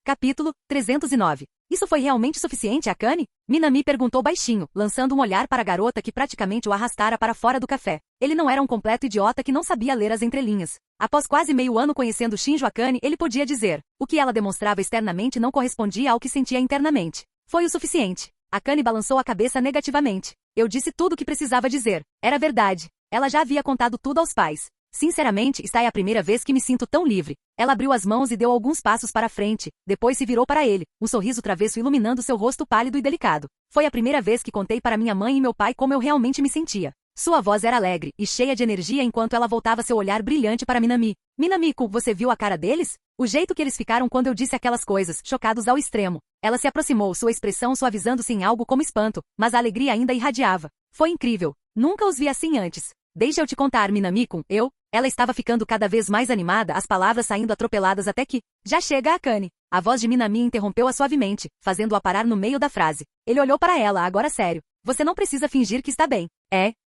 Capítulo 309. Isso foi realmente suficiente, Akane? Minami perguntou baixinho, lançando um olhar para a garota que praticamente o arrastara para fora do café. Ele não era um completo idiota que não sabia ler as entrelinhas. Após quase meio ano conhecendo Shinjo Akane, ele podia dizer. O que ela demonstrava externamente não correspondia ao que sentia internamente. Foi o suficiente. Akane balançou a cabeça negativamente. Eu disse tudo o que precisava dizer. Era verdade. Ela já havia contado tudo aos pais. Sinceramente, esta é a primeira vez que me sinto tão livre. Ela abriu as mãos e deu alguns passos para a frente, depois se virou para ele, um sorriso travesso iluminando seu rosto pálido e delicado. Foi a primeira vez que contei para minha mãe e meu pai como eu realmente me sentia. Sua voz era alegre e cheia de energia enquanto ela voltava seu olhar brilhante para Minami. Minami-kun, você viu a cara deles? O jeito que eles ficaram quando eu disse aquelas coisas, chocados ao extremo. Ela se aproximou, sua expressão suavizando-se em algo como espanto, mas a alegria ainda irradiava. Foi incrível. Nunca os vi assim antes. Deixa eu te contar, Minami-kun, Ela estava ficando cada vez mais animada, as palavras saindo atropeladas até que... Já chega, Akane. A voz de Minami interrompeu-a suavemente, fazendo-a parar no meio da frase. Ele olhou para ela, agora sério. Você não precisa fingir que está bem.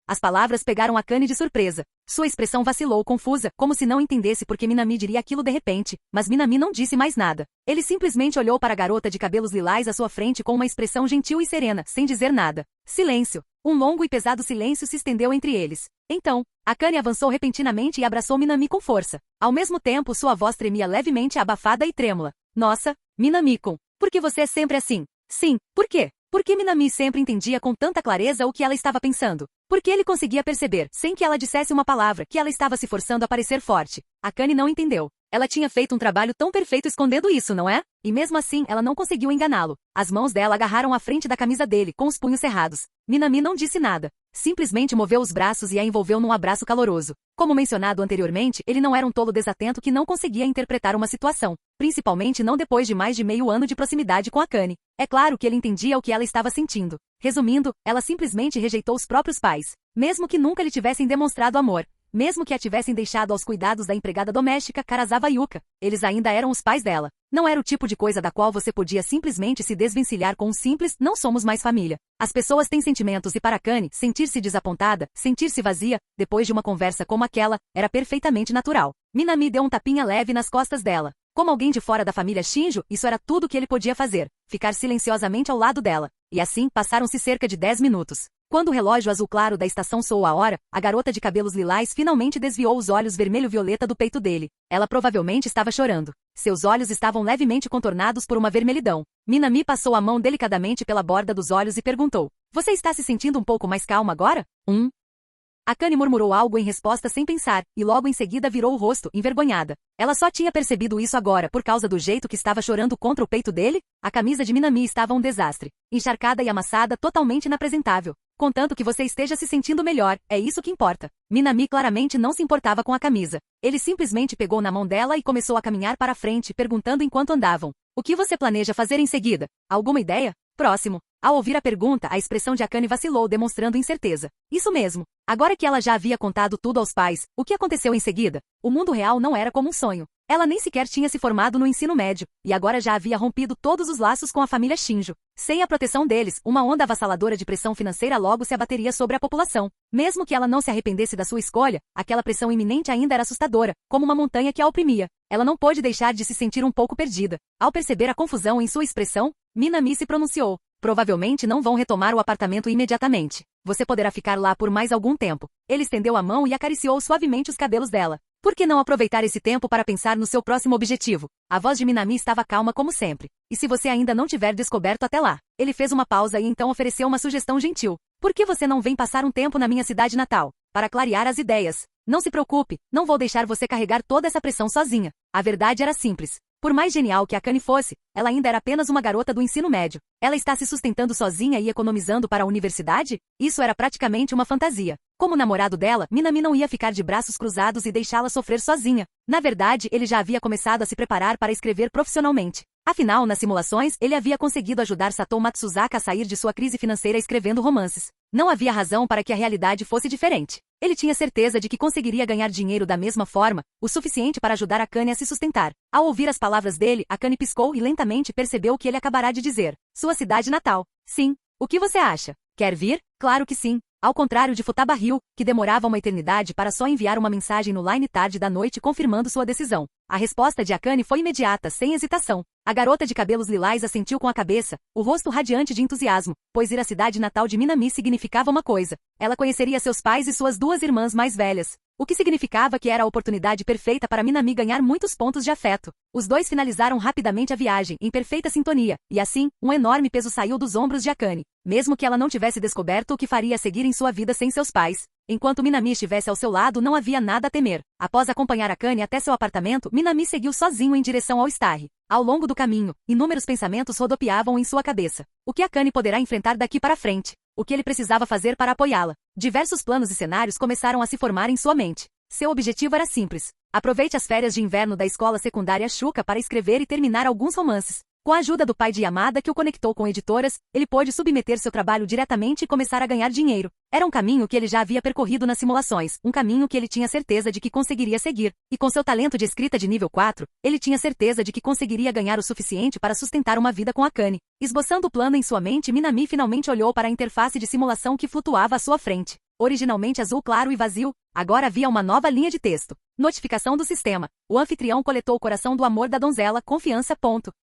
As palavras pegaram Akane de surpresa. Sua expressão vacilou, confusa, como se não entendesse por que Minami diria aquilo de repente, mas Minami não disse mais nada. Ele simplesmente olhou para a garota de cabelos lilás à sua frente com uma expressão gentil e serena, sem dizer nada. Silêncio. Um longo e pesado silêncio se estendeu entre eles. Então, Akane avançou repentinamente e abraçou Minami com força. Ao mesmo tempo, sua voz tremia levemente, abafada e trêmula. Nossa, Minami-kun, por que você é sempre assim? Sim, por quê? Porque Minami sempre entendia com tanta clareza o que ela estava pensando. Porque ele conseguia perceber, sem que ela dissesse uma palavra, que ela estava se forçando a parecer forte. Akane não entendeu. Ela tinha feito um trabalho tão perfeito escondendo isso, não é? E mesmo assim, ela não conseguiu enganá-lo. As mãos dela agarraram a frente da camisa dele, com os punhos cerrados. Minami não disse nada. Simplesmente moveu os braços e a envolveu num abraço caloroso. Como mencionado anteriormente, ele não era um tolo desatento que não conseguia interpretar uma situação. Principalmente não depois de mais de meio ano de proximidade com Akane. É claro que ele entendia o que ela estava sentindo. Resumindo, ela simplesmente rejeitou os próprios pais. Mesmo que nunca lhe tivessem demonstrado amor. Mesmo que a tivessem deixado aos cuidados da empregada doméstica Karazawa Yuka, eles ainda eram os pais dela. Não era o tipo de coisa da qual você podia simplesmente se desvencilhar com um simples "não somos mais família". As pessoas têm sentimentos e para Akane, sentir-se desapontada, sentir-se vazia, depois de uma conversa como aquela, era perfeitamente natural. Minami deu um tapinha leve nas costas dela. Como alguém de fora da família Shinjo, isso era tudo o que ele podia fazer, ficar silenciosamente ao lado dela. E assim, passaram-se cerca de 10 minutos. Quando o relógio azul claro da estação soou a hora, a garota de cabelos lilás finalmente desviou os olhos vermelho-violeta do peito dele. Ela provavelmente estava chorando. Seus olhos estavam levemente contornados por uma vermelhidão. Minami passou a mão delicadamente pela borda dos olhos e perguntou: Você está se sentindo um pouco mais calma agora? Akane murmurou algo em resposta sem pensar, e logo em seguida virou o rosto, envergonhada. Ela só tinha percebido isso agora por causa do jeito que estava chorando contra o peito dele? A camisa de Minami estava um desastre. Encharcada e amassada, totalmente inapresentável. Contanto que você esteja se sentindo melhor, é isso que importa. Minami claramente não se importava com a camisa. Ele simplesmente pegou na mão dela e começou a caminhar para a frente, perguntando enquanto andavam: O que você planeja fazer em seguida? Alguma ideia? Próximo. Ao ouvir a pergunta, a expressão de Akane vacilou, demonstrando incerteza. Isso mesmo. Agora que ela já havia contado tudo aos pais, o que aconteceu em seguida? O mundo real não era como um sonho. Ela nem sequer tinha se formado no ensino médio, e agora já havia rompido todos os laços com a família Shinjo. Sem a proteção deles, uma onda avassaladora de pressão financeira logo se abateria sobre a população. Mesmo que ela não se arrependesse da sua escolha, aquela pressão iminente ainda era assustadora, como uma montanha que a oprimia. Ela não pôde deixar de se sentir um pouco perdida. Ao perceber a confusão em sua expressão, Minami se pronunciou: Provavelmente não vão retomar o apartamento imediatamente. Você poderá ficar lá por mais algum tempo. Ele estendeu a mão e acariciou suavemente os cabelos dela. Por que não aproveitar esse tempo para pensar no seu próximo objetivo? A voz de Minami estava calma como sempre. E se você ainda não tiver descoberto até lá? Ele fez uma pausa e então ofereceu uma sugestão gentil. Por que você não vem passar um tempo na minha cidade natal? Para clarear as ideias. Não se preocupe, não vou deixar você carregar toda essa pressão sozinha. A verdade era simples. Por mais genial que Akane fosse, ela ainda era apenas uma garota do ensino médio. Ela está se sustentando sozinha e economizando para a universidade? Isso era praticamente uma fantasia. Como namorado dela, Minami não ia ficar de braços cruzados e deixá-la sofrer sozinha. Na verdade, ele já havia começado a se preparar para escrever profissionalmente. Afinal, nas simulações, ele havia conseguido ajudar Satou Matsuzaka a sair de sua crise financeira escrevendo romances. Não havia razão para que a realidade fosse diferente. Ele tinha certeza de que conseguiria ganhar dinheiro da mesma forma, o suficiente para ajudar Akane a se sustentar. Ao ouvir as palavras dele, Akane piscou e lentamente percebeu o que ele acabará de dizer. Sua cidade natal. Sim. O que você acha? Quer vir? Claro que sim. Ao contrário de Futaba Hill, que demorava uma eternidade para só enviar uma mensagem no Line tarde da noite confirmando sua decisão. A resposta de Akane foi imediata, sem hesitação. A garota de cabelos lilás assentiu com a cabeça, o rosto radiante de entusiasmo, pois ir à cidade natal de Minami significava uma coisa. Ela conheceria seus pais e suas duas irmãs mais velhas. O que significava que era a oportunidade perfeita para Minami ganhar muitos pontos de afeto. Os dois finalizaram rapidamente a viagem, em perfeita sintonia, e assim, um enorme peso saiu dos ombros de Akane. Mesmo que ela não tivesse descoberto o que faria a seguir em sua vida sem seus pais. Enquanto Minami estivesse ao seu lado, não havia nada a temer. Após acompanhar Akane até seu apartamento, Minami seguiu sozinho em direção ao Starry. Ao longo do caminho, inúmeros pensamentos rodopiavam em sua cabeça. O que Akane poderá enfrentar daqui para frente? O que ele precisava fazer para apoiá-la? Diversos planos e cenários começaram a se formar em sua mente. Seu objetivo era simples. Aproveite as férias de inverno da escola secundária Shuka para escrever e terminar alguns romances. Com a ajuda do pai de Yamada que o conectou com editoras, ele pôde submeter seu trabalho diretamente e começar a ganhar dinheiro. Era um caminho que ele já havia percorrido nas simulações, um caminho que ele tinha certeza de que conseguiria seguir. E com seu talento de escrita de nível 4, ele tinha certeza de que conseguiria ganhar o suficiente para sustentar uma vida com Akane. Esboçando o plano em sua mente, Minami finalmente olhou para a interface de simulação que flutuava à sua frente. Originalmente azul claro e vazio, agora havia uma nova linha de texto. Notificação do sistema. O anfitrião coletou o coração do amor da donzela, confiança.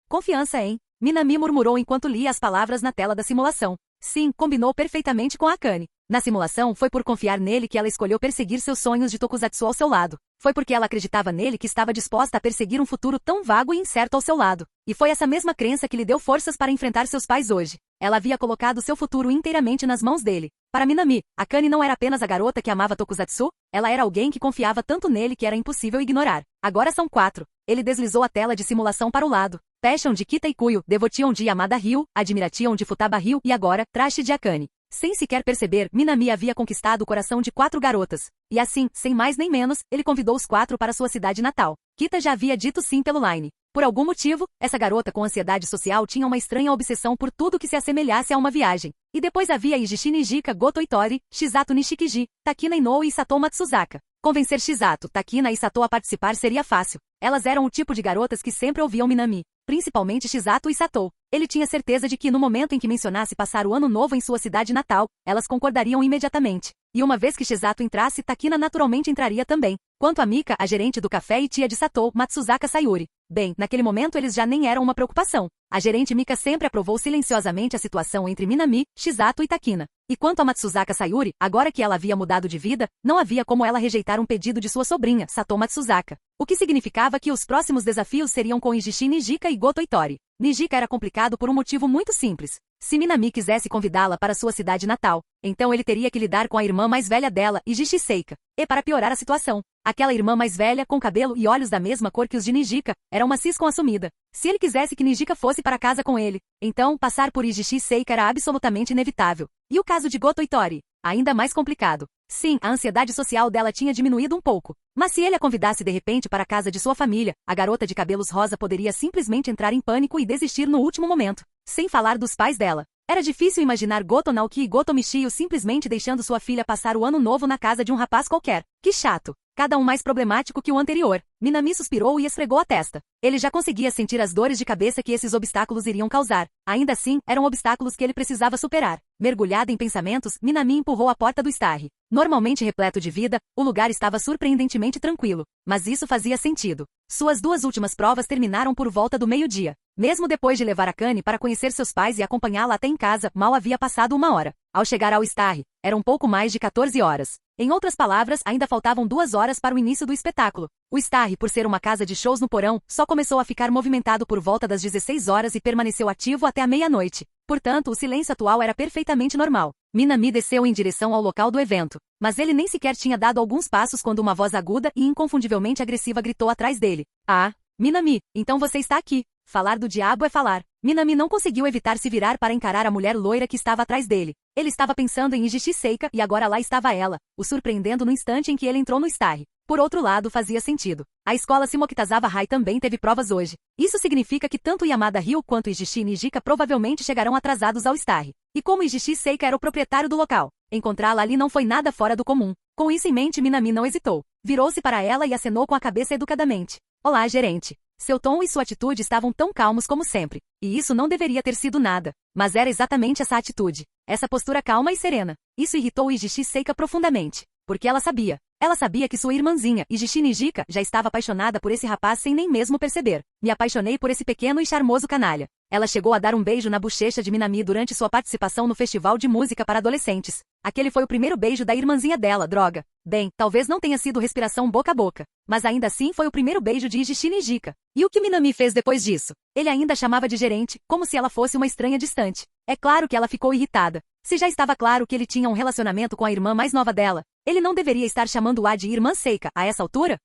Confiança em... Minami murmurou enquanto lia as palavras na tela da simulação. Sim, combinou perfeitamente com Akane. Na simulação, foi por confiar nele que ela escolheu perseguir seus sonhos de tokusatsu ao seu lado. Foi porque ela acreditava nele que estava disposta a perseguir um futuro tão vago e incerto ao seu lado. E foi essa mesma crença que lhe deu forças para enfrentar seus pais hoje. Ela havia colocado seu futuro inteiramente nas mãos dele. Para Minami, Akane não era apenas a garota que amava tokusatsu, ela era alguém que confiava tanto nele que era impossível ignorar. Agora são 4. Ele deslizou a tela de simulação para o lado. Passion de Kita e Kuyo, Devotion de Yamada Ryu, Admiration de Futaba Ryu e agora, Trash de Akane. Sem sequer perceber, Minami havia conquistado o coração de 4 garotas. E assim, sem mais nem menos, ele convidou os 4 para sua cidade natal. Kita já havia dito sim pelo Line. Por algum motivo, essa garota com ansiedade social tinha uma estranha obsessão por tudo que se assemelhasse a uma viagem. E depois havia Ijishi Nijika, Goto Itori, Shizato Nishikiji, Takina Inoue e Satou Matsuzaka. Convencer Shizato, Takina e Satou a participar seria fácil. Elas eram o tipo de garotas que sempre ouviam Minami. Principalmente Shizato e Satou. Ele tinha certeza de que no momento em que mencionasse passar o ano novo em sua cidade natal, elas concordariam imediatamente. E uma vez que Shizato entrasse, Takina naturalmente entraria também. Quanto a Mika, a gerente do café e tia de Satou, Matsuzaka Sayuri. Bem, naquele momento eles já nem eram uma preocupação. A gerente Mika sempre aprovou silenciosamente a situação entre Minami, Shizato e Takina. E quanto a Matsuzaka Sayuri, agora que ela havia mudado de vida, não havia como ela rejeitar um pedido de sua sobrinha, Satou Matsuzaka. O que significava que os próximos desafios seriam com Ijishi Nijika e Goto Itori. Nijika era complicado por um motivo muito simples. Se Minami quisesse convidá-la para sua cidade natal, então ele teria que lidar com a irmã mais velha dela, Ijishi Seika. E para piorar a situação, aquela irmã mais velha, com cabelo e olhos da mesma cor que os de Nijika, era uma cisco assumida. Se ele quisesse que Nijika fosse para casa com ele, então passar por Ijishi Seika era absolutamente inevitável. E o caso de Goto Itori? Ainda mais complicado. Sim, a ansiedade social dela tinha diminuído um pouco. Mas se ele a convidasse de repente para a casa de sua família, a garota de cabelos rosa poderia simplesmente entrar em pânico e desistir no último momento. Sem falar dos pais dela. Era difícil imaginar Goto Naoki e Goto Michio simplesmente deixando sua filha passar o ano novo na casa de um rapaz qualquer. Que chato. Cada um mais problemático que o anterior. Minami suspirou e esfregou a testa. Ele já conseguia sentir as dores de cabeça que esses obstáculos iriam causar. Ainda assim, eram obstáculos que ele precisava superar. Mergulhada em pensamentos, Minami empurrou a porta do Starry. Normalmente repleto de vida, o lugar estava surpreendentemente tranquilo. Mas isso fazia sentido. Suas 2 últimas provas terminaram por volta do meio-dia. Mesmo depois de levar Akane para conhecer seus pais e acompanhá-la até em casa, mal havia passado 1 hora. Ao chegar ao Starry, era um pouco mais de 14 horas. Em outras palavras, ainda faltavam 2 horas para o início do espetáculo. O Starry, por ser uma casa de shows no porão, só começou a ficar movimentado por volta das 16 horas e permaneceu ativo até a meia-noite. Portanto, o silêncio atual era perfeitamente normal. Minami desceu em direção ao local do evento. Mas ele nem sequer tinha dado alguns passos quando uma voz aguda e inconfundivelmente agressiva gritou atrás dele. Ah, Minami, então você está aqui. Falar do diabo é falar. Minami não conseguiu evitar se virar para encarar a mulher loira que estava atrás dele. Ele estava pensando em Ijishi Seika e agora lá estava ela, o surpreendendo no instante em que ele entrou no Starry. Por outro lado, fazia sentido. A escola Shimokitazawa High também teve provas hoje. Isso significa que tanto Yamada Ryu quanto Ijishi Nijika provavelmente chegarão atrasados ao Starry. E como Ijishi Seika era o proprietário do local, encontrá-la ali não foi nada fora do comum. Com isso em mente, Minami não hesitou. Virou-se para ela e acenou com a cabeça educadamente. Olá, gerente. Seu tom e sua atitude estavam tão calmos como sempre. E isso não deveria ter sido nada. Mas era exatamente essa atitude. Essa postura calma e serena. Isso irritou Ijishi Seika profundamente. Porque ela sabia. Ela sabia que sua irmãzinha, Ijishi Nijika, já estava apaixonada por esse rapaz sem nem mesmo perceber. Me apaixonei por esse pequeno e charmoso canalha. Ela chegou a dar um beijo na bochecha de Minami durante sua participação no festival de música para adolescentes. Aquele foi o primeiro beijo da irmãzinha dela, droga. Bem, talvez não tenha sido respiração boca a boca. Mas ainda assim foi o primeiro beijo de Ijishi Nijika. E o que Minami fez depois disso? Ele ainda a chamava de gerente, como se ela fosse uma estranha distante. É claro que ela ficou irritada. Se já estava claro que ele tinha um relacionamento com a irmã mais nova dela, ele não deveria estar chamando-a de irmã Seika a essa altura?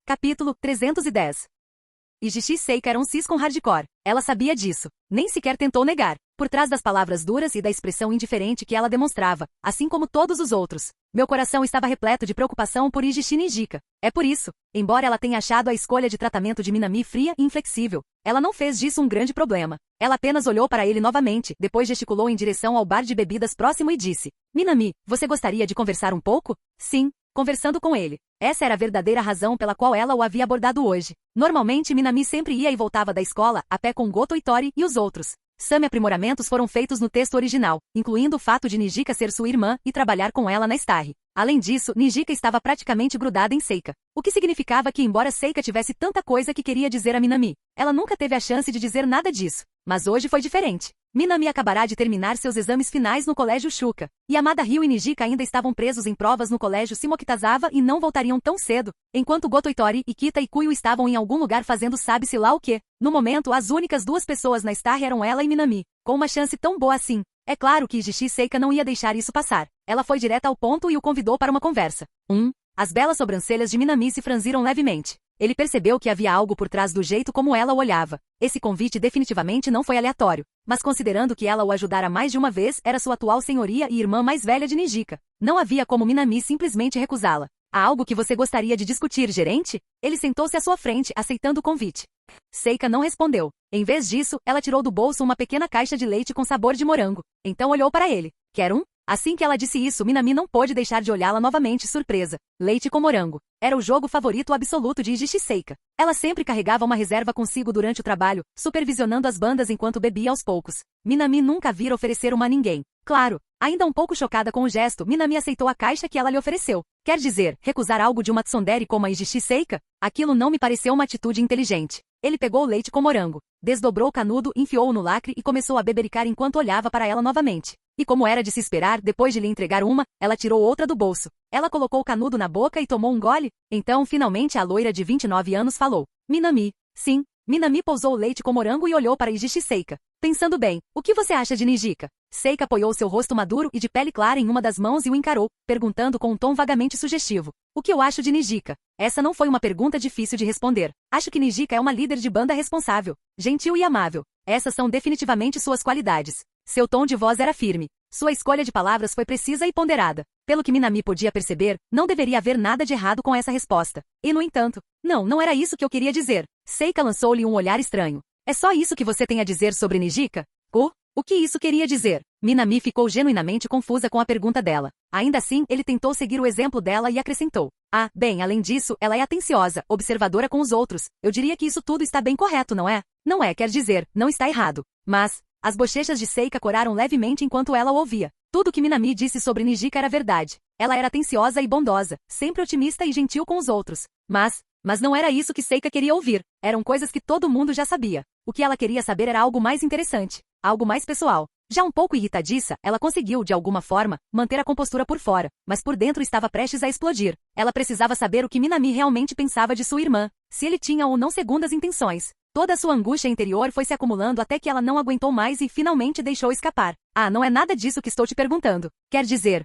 Capítulo 310. Ijishi Seika era um cisco hardcore. Ela sabia disso. Nem sequer tentou negar. por trás das palavras duras e da expressão indiferente que ela demonstrava, assim como todos os outros. Meu coração estava repleto de preocupação por Ijishi Nijika. É por isso, embora ela tenha achado a escolha de tratamento de Minami fria e inflexível, ela não fez disso um grande problema. Ela apenas olhou para ele novamente, depois gesticulou em direção ao bar de bebidas próximo e disse: Minami, você gostaria de conversar um pouco? Sim, conversando com ele. Essa era a verdadeira razão pela qual ela o havia abordado hoje. Normalmente Minami sempre ia e voltava da escola, a pé com Goto Itori e os outros. Aprimoramentos foram feitos no texto original, incluindo o fato de Nijika ser sua irmã e trabalhar com ela na Starry. Além disso, Nijika estava praticamente grudada em Seika, o que significava que embora Seika tivesse tanta coisa que queria dizer a Minami, ela nunca teve a chance de dizer nada disso. Mas hoje foi diferente. Minami acabará de terminar seus exames finais no colégio Shuka, e Yamada Ryu e Nijika ainda estavam presos em provas no colégio Shimokitazawa e não voltariam tão cedo, enquanto Goto Itori e Kita e Kuyo estavam em algum lugar fazendo sabe-se lá o quê. No momento, as únicas duas pessoas na Starry eram ela e Minami, com uma chance tão boa assim. É claro que Ijishi Seika não ia deixar isso passar. Ela foi direta ao ponto e o convidou para uma conversa. As belas sobrancelhas de Minami se franziram levemente. Ele percebeu que havia algo por trás do jeito como ela o olhava. Esse convite definitivamente não foi aleatório, mas considerando que ela o ajudara mais de uma vez, era sua atual senhoria e irmã mais velha de Nijika. Não havia como Minami simplesmente recusá-la. Há algo que você gostaria de discutir, gerente? Ele sentou-se à sua frente, aceitando o convite. Seika não respondeu. Em vez disso, ela tirou do bolso uma pequena caixa de leite com sabor de morango. Então olhou para ele. Quer um? Assim que ela disse isso, Minami não pôde deixar de olhá-la novamente, surpresa. Leite com morango. Era o jogo favorito absoluto de Ijishi Seika. Ela sempre carregava uma reserva consigo durante o trabalho, supervisionando as bandas enquanto bebia aos poucos. Minami nunca vira oferecer uma a ninguém. Claro, ainda um pouco chocada com o gesto, Minami aceitou a caixa que ela lhe ofereceu. Quer dizer, recusar algo de uma tsundere como a Ijishi Seika? Aquilo não me pareceu uma atitude inteligente. Ele pegou o leite com morango, desdobrou o canudo, enfiou-o no lacre e começou a bebericar enquanto olhava para ela novamente. E como era de se esperar, depois de lhe entregar uma, ela tirou outra do bolso. Ela colocou o canudo na boca e tomou um gole. Então, finalmente, a loira de 29 anos falou. Minami. Sim. Minami pousou o leite com morango e olhou para Ijishi Seika. Pensando bem, o que você acha de Nijika? Seika apoiou seu rosto maduro e de pele clara em uma das mãos e o encarou, perguntando com um tom vagamente sugestivo. O que eu acho de Nijika? Essa não foi uma pergunta difícil de responder. Acho que Nijika é uma líder de banda responsável, gentil e amável. Essas são definitivamente suas qualidades. Seu tom de voz era firme. Sua escolha de palavras foi precisa e ponderada. Pelo que Minami podia perceber, não deveria haver nada de errado com essa resposta. E no entanto, não era isso que eu queria dizer. Seika lançou-lhe um olhar estranho. É só isso que você tem a dizer sobre Nijika? O que isso queria dizer? Minami ficou genuinamente confusa com a pergunta dela. Ainda assim, ele tentou seguir o exemplo dela e acrescentou. Bem, além disso, ela é atenciosa, observadora com os outros. Eu diria que isso tudo está bem correto, não é? Não é, quer dizer, não está errado. Mas, as bochechas de Seika coraram levemente enquanto ela o ouvia. Tudo que Minami disse sobre Nijika era verdade. Ela era atenciosa e bondosa, sempre otimista e gentil com os outros. Mas não era isso que Seika queria ouvir. Eram coisas que todo mundo já sabia. O que ela queria saber era algo mais interessante, algo mais pessoal. Já um pouco irritadiça, ela conseguiu, de alguma forma, manter a compostura por fora, mas por dentro estava prestes a explodir. Ela precisava saber o que Minami realmente pensava de sua irmã, se ele tinha ou não segundas intenções. Toda a sua angústia interior foi se acumulando até que ela não aguentou mais e finalmente deixou escapar. Não é nada disso que estou te perguntando. Quer dizer,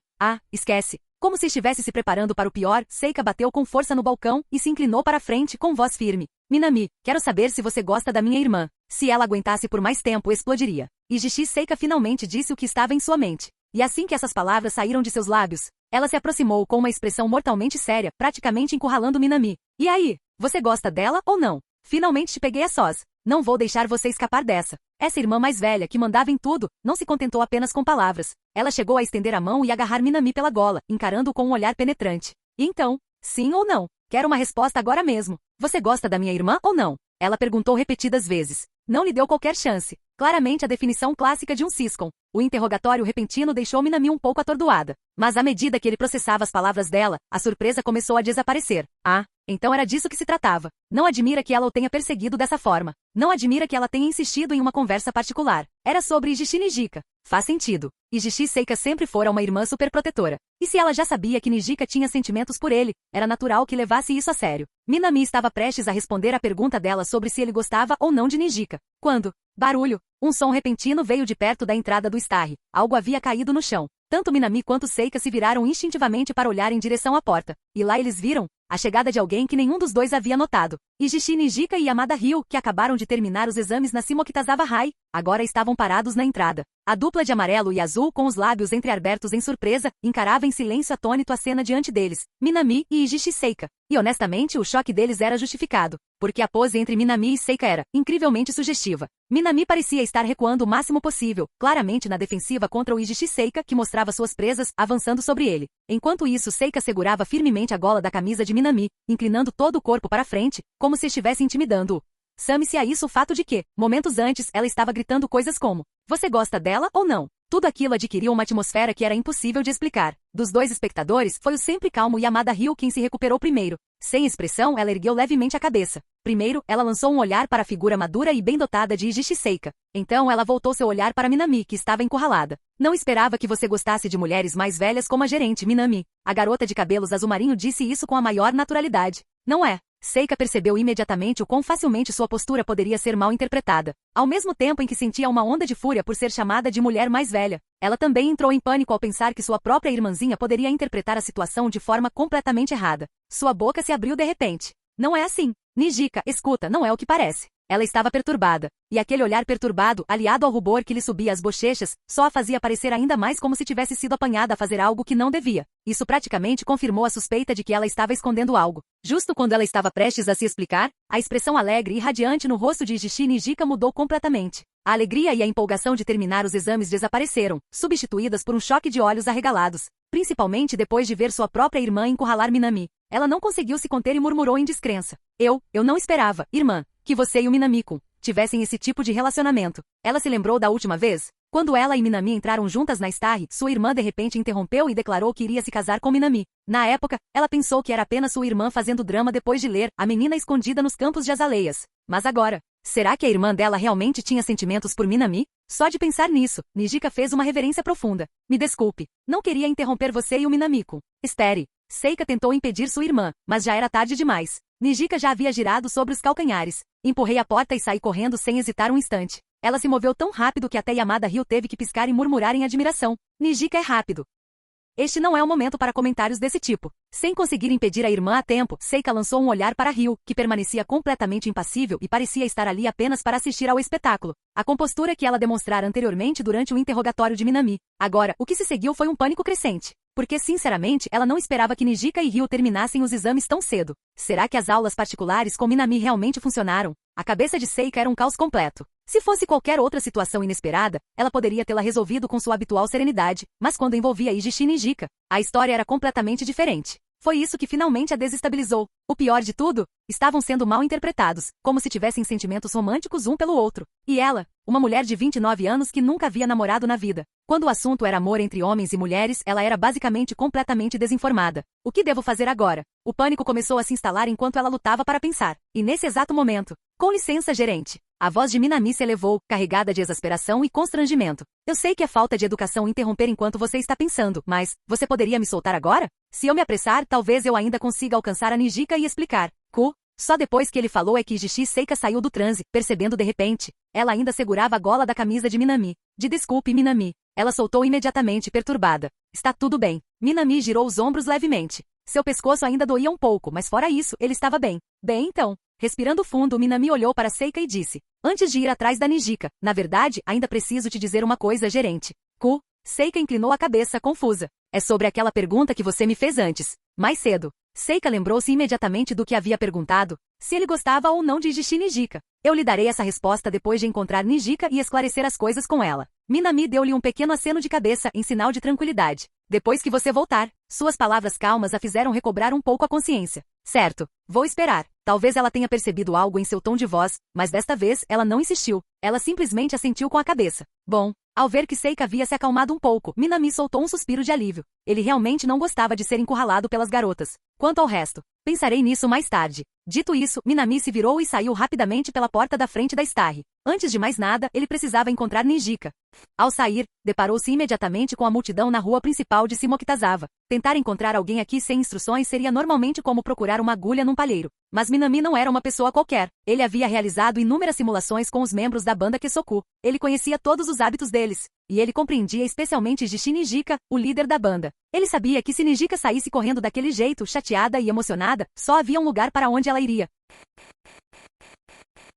esquece. Como se estivesse se preparando para o pior, Seika bateu com força no balcão e se inclinou para a frente com voz firme. Minami, quero saber se você gosta da minha irmã. Se ela aguentasse por mais tempo, explodiria. Ijishi Seika finalmente disse o que estava em sua mente. E assim que essas palavras saíram de seus lábios, ela se aproximou com uma expressão mortalmente séria, praticamente encurralando Minami. E aí, você gosta dela ou não? Finalmente te peguei a sós. Não vou deixar você escapar dessa. Essa irmã mais velha, que mandava em tudo, não se contentou apenas com palavras. Ela chegou a estender a mão e agarrar Minami pela gola, encarando-o com um olhar penetrante. E então, sim ou não? Quero uma resposta agora mesmo. Você gosta da minha irmã ou não? Ela perguntou repetidas vezes. Não lhe deu qualquer chance. Claramente a definição clássica de um ciscon. O interrogatório repentino deixou Minami um pouco atordoada. Mas à medida que ele processava as palavras dela, a surpresa começou a desaparecer. Então era disso que se tratava. Não admira que ela o tenha perseguido dessa forma. Não admira que ela tenha insistido em uma conversa particular. Era sobre Ijishi Nijika. Faz sentido. Ijishi Seika sempre fora uma irmã superprotetora. E se ela já sabia que Nijika tinha sentimentos por ele, era natural que levasse isso a sério. Minami estava prestes a responder à pergunta dela sobre se ele gostava ou não de Nijika. Quando? Barulho. Um som repentino veio de perto da entrada do Starry. Algo havia caído no chão. Tanto Minami quanto Seika se viraram instintivamente para olhar em direção à porta. E lá eles viram a chegada de alguém que nenhum dos dois havia notado. Ijishi Nijika e Yamada Ryu, que acabaram de terminar os exames na Shimokitazawa High, agora estavam parados na entrada. A dupla de amarelo e azul, com os lábios entreabertos em surpresa, encarava em silêncio atônito a cena diante deles, Minami e Ijishi Seika. E honestamente, o choque deles era justificado, porque a pose entre Minami e Seika era incrivelmente sugestiva. Minami parecia estar recuando o máximo possível, claramente na defensiva contra o Ijishi Seika, que mostrava suas presas, avançando sobre ele. Enquanto isso, Seika segurava firmemente a gola da camisa de Minami, inclinando todo o corpo para frente, como se estivesse intimidando-o. Some-se a isso o fato de que, momentos antes, ela estava gritando coisas como: "Você gosta dela ou não?" Tudo aquilo adquiriu uma atmosfera que era impossível de explicar. Dos dois espectadores, foi o sempre calmo Yamada Ryu quem se recuperou primeiro. Sem expressão, ela ergueu levemente a cabeça. Primeiro, ela lançou um olhar para a figura madura e bem dotada de Ijishi Seika. Então ela voltou seu olhar para Minami, que estava encurralada. "Não esperava que você gostasse de mulheres mais velhas como a gerente, Minami." A garota de cabelos azul marinho disse isso com a maior naturalidade. "Não é?" Seika percebeu imediatamente o quão facilmente sua postura poderia ser mal interpretada. Ao mesmo tempo em que sentia uma onda de fúria por ser chamada de mulher mais velha, ela também entrou em pânico ao pensar que sua própria irmãzinha poderia interpretar a situação de forma completamente errada. Sua boca se abriu de repente. "Não é assim. Nijika, escuta, não é o que parece." Ela estava perturbada, e aquele olhar perturbado, aliado ao rubor que lhe subia às bochechas, só a fazia parecer ainda mais como se tivesse sido apanhada a fazer algo que não devia. Isso praticamente confirmou a suspeita de que ela estava escondendo algo. Justo quando ela estava prestes a se explicar, a expressão alegre e radiante no rosto de Ijishi Nijika mudou completamente. A alegria e a empolgação de terminar os exames desapareceram, substituídas por um choque de olhos arregalados, principalmente depois de ver sua própria irmã encurralar Minami. Ela não conseguiu se conter e murmurou em descrença: Eu não esperava, irmã, que você e o Minami-kun tivessem esse tipo de relacionamento." Ela se lembrou da última vez, quando ela e Minami entraram juntas na Starry, sua irmã de repente interrompeu e declarou que iria se casar com Minami. Na época, ela pensou que era apenas sua irmã fazendo drama depois de ler A Menina Escondida nos Campos de Azaleias. Mas agora, será que a irmã dela realmente tinha sentimentos por Minami? Só de pensar nisso, Nijika fez uma reverência profunda. "Me desculpe, não queria interromper você e o Minami-kun." "Espere." Seika tentou impedir sua irmã, mas já era tarde demais. Nijika já havia girado sobre os calcanhares. "Empurrei a porta e saí correndo sem hesitar um instante." Ela se moveu tão rápido que até Yamada Ryu teve que piscar e murmurar em admiração: "Nijika é rápido." Este não é o momento para comentários desse tipo. Sem conseguir impedir a irmã a tempo, Seika lançou um olhar para Ryu, que permanecia completamente impassível e parecia estar ali apenas para assistir ao espetáculo. A compostura que ela demonstrara anteriormente durante o interrogatório de Minami. Agora, o que se seguiu foi um pânico crescente. Porque, sinceramente, ela não esperava que Nijika e Ryu terminassem os exames tão cedo. Será que as aulas particulares com Minami realmente funcionaram? A cabeça de Seika era um caos completo. Se fosse qualquer outra situação inesperada, ela poderia tê-la resolvido com sua habitual serenidade, mas quando envolvia Ijishi Nijika, a história era completamente diferente. Foi isso que finalmente a desestabilizou. O pior de tudo, estavam sendo mal interpretados, como se tivessem sentimentos românticos um pelo outro. E ela, uma mulher de 29 anos que nunca havia namorado na vida. Quando o assunto era amor entre homens e mulheres, ela era basicamente completamente desinformada. O que devo fazer agora? O pânico começou a se instalar enquanto ela lutava para pensar. E nesse exato momento, "Com licença, gerente." A voz de Minami se elevou, carregada de exasperação e constrangimento. "Eu sei que é falta de educação interromper enquanto você está pensando, mas você poderia me soltar agora? Se eu me apressar, talvez eu ainda consiga alcançar a Nijika e explicar." Só depois que ele falou é que Ijishi Seika saiu do transe, percebendo de repente. Ela ainda segurava a gola da camisa de Minami. Desculpe, Minami." Ela soltou imediatamente, perturbada. "Está tudo bem." Minami girou os ombros levemente. Seu pescoço ainda doía um pouco, mas fora isso, ele estava bem. "Bem então." Respirando fundo, Minami olhou para Seika e disse: "Antes de ir atrás da Nijika, na verdade, ainda preciso te dizer uma coisa, gerente." Seika inclinou a cabeça, confusa. "É sobre aquela pergunta que você me fez antes. Mais cedo." Seika lembrou-se imediatamente do que havia perguntado, se ele gostava ou não de Ijishi Nijika. "Eu lhe darei essa resposta depois de encontrar Nijika e esclarecer as coisas com ela." Minami deu-lhe um pequeno aceno de cabeça em sinal de tranquilidade. "Depois que você voltar." Suas palavras calmas a fizeram recobrar um pouco a consciência. "Certo, vou esperar." Talvez ela tenha percebido algo em seu tom de voz, mas desta vez ela não insistiu. Ela simplesmente assentiu com a cabeça. Bom, ao ver que Seika havia se acalmado um pouco, Minami soltou um suspiro de alívio. Ele realmente não gostava de ser encurralado pelas garotas. Quanto ao resto, pensarei nisso mais tarde. Dito isso, Minami se virou e saiu rapidamente pela porta da frente da Starry. Antes de mais nada, ele precisava encontrar Nijika. Ao sair, deparou-se imediatamente com a multidão na rua principal de Shimokitazawa. Tentar encontrar alguém aqui sem instruções seria normalmente como procurar uma agulha num palheiro. Mas Minami não era uma pessoa qualquer. Ele havia realizado inúmeras simulações com os membros da banda Kesoku. Ele conhecia todos os hábitos deles. e ele compreendia especialmente Jishi Nijika, o líder da banda. Ele sabia que se Nijika saísse correndo daquele jeito, chateada e emocionada, só havia um lugar para onde ela iria.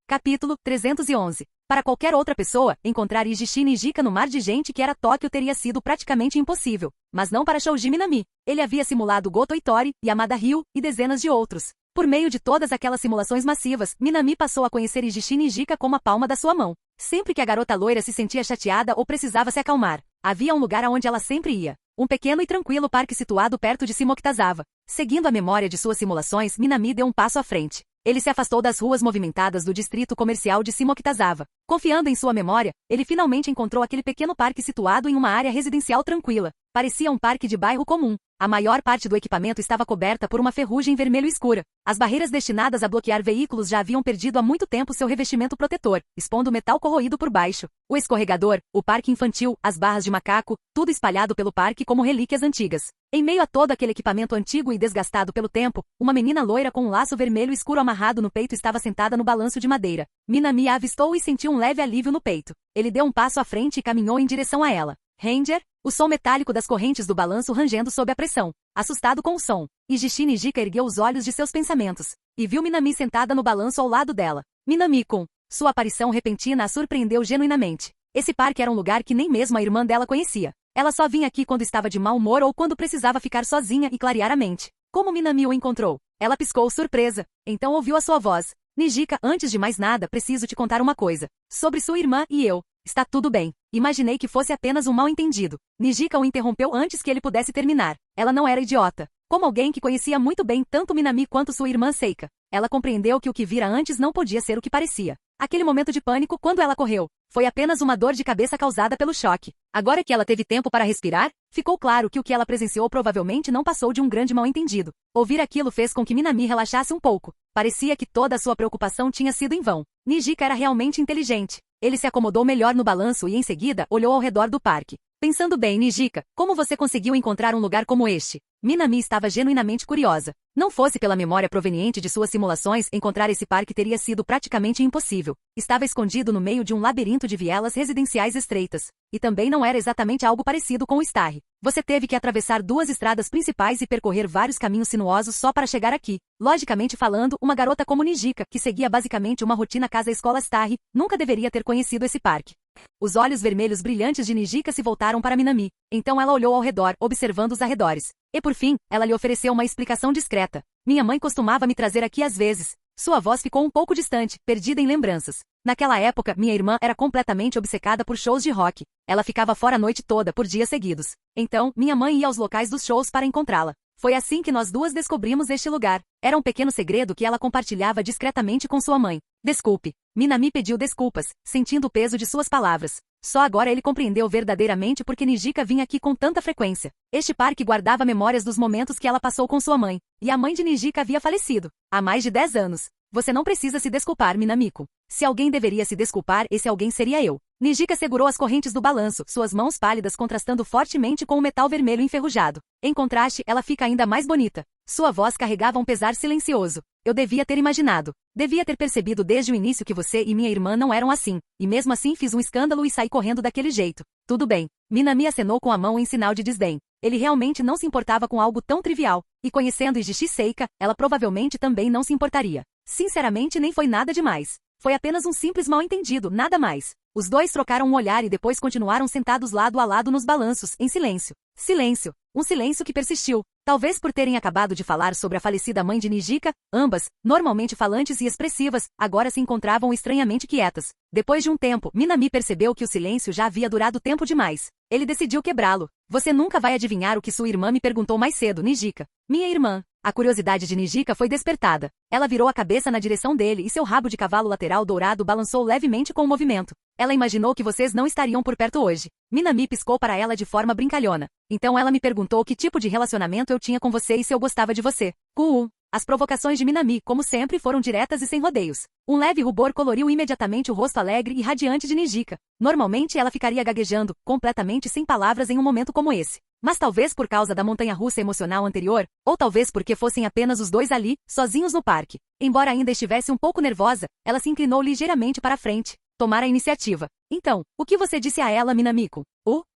Capítulo 311. Para qualquer outra pessoa, encontrar Jishi Nijika no mar de gente que era Tóquio teria sido praticamente impossível. Mas não para Shoji Minami. Ele havia simulado Goto Itori, Yamada Ryu e dezenas de outros. Por meio de todas aquelas simulações massivas, Minami passou a conhecer Jishi Nijika como a palma da sua mão. Sempre que a garota loira se sentia chateada ou precisava se acalmar, havia um lugar aonde ela sempre ia. Um pequeno e tranquilo parque situado perto de Shimokitazawa. Seguindo a memória de suas simulações, Minami deu um passo à frente. Ele se afastou das ruas movimentadas do distrito comercial de Shimokitazawa. Confiando em sua memória, ele finalmente encontrou aquele pequeno parque situado em uma área residencial tranquila. Parecia um parque de bairro comum. A maior parte do equipamento estava coberta por uma ferrugem vermelho escura. As barreiras destinadas a bloquear veículos já haviam perdido há muito tempo seu revestimento protetor, expondo metal corroído por baixo. O escorregador, o parque infantil, as barras de macaco, tudo espalhado pelo parque como relíquias antigas. Em meio a todo aquele equipamento antigo e desgastado pelo tempo, uma menina loira com um laço vermelho escuro amarrado no peito estava sentada no balanço de madeira. Minami a avistou e sentiu um leve alívio no peito. Ele deu um passo à frente e caminhou em direção a ela. Ranger? O som metálico das correntes do balanço rangendo sob a pressão. Assustado com o som, Jishi Nijika ergueu os olhos de seus pensamentos e viu Minami sentada no balanço ao lado dela. Minami com sua aparição repentina a surpreendeu genuinamente. Esse parque era um lugar que nem mesmo a irmã dela conhecia. Ela só vinha aqui quando estava de mau humor ou quando precisava ficar sozinha e clarear a mente. Como Minami o encontrou? Ela piscou surpresa. Então ouviu a sua voz. Nijika, antes de mais nada, preciso te contar uma coisa. Sobre sua irmã e eu. Está tudo bem. Imaginei que fosse apenas um mal-entendido. Nijika o interrompeu antes que ele pudesse terminar. Ela não era idiota. Como alguém que conhecia muito bem tanto Minami quanto sua irmã Seika, ela compreendeu que o que vira antes não podia ser o que parecia. Aquele momento de pânico quando ela correu foi apenas uma dor de cabeça causada pelo choque. Agora que ela teve tempo para respirar, ficou claro que o que ela presenciou provavelmente não passou de um grande mal-entendido. Ouvir aquilo fez com que Minami relaxasse um pouco. Parecia que toda a sua preocupação tinha sido em vão. Nijika era realmente inteligente. Ele se acomodou melhor no balanço e em seguida olhou ao redor do parque. Pensando bem, Nijika, como você conseguiu encontrar um lugar como este? Minami estava genuinamente curiosa. Não fosse pela memória proveniente de suas simulações, encontrar esse parque teria sido praticamente impossível. Estava escondido no meio de um labirinto de vielas residenciais estreitas. E também não era exatamente algo parecido com o Starry. Você teve que atravessar duas estradas principais e percorrer vários caminhos sinuosos só para chegar aqui. Logicamente falando, uma garota como Nijika, que seguia basicamente uma rotina casa-escola Starry, nunca deveria ter conhecido esse parque. Os olhos vermelhos brilhantes de Nijika se voltaram para Minami. Então ela olhou ao redor, observando os arredores. E por fim, ela lhe ofereceu uma explicação discreta. Minha mãe costumava me trazer aqui às vezes. Sua voz ficou um pouco distante, perdida em lembranças. Naquela época, minha irmã era completamente obcecada por shows de rock. Ela ficava fora a noite toda, por dias seguidos. Então, minha mãe ia aos locais dos shows para encontrá-la. Foi assim que nós duas descobrimos este lugar. Era um pequeno segredo que ela compartilhava discretamente com sua mãe. Desculpe. Minami pediu desculpas, sentindo o peso de suas palavras. Só agora ele compreendeu verdadeiramente por que Nijika vinha aqui com tanta frequência. Este parque guardava memórias dos momentos que ela passou com sua mãe. E a mãe de Nijika havia falecido. Há mais de 10 anos. Você não precisa se desculpar, Minamiko. Se alguém deveria se desculpar, esse alguém seria eu. Nijika segurou as correntes do balanço, suas mãos pálidas contrastando fortemente com o metal vermelho enferrujado. Em contraste, ela fica ainda mais bonita. Sua voz carregava um pesar silencioso. Eu devia ter imaginado. Devia ter percebido desde o início que você e minha irmã não eram assim. E mesmo assim fiz um escândalo e saí correndo daquele jeito. Tudo bem. Minami acenou com a mão em sinal de desdém. Ele realmente não se importava com algo tão trivial. E conhecendo Jishi Seika, ela provavelmente também não se importaria. Sinceramente, nem foi nada demais. Foi apenas um simples mal-entendido, nada mais. Os dois trocaram um olhar e depois continuaram sentados lado a lado nos balanços, em silêncio. Silêncio. Um silêncio que persistiu. Talvez por terem acabado de falar sobre a falecida mãe de Nijika, ambas, normalmente falantes e expressivas, agora se encontravam estranhamente quietas. Depois de um tempo, Minami percebeu que o silêncio já havia durado tempo demais. Ele decidiu quebrá-lo. Você nunca vai adivinhar o que sua irmã me perguntou mais cedo, Nijika. Minha irmã. A curiosidade de Nijika foi despertada. Ela virou a cabeça na direção dele e seu rabo de cavalo lateral dourado balançou levemente com o movimento. Ela imaginou que vocês não estariam por perto hoje. Minami piscou para ela de forma brincalhona. Então ela me perguntou que tipo de relacionamento eu tinha com você e se eu gostava de você. As provocações de Minami, como sempre, foram diretas e sem rodeios. Um leve rubor coloriu imediatamente o rosto alegre e radiante de Nijika. Normalmente ela ficaria gaguejando, completamente sem palavras em um momento como esse. Mas talvez por causa da montanha-russa emocional anterior, ou talvez porque fossem apenas os dois ali, sozinhos no parque. Embora ainda estivesse um pouco nervosa, ela se inclinou ligeiramente para a frente. tomar a iniciativa. Então, o que você disse a ela, Minamiko?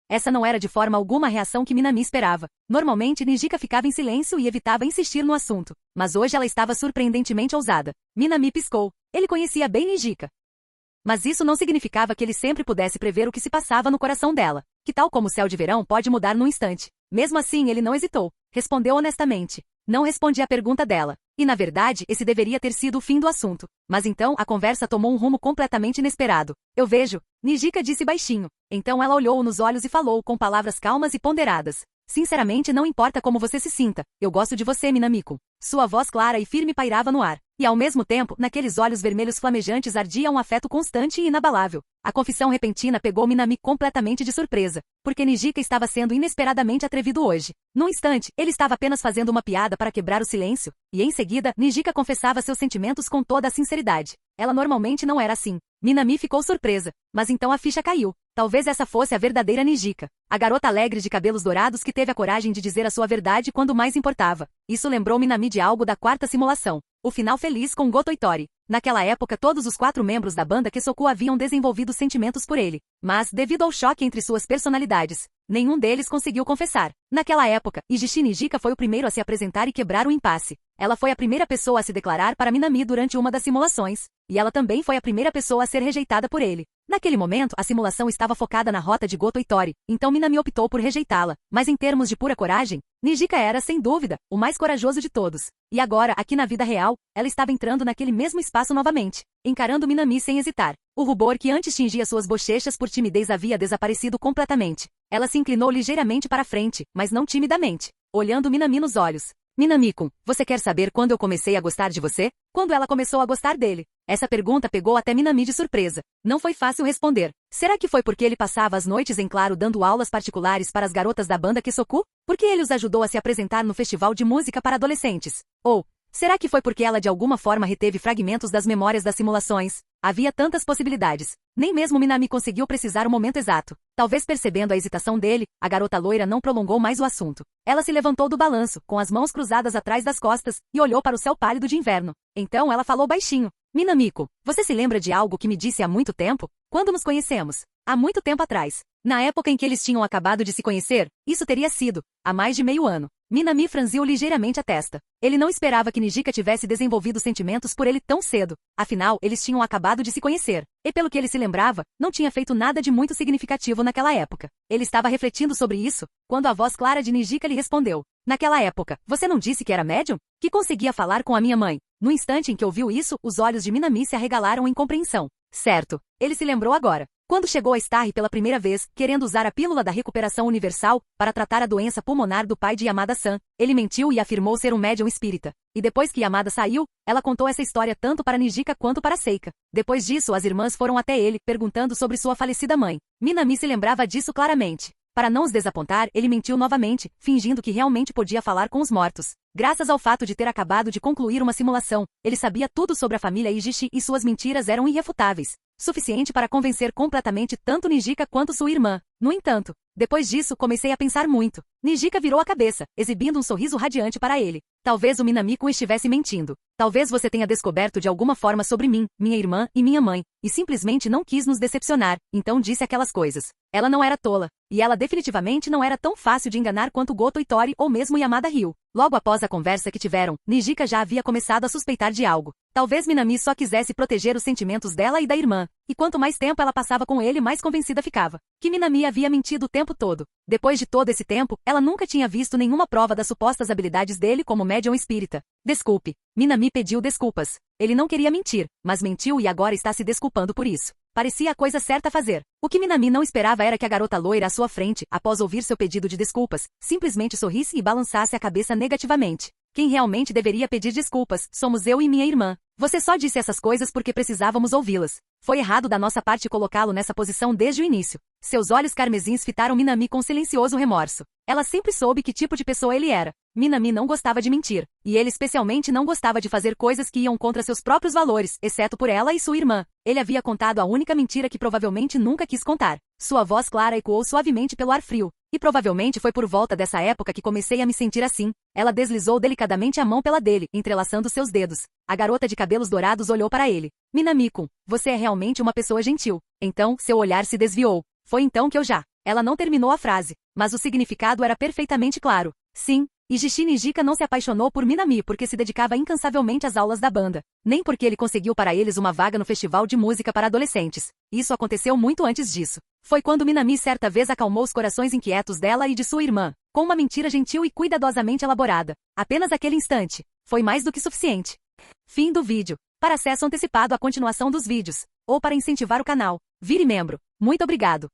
Essa não era de forma alguma a reação que Minami esperava. Normalmente, Nijika ficava em silêncio e evitava insistir no assunto. Mas hoje ela estava surpreendentemente ousada. Minami piscou. Ele conhecia bem Nijika. Mas isso não significava que ele sempre pudesse prever o que se passava no coração dela, que tal como o céu de verão pode mudar num instante. Mesmo assim, ele não hesitou. Respondeu honestamente. Não respondi à pergunta dela. E na verdade, esse deveria ter sido o fim do assunto. Mas então, a conversa tomou um rumo completamente inesperado. Eu vejo, Nijika disse baixinho. Então ela olhou-o nos olhos e falou com palavras calmas e ponderadas. Sinceramente, não importa como você se sinta. Eu gosto de você, Minamiko. Sua voz clara e firme pairava no ar. E ao mesmo tempo, naqueles olhos vermelhos flamejantes ardia um afeto constante e inabalável. A confissão repentina pegou Minami completamente de surpresa, porque Nijika estava sendo inesperadamente atrevido hoje. Num instante, ele estava apenas fazendo uma piada para quebrar o silêncio, e em seguida, Nijika confessava seus sentimentos com toda a sinceridade. Ela normalmente não era assim. Minami ficou surpresa, mas então a ficha caiu. Talvez essa fosse a verdadeira Nijika. A garota alegre de cabelos dourados que teve a coragem de dizer a sua verdade quando mais importava. Isso lembrou Minami de algo da quarta simulação. O final feliz com Goto Itori. Naquela época todos os 4 membros da banda Kesoku haviam desenvolvido sentimentos por ele. Mas, devido ao choque entre suas personalidades, nenhum deles conseguiu confessar. Naquela época, Ijishi Nijika foi o primeiro a se apresentar e quebrar o impasse. Ela foi a primeira pessoa a se declarar para Minami durante uma das simulações. E ela também foi a primeira pessoa a ser rejeitada por ele. Naquele momento, a simulação estava focada na rota de Goto Itori, então Minami optou por rejeitá-la. Mas em termos de pura coragem, Nijika era, sem dúvida, o mais corajoso de todos. E agora, aqui na vida real, ela estava entrando naquele mesmo espaço novamente, encarando Minami sem hesitar. O rubor que antes tingia suas bochechas por timidez havia desaparecido completamente. Ela se inclinou ligeiramente para frente, mas não timidamente, olhando Minami nos olhos. Minami-kun, você quer saber quando eu comecei a gostar de você? Quando ela começou a gostar dele? Essa pergunta pegou até Minami de surpresa. Não foi fácil responder. Será que foi porque ele passava as noites em claro dando aulas particulares para as garotas da banda Kesoku? Porque ele os ajudou a se apresentar no festival de música para adolescentes? Ou, será que foi porque ela de alguma forma reteve fragmentos das memórias das simulações? Havia tantas possibilidades. Nem mesmo Minami conseguiu precisar o momento exato. Talvez percebendo a hesitação dele, a garota loira não prolongou mais o assunto. Ela se levantou do balanço, com as mãos cruzadas atrás das costas, e olhou para o céu pálido de inverno. Então ela falou baixinho. Minamiko, você se lembra de algo que me disse há muito tempo? Quando nos conhecemos? Há muito tempo atrás. Na época em que eles tinham acabado de se conhecer, isso teria sido, há mais de meio ano. Minami franziu ligeiramente a testa. Ele não esperava que Nijika tivesse desenvolvido sentimentos por ele tão cedo. Afinal, eles tinham acabado de se conhecer. E pelo que ele se lembrava, não tinha feito nada de muito significativo naquela época. Ele estava refletindo sobre isso, quando a voz clara de Nijika lhe respondeu. Naquela época, você não disse que era médium? Que conseguia falar com a minha mãe? No instante em que ouviu isso, os olhos de Minami se arregalaram em compreensão. Certo. Ele se lembrou agora. Quando chegou a Starry pela primeira vez, querendo usar a pílula da recuperação universal para tratar a doença pulmonar do pai de Yamada-san, ele mentiu e afirmou ser um médium espírita. E depois que Yamada saiu, ela contou essa história tanto para Nijika quanto para Seika. Depois disso, as irmãs foram até ele, perguntando sobre sua falecida mãe. Minami se lembrava disso claramente. Para não os desapontar, ele mentiu novamente, fingindo que realmente podia falar com os mortos. Graças ao fato de ter acabado de concluir uma simulação, ele sabia tudo sobre a família Ijishi e suas mentiras eram irrefutáveis. Suficiente para convencer completamente tanto Nijika quanto sua irmã. No entanto, depois disso comecei a pensar muito. Nijika virou a cabeça, exibindo um sorriso radiante para ele. Talvez o Minami-kun estivesse mentindo. Talvez você tenha descoberto de alguma forma sobre mim, minha irmã e minha mãe, e simplesmente não quis nos decepcionar, então disse aquelas coisas. Ela não era tola, e ela definitivamente não era tão fácil de enganar quanto Goto Itori ou mesmo Yamada Ryu. Logo após a conversa que tiveram, Nijika já havia começado a suspeitar de algo. Talvez Minami só quisesse proteger os sentimentos dela e da irmã, e quanto mais tempo ela passava com ele, mais convencida ficava. Que Minami havia mentido o tempo todo. Depois de todo esse tempo, ela nunca tinha visto nenhuma prova das supostas habilidades dele como médium espírita. Desculpe. Minami pediu desculpas. Ele não queria mentir, mas mentiu e agora está se desculpando por isso. Parecia a coisa certa a fazer. O que Minami não esperava era que a garota loira à sua frente, após ouvir seu pedido de desculpas, simplesmente sorrisse e balançasse a cabeça negativamente. Quem realmente deveria pedir desculpas, somos eu e minha irmã. Você só disse essas coisas porque precisávamos ouvi-las. Foi errado da nossa parte colocá-lo nessa posição desde o início. Seus olhos carmesins fitaram Minami com silencioso remorso. Ela sempre soube que tipo de pessoa ele era. Minami não gostava de mentir, e ele especialmente não gostava de fazer coisas que iam contra seus próprios valores, exceto por ela e sua irmã. Ele havia contado a única mentira que provavelmente nunca quis contar. Sua voz clara ecoou suavemente pelo ar frio. E provavelmente foi por volta dessa época que comecei a me sentir assim. Ela deslizou delicadamente a mão pela dele, entrelaçando seus dedos. A garota de cabelos dourados olhou para ele. Minami-kun, você é realmente uma pessoa gentil. Então, seu olhar se desviou. Foi então que eu já... Ela não terminou a frase, mas o significado era perfeitamente claro. Sim, Ijishi Nijika não se apaixonou por Minami porque se dedicava incansavelmente às aulas da banda, nem porque ele conseguiu para eles uma vaga no festival de música para adolescentes. Isso aconteceu muito antes disso. Foi quando Minami certa vez acalmou os corações inquietos dela e de sua irmã, com uma mentira gentil e cuidadosamente elaborada. Apenas aquele instante. Foi mais do que suficiente. Fim do vídeo. Para acesso antecipado à continuação dos vídeos, ou para incentivar o canal, vire membro. Muito obrigado.